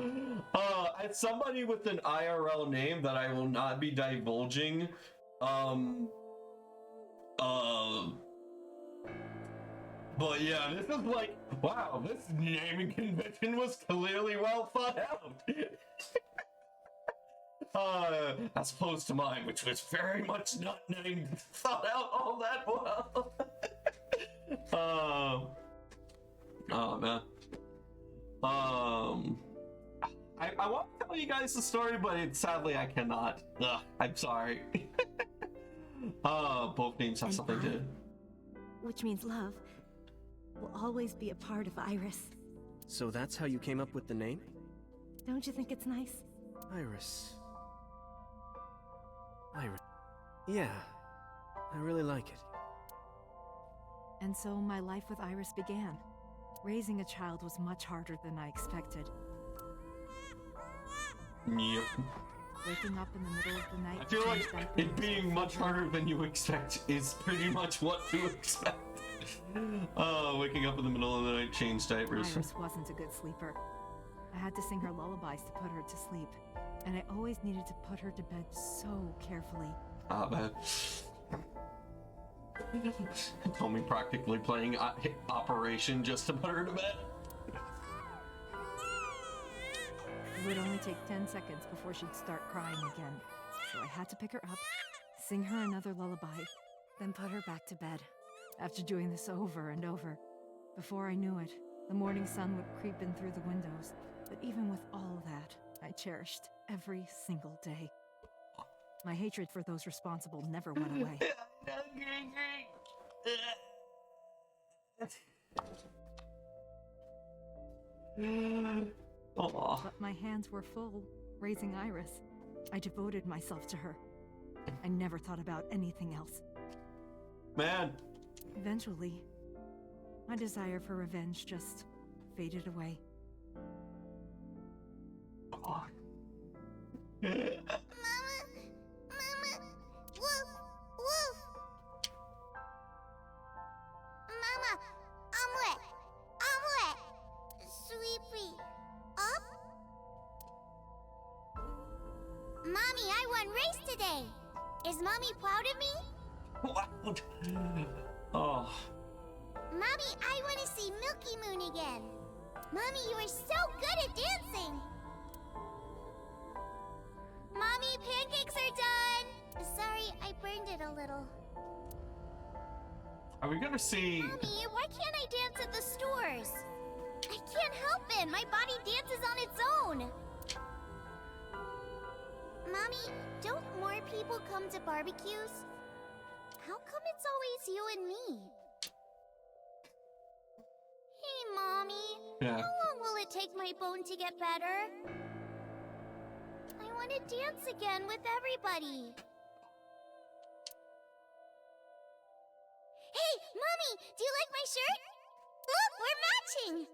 as somebody with an IRL name that I will not be divulging, but yeah, this is like, wow, this naming convention was clearly well thought out. As opposed to mine, which was very much not named, thought out all that well. Oh man. I want to tell you guys the story, but sadly I cannot. Ugh, I'm sorry. Both names have something to. Which means love, will always be a part of Iris. So that's how you came up with the name? Don't you think it's nice? Iris. Iris. Yeah, I really like it. And so my life with Iris began. Raising a child was much harder than I expected. Yep. Waking up in the middle of the night. I feel like it being much harder than you expect is pretty much what to expect. Waking up in the middle of the night, change diapers. Iris wasn't a good sleeper. I had to sing her lullabies to put her to sleep, and I always needed to put her to bed so carefully. Ah, man. Told me practically playing Operation just to put her to bed. It would only take 10 seconds before she'd start crying again. So I had to pick her up, sing her another lullaby, then put her back to bed. After doing this over and over, before I knew it, the morning sun would creep in through the windows. But even with all that, I cherished every single day. My hatred for those responsible never went away. But my hands were full, raising Iris. I devoted myself to her. I never thought about anything else. Man. Eventually, my desire for revenge just faded away. Mama, woof, woof. Mama, I'm wet. Sweepy, up. Mommy, I won race today. Is Mommy proud of me? What? Oh. Mommy, I want to see Milky Moon again. Mommy, you are so good at dancing. Mommy, pancakes are done. Sorry, I burned it a little. Are we gonna see? Mommy, why can't I dance at the stores? I can't help it. My body dances on its own. Mommy, don't more people come to barbecues? How come it's always you and me? Hey, Mommy. Yeah. How long will it take my bone to get better? I want to dance again with everybody. Hey, Mommy, do you like my shirt? Look, we're matching.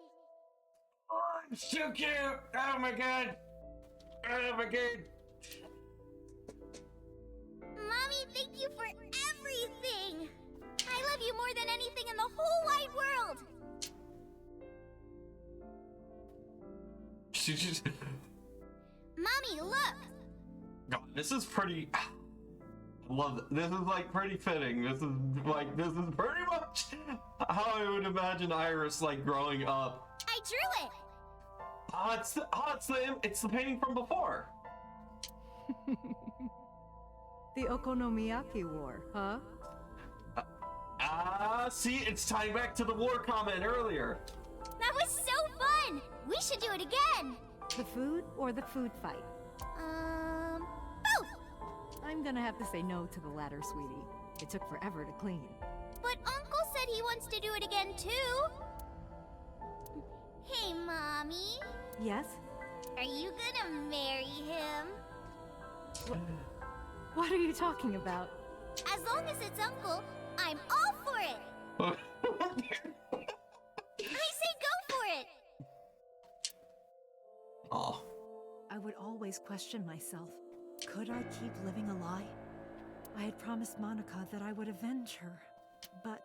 Oh, so cute. Oh my god. Oh my god. Mommy, thank you for everything. I love you more than anything in the whole wide world. She just. Mommy, look. God, this is pretty. I love it. This is like pretty fitting. This is pretty much how I would imagine Iris like growing up. I drew it. It's the painting from before. The Okonomiyaki War, huh? See, it's tying back to the war comment earlier. That was so fun! We should do it again! The food or the food fight? Both! I'm gonna have to say no to the latter, sweetie. It took forever to clean. But Uncle said he wants to do it again too. Hey, Mommy. Yes? Are you gonna marry him? What are you talking about? As long as it's Uncle, I'm all for it! I say go for it! Oh. I would always question myself. Could I keep living a lie? I had promised Monica that I would avenge her, but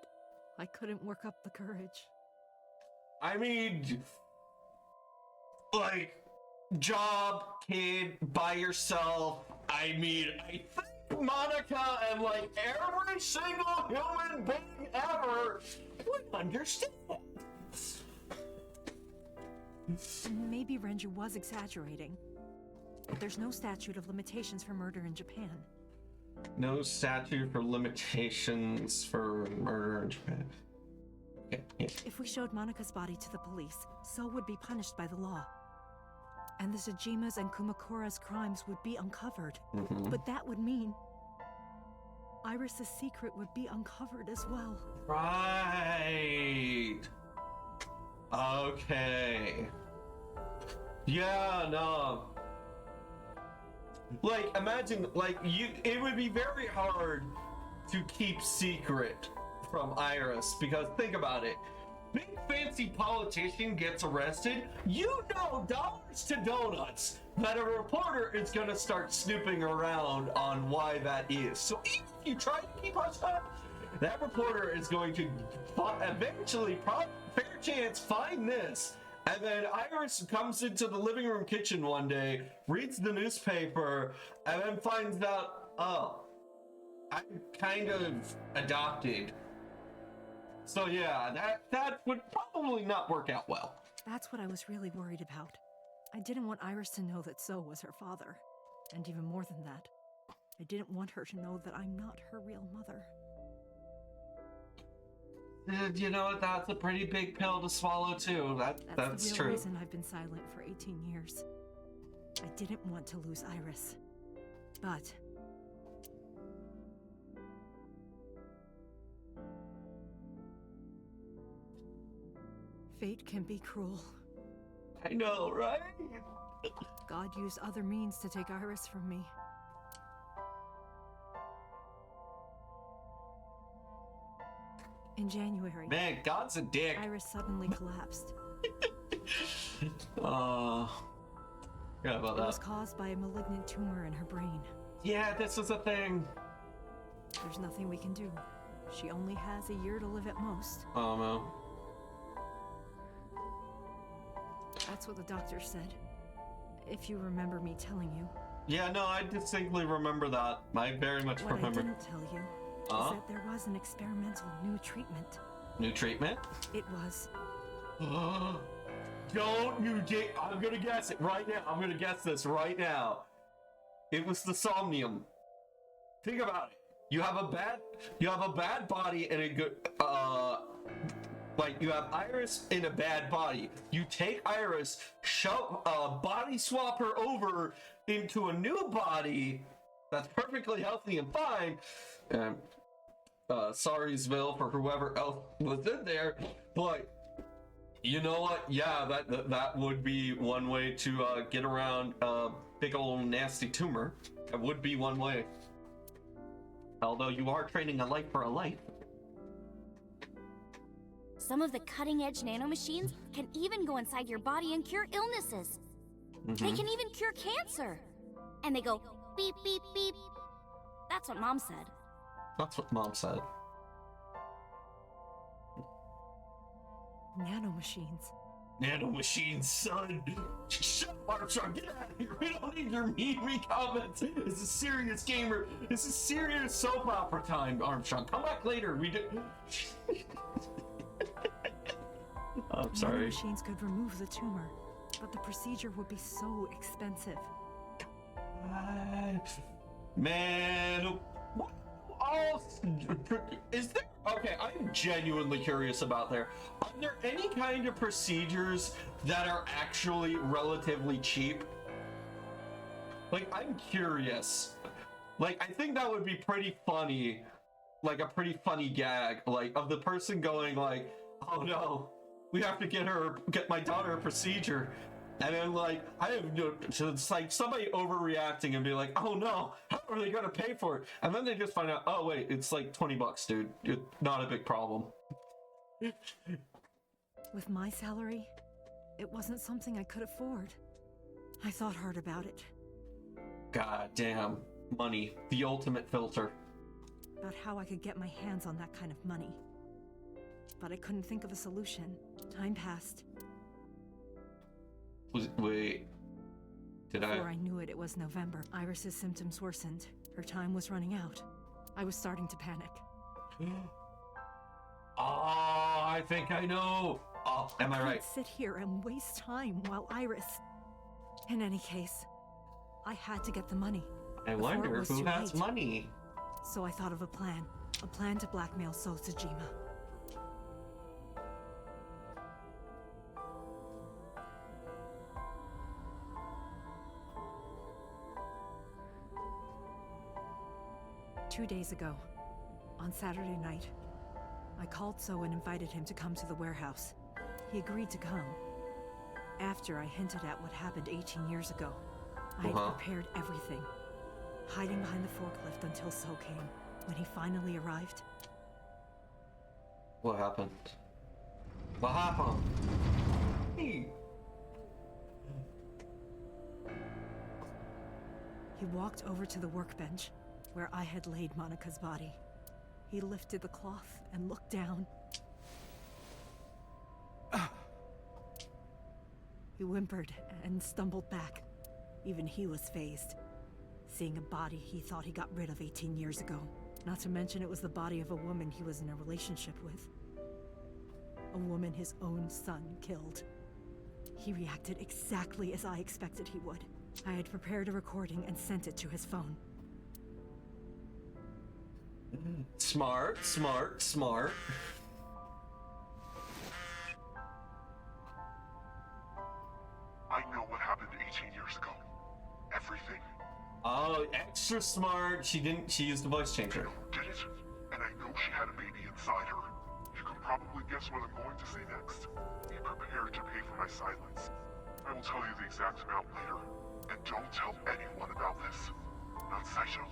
I couldn't work up the courage. I mean, like, job, kid, by yourself. I mean, I think Monica and like every single human being ever would understand. Maybe Renju was exaggerating. But there's no statute of limitations for murder in Japan. No statute for limitations for murder in Japan. Okay, yeah. If we showed Monica's body to the police, So would be punished by the law. And the Tsujima's and Kumakura's crimes would be uncovered. But that would mean Iris's secret would be uncovered as well. Right. Okay. Yeah, no. Like, imagine, like, it would be very hard to keep secret from Iris, because think about it. Big fancy politician gets arrested, you know dollars to donuts that a reporter is going to start snooping around on why that is. So even if you try to keep us up, that reporter is going to eventually, fair chance, find this. And then Iris comes into the living room kitchen one day, reads the newspaper, and then finds out, oh, I'm kind of adopted. So yeah, that would probably not work out well. That's what I was really worried about. I didn't want Iris to know that So was her father. And even more than that, I didn't want her to know that I'm not her real mother. You know, that's a pretty big pill to swallow too. That's the real true. reason I've been silent for 18 years. I didn't want to lose Iris. But fate can be cruel. I know, right? God used other means to take Iris from me. In January, Man, God's a dick. Iris suddenly collapsed. Forgot about It was that. caused by a malignant tumor in her brain. Yeah, this is a thing. There's nothing we can do. She only has a year to live at most. Oh no. That's what the doctor said. If you remember me telling you. Yeah, no, I distinctly remember that. I very much What remember. I didn't tell you is that there was an experimental new treatment. New treatment? It was. Don't you dare! I'm gonna guess it right now. I'm gonna guess this right now. It was the somnium. Think about it. You have a bad body and a good like you have Iris in a bad body. You take Iris, body swap her over into a new body that's perfectly healthy and fine. Sorrysville for whoever else was in there, but you know what? Yeah, that would be one way to get around a big old nasty tumor. That would be one way. Although you are trading a life for a life. Some of the cutting-edge nanomachines can even go inside your body and cure illnesses. They can even cure cancer. And they go beep, beep, beep. That's what Mom said. That's what Mom said. Nanomachines. Nanomachines, son! Shut up, Armstrong! Get out of here! We don't need your mean comments! It's a serious gamer! This is serious soap opera time, Armstrong! Come back later! We do. I'm sorry. Nanomachines could remove the tumor, but the procedure would be so expensive. Man, Is there? Okay, I'm genuinely curious about there. Are there any kind of procedures that are actually relatively cheap? Like, I'm curious. Like, I think that would be pretty funny. Like, a pretty funny gag. Like, of the person going like, oh no, we have to get my daughter a procedure. And then like, so it's like somebody overreacting and be like, oh no, how are they gonna pay for it? And then they just find out, oh wait, it's like $20, dude. It's not a big problem. With my salary, it wasn't something I could afford. I thought hard about it. God damn, money, the ultimate filter. About how I could get my hands on that kind of money. But I couldn't think of a solution. Time passed. Wait, Before I knew it, it was November. Iris's symptoms worsened. Her time was running out. I was starting to panic. Oh, I think I know. Oh, am I right? I can't sit here and waste time while Iris... In any case, I had to get the money. I wonder who has money. So I thought of a plan to blackmail Sosajima. Two days ago, on Saturday night, I called So and invited him to come to the warehouse. He agreed to come. After I hinted at what happened 18 years ago, I had prepared everything, hiding behind the forklift until So came. When he finally arrived... What happened? What happened? Hey. He walked over to the workbench, where I had laid Monica's body. He lifted the cloth and looked down. He whimpered and stumbled back. Even he was fazed, seeing a body he thought he got rid of 18 years ago. Not to mention it was the body of a woman he was in a relationship with. A woman his own son killed. He reacted exactly as I expected he would. I had prepared a recording and sent it to his phone. Smart, smart, smart. I know what happened 18 years ago. Everything. Oh, extra smart. She used a voice changer. Did it? And I know she had a baby inside her. You can probably guess what I'm going to say next. Be prepared to pay for my silence. I will tell you the exact amount later. And don't tell anyone about this. Not Saito.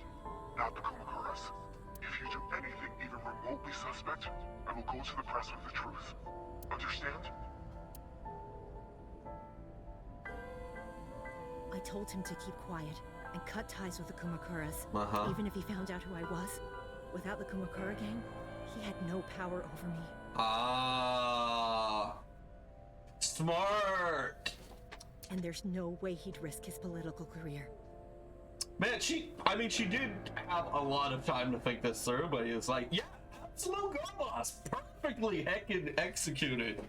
Not the Kumakuras. If you do anything even remotely suspect, I will go to the press with the truth. Understand? I told him to keep quiet and cut ties with the Kumakuras. Even if he found out who I was. Without the Kumakura gang, he had no power over me. Ah, smart. And there's no way he'd risk his political career. Man, she did have a lot of time to think this through, but he was like, yeah, absolute girl boss, perfectly heckin' executed.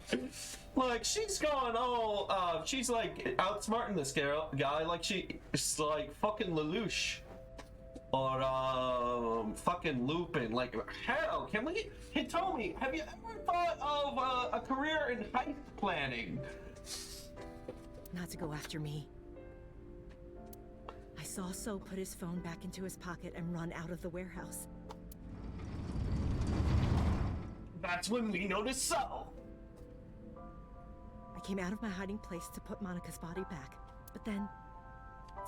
Like, she's going all, she's like outsmarting this guy, like she's like fucking Lelouch. Or, fucking Lupin. Like, hell, Hitomi, have you ever thought of a career in heist planning? Not to go after me. I saw So put his phone back into his pocket and run out of the warehouse. That's when we noticed So. I came out of my hiding place to put Monica's body back, but then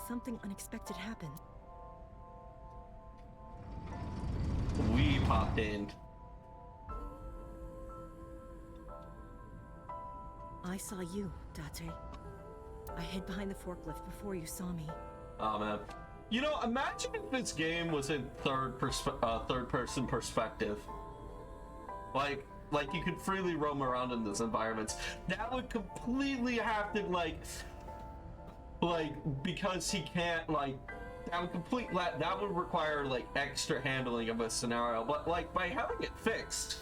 something unexpected happened. We popped in. I saw you, Date. I hid behind the forklift before you saw me. Oh man. You know, imagine if this game was in third-person perspective. Like you could freely roam around in those environments. That would completely have to because he can't that would require like extra handling of a scenario. But like by having it fixed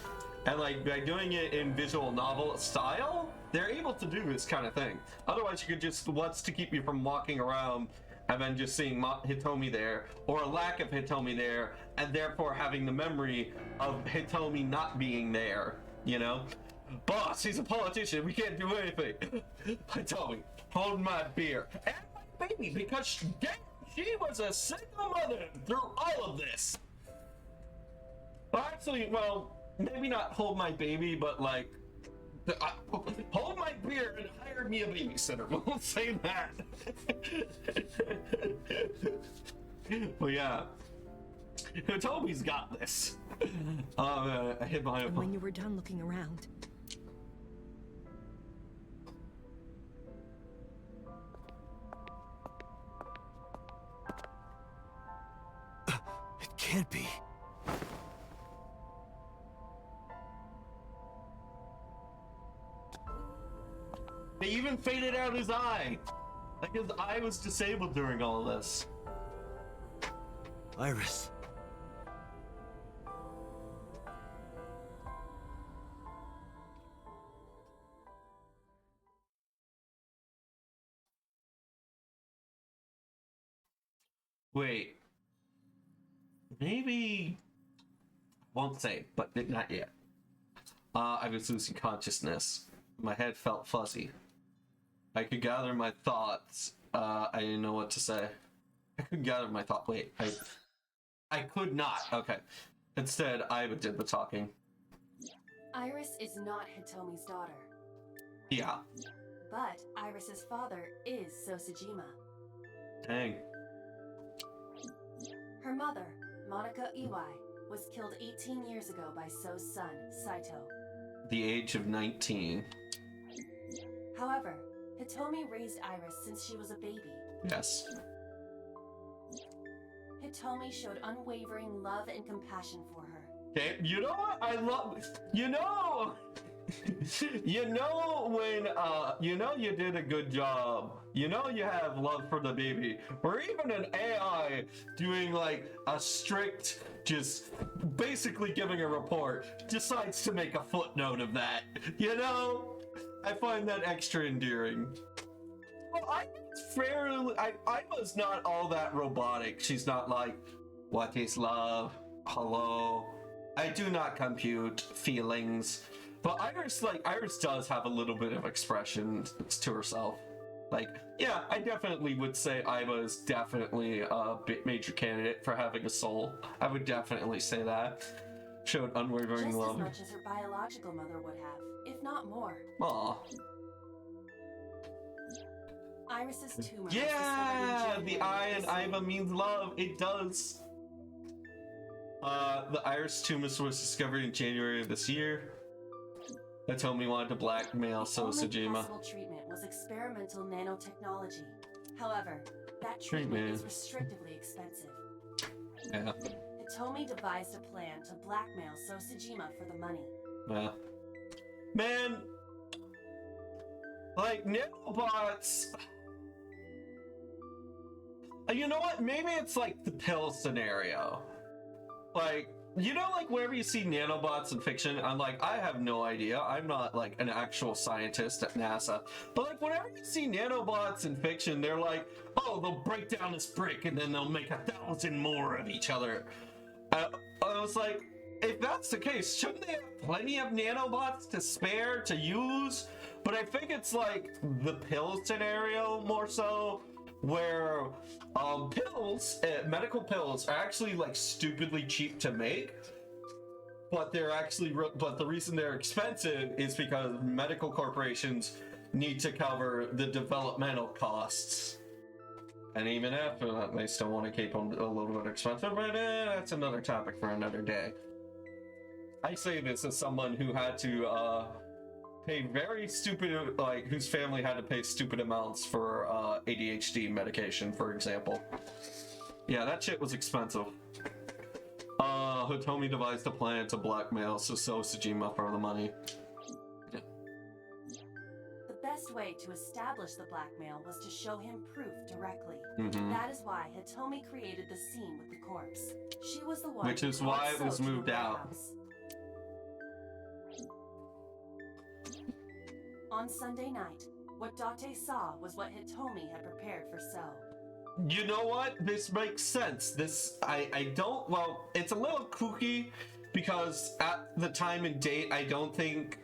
and like by doing it in visual novel style, they're able to do this kind of thing. Otherwise, you could just what's to keep you from walking around and then just seeing Hitomi there, or a lack of Hitomi there, and therefore having the memory of Hitomi not being there, you know? Boss, he's a politician, we can't do anything. Hitomi, hold my beer. And my baby, because she was a single mother through all of this. Well, actually, well, maybe not hold my baby, but like, hold my beer and hire me a babysitter. We'll say that. Well, yeah. Toby's got this. I hit my And when you were done looking around, It can't be. They even faded out his eye. Like his eye was disabled during all this. Iris. Wait. Maybe... Won't say, but not yet. I was losing consciousness. My head felt fuzzy. I could gather my thoughts. I didn't know what to say. I couldn't gather my thought. Wait, I could not. Okay. Instead, I did the talking. Iris is not Hitomi's daughter. Yeah. But Iris's father is Sosajima. Dang. Her mother, Monica Iwai, was killed 18 years ago by So's son, Saito. The age of 19. However, Hitomi raised Iris since she was a baby. Yes. Hitomi showed unwavering love and compassion for her. Okay, you know what? I love... You know... you know when, you did a good job. You know you have love for the baby. Or even an AI doing, like, a strict, just basically giving a report, decides to make a footnote of that. You know? I find that extra endearing. Well, I was not all that robotic. She's not like, what is love? Hello? I do not compute feelings. But Iris does have a little bit of expression to herself. Like, yeah, I definitely would say Iva is definitely a major candidate for having a soul. I would definitely say that. Showed unwavering Just love. as much as her biological mother would have, if not more. Aw. Iris's tumor. Yeah, the I in Iva means love. It does. The Iris tumor was discovered in January of this year. Hitomi wanted to blackmail Sosajima. The only possible treatment was experimental nanotechnology. However, that treatment is restrictively expensive. Yeah. Hitomi devised a plan to blackmail Sosajima for the money. Yeah. Man, like nanobots. You know what? Maybe it's like the pill scenario. Like, you know, like wherever you see nanobots in fiction, I'm like, I have no idea. I'm not like an actual scientist at NASA. But like, whenever you see nanobots in fiction, they're like, oh, they'll break down this brick and then they'll make 1,000 more of each other. I was like, if that's the case, shouldn't they have plenty of nanobots to spare, to use? But I think it's like the pill scenario more so, where pills, medical pills, are actually like stupidly cheap to make, but they're actually, but the reason they're expensive is because medical corporations need to cover the developmental costs. And even after that, they still want to keep them a little bit expensive, but that's another topic for another day. I say this as someone who had to pay very stupid, like, whose family had to pay stupid amounts for ADHD medication, for example. Yeah, that shit was expensive. Hitomi devised a plan to blackmail Sosajima for the money. Yeah. The best way to establish the blackmail was to show him proof directly. Mm-hmm. That is why Hitomi created the scene with the corpse. She was the one. Which is why it was moved out. On Sunday night, what Date saw was what Hitomi had prepared for So. You know what? This makes sense. I don't, well, it's a little kooky because at the time and date, I don't think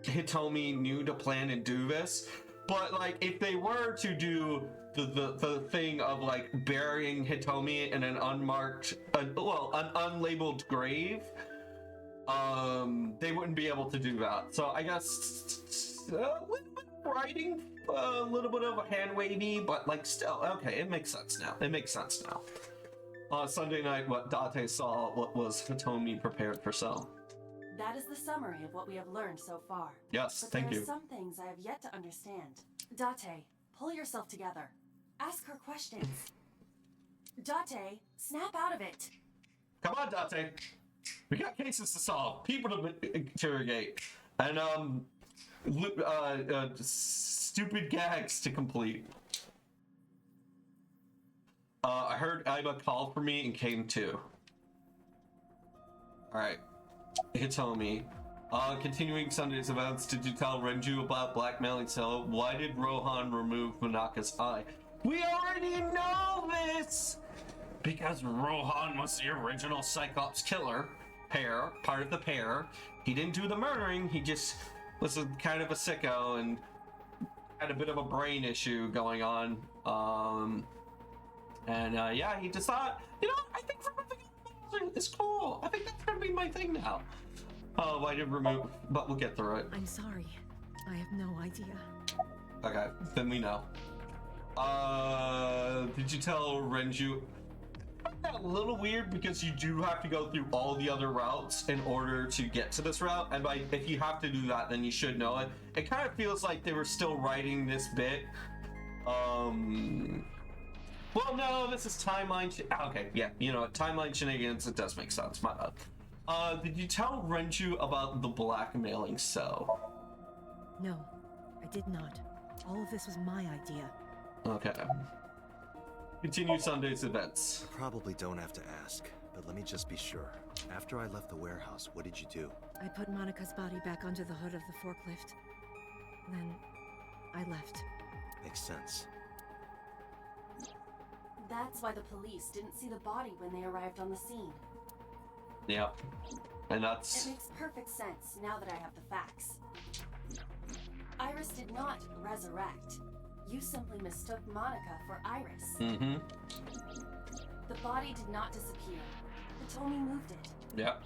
Hitomi knew to plan and do this. But, like, if they were to do the thing of, like, burying Hitomi in an unmarked, an unlabeled grave, they wouldn't be able to do that. So I guess a little bit of writing, a little bit of a hand wavy, but like still, okay, it makes sense now. It makes sense now. Sunday night, what Date saw, what was Hitomi prepared for sale. That is the summary of what we have learned so far. Yes, but thank you. There are some things I have yet to understand. Date, pull yourself together. Ask her questions. Date, snap out of it. Come on, Date. We got cases to solve, people to interrogate, and stupid gags to complete. I heard Aiba called for me and came too. Alright. Hitomi. Continuing Sunday's events, did you tell Renju about blackmailing Sela? Why did Rohan remove Monaka's eye? We already know this! Because Rohan was the original Cyclops killer. Part of the pair. He didn't do the murdering, he just was kind of a sicko and had a bit of a brain issue going on. Yeah, he decided, you know, I think it's cool. I think that's gonna be my thing now. Oh, I didn't remove, but we'll get through it. I'm sorry. I have no idea. Okay, then we know. Did you tell Renju? A little weird because you do have to go through all the other routes in order to get to this route, and if you have to do that, then you should know it. It kind of feels like they were still writing this bit. Well, no, this is timeline. Okay, yeah, you know, timeline shenanigans. It does make sense. My bad. Did you tell Renju about the blackmailing cell? No, I did not. All of this was my idea. Okay. Continue Sunday's events. Probably don't have to ask, but let me just be sure. After I left the warehouse, what did you do? I put Monika's body back onto the hood of the forklift. Then I left. Makes sense. That's why the police didn't see the body when they arrived on the scene. Yep. And that's... It makes perfect sense now that I have the facts. Iris did not resurrect. You simply mistook Monica for Iris. Mm-hmm. The body did not disappear. Hitomi moved it. Yep.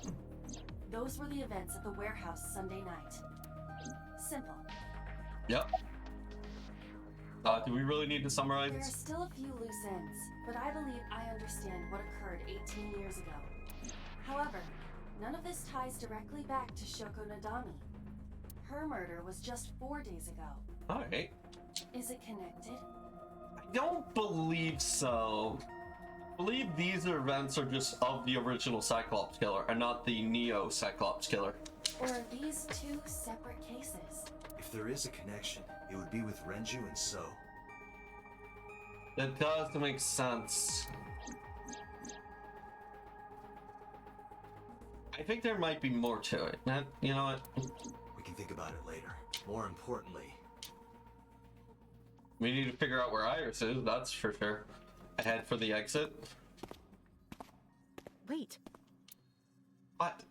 Those were the events at the warehouse Sunday night. Simple. Yep. Do we really need to summarize? There are still a few loose ends, but I believe I understand what occurred 18 years ago. However, none of this ties directly back to Shoko Nadami. Her murder was just 4 days ago. Alright. Is it connected? I don't believe so. I believe these events are just of the original Cyclops killer and not the Neo Cyclops killer. Or are these two separate cases? If there is a connection, it would be with Renju and So. That does make sense. I think there might be more to it. You know what? We can think about it later. More importantly, we need to figure out where Iris is, that's for sure. Head for the exit. Wait. What?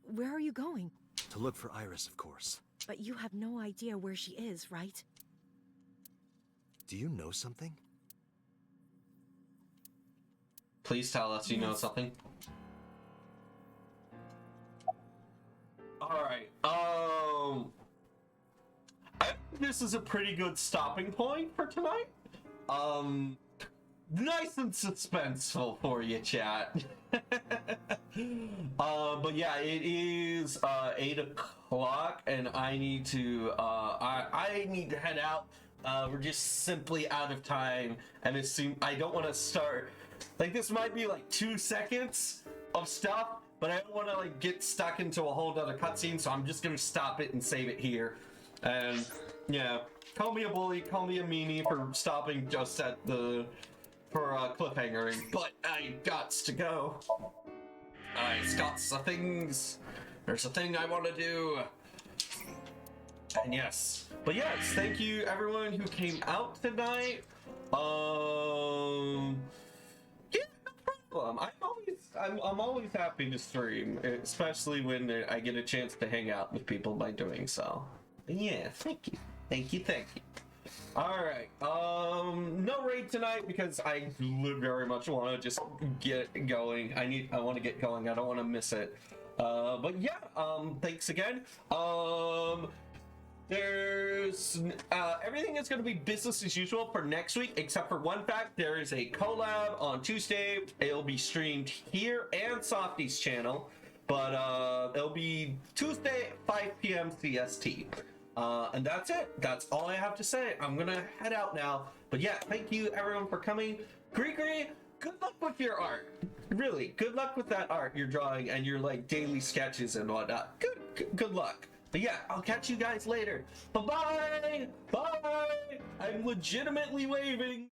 Where are you going? To look for Iris, of course. But you have no idea where she is, right? Do you know something? Please tell us you know something. Alright, I think this is a pretty good stopping point for tonight. Nice and suspenseful for you, chat. But yeah, it is 8 o'clock, and I need to I need to head out. We're just simply out of time, and I don't want to start like this. Might be like 2 seconds of stuff, but I don't want to like get stuck into a whole other cutscene, so I'm just gonna stop it and save it here. And yeah, call me a bully, call me a meanie for stopping just at the cliffhangering, but I gots to go. There's a thing I want to do. And yes, but yes, thank you everyone who came out tonight. Yeah, no problem. I'm always happy to stream, especially when I get a chance to hang out with people by doing so. Yeah, thank you. All right, no raid tonight because I very much want to just get going. I want to get going. I don't want to miss it. But yeah, thanks again. There's everything is going to be business as usual for next week, except for one fact. There is a collab on Tuesday. It'll be streamed here and Softy's channel, but it'll be Tuesday 5 p.m. CST. And that's it. That's all I have to say. I'm gonna head out now. But yeah, thank you everyone for coming. Gregory, good luck with your art. Really, good luck with that art you're drawing and your like daily sketches and whatnot. Good luck. But yeah, I'll catch you guys later. Bye-bye! Bye! I'm legitimately waving.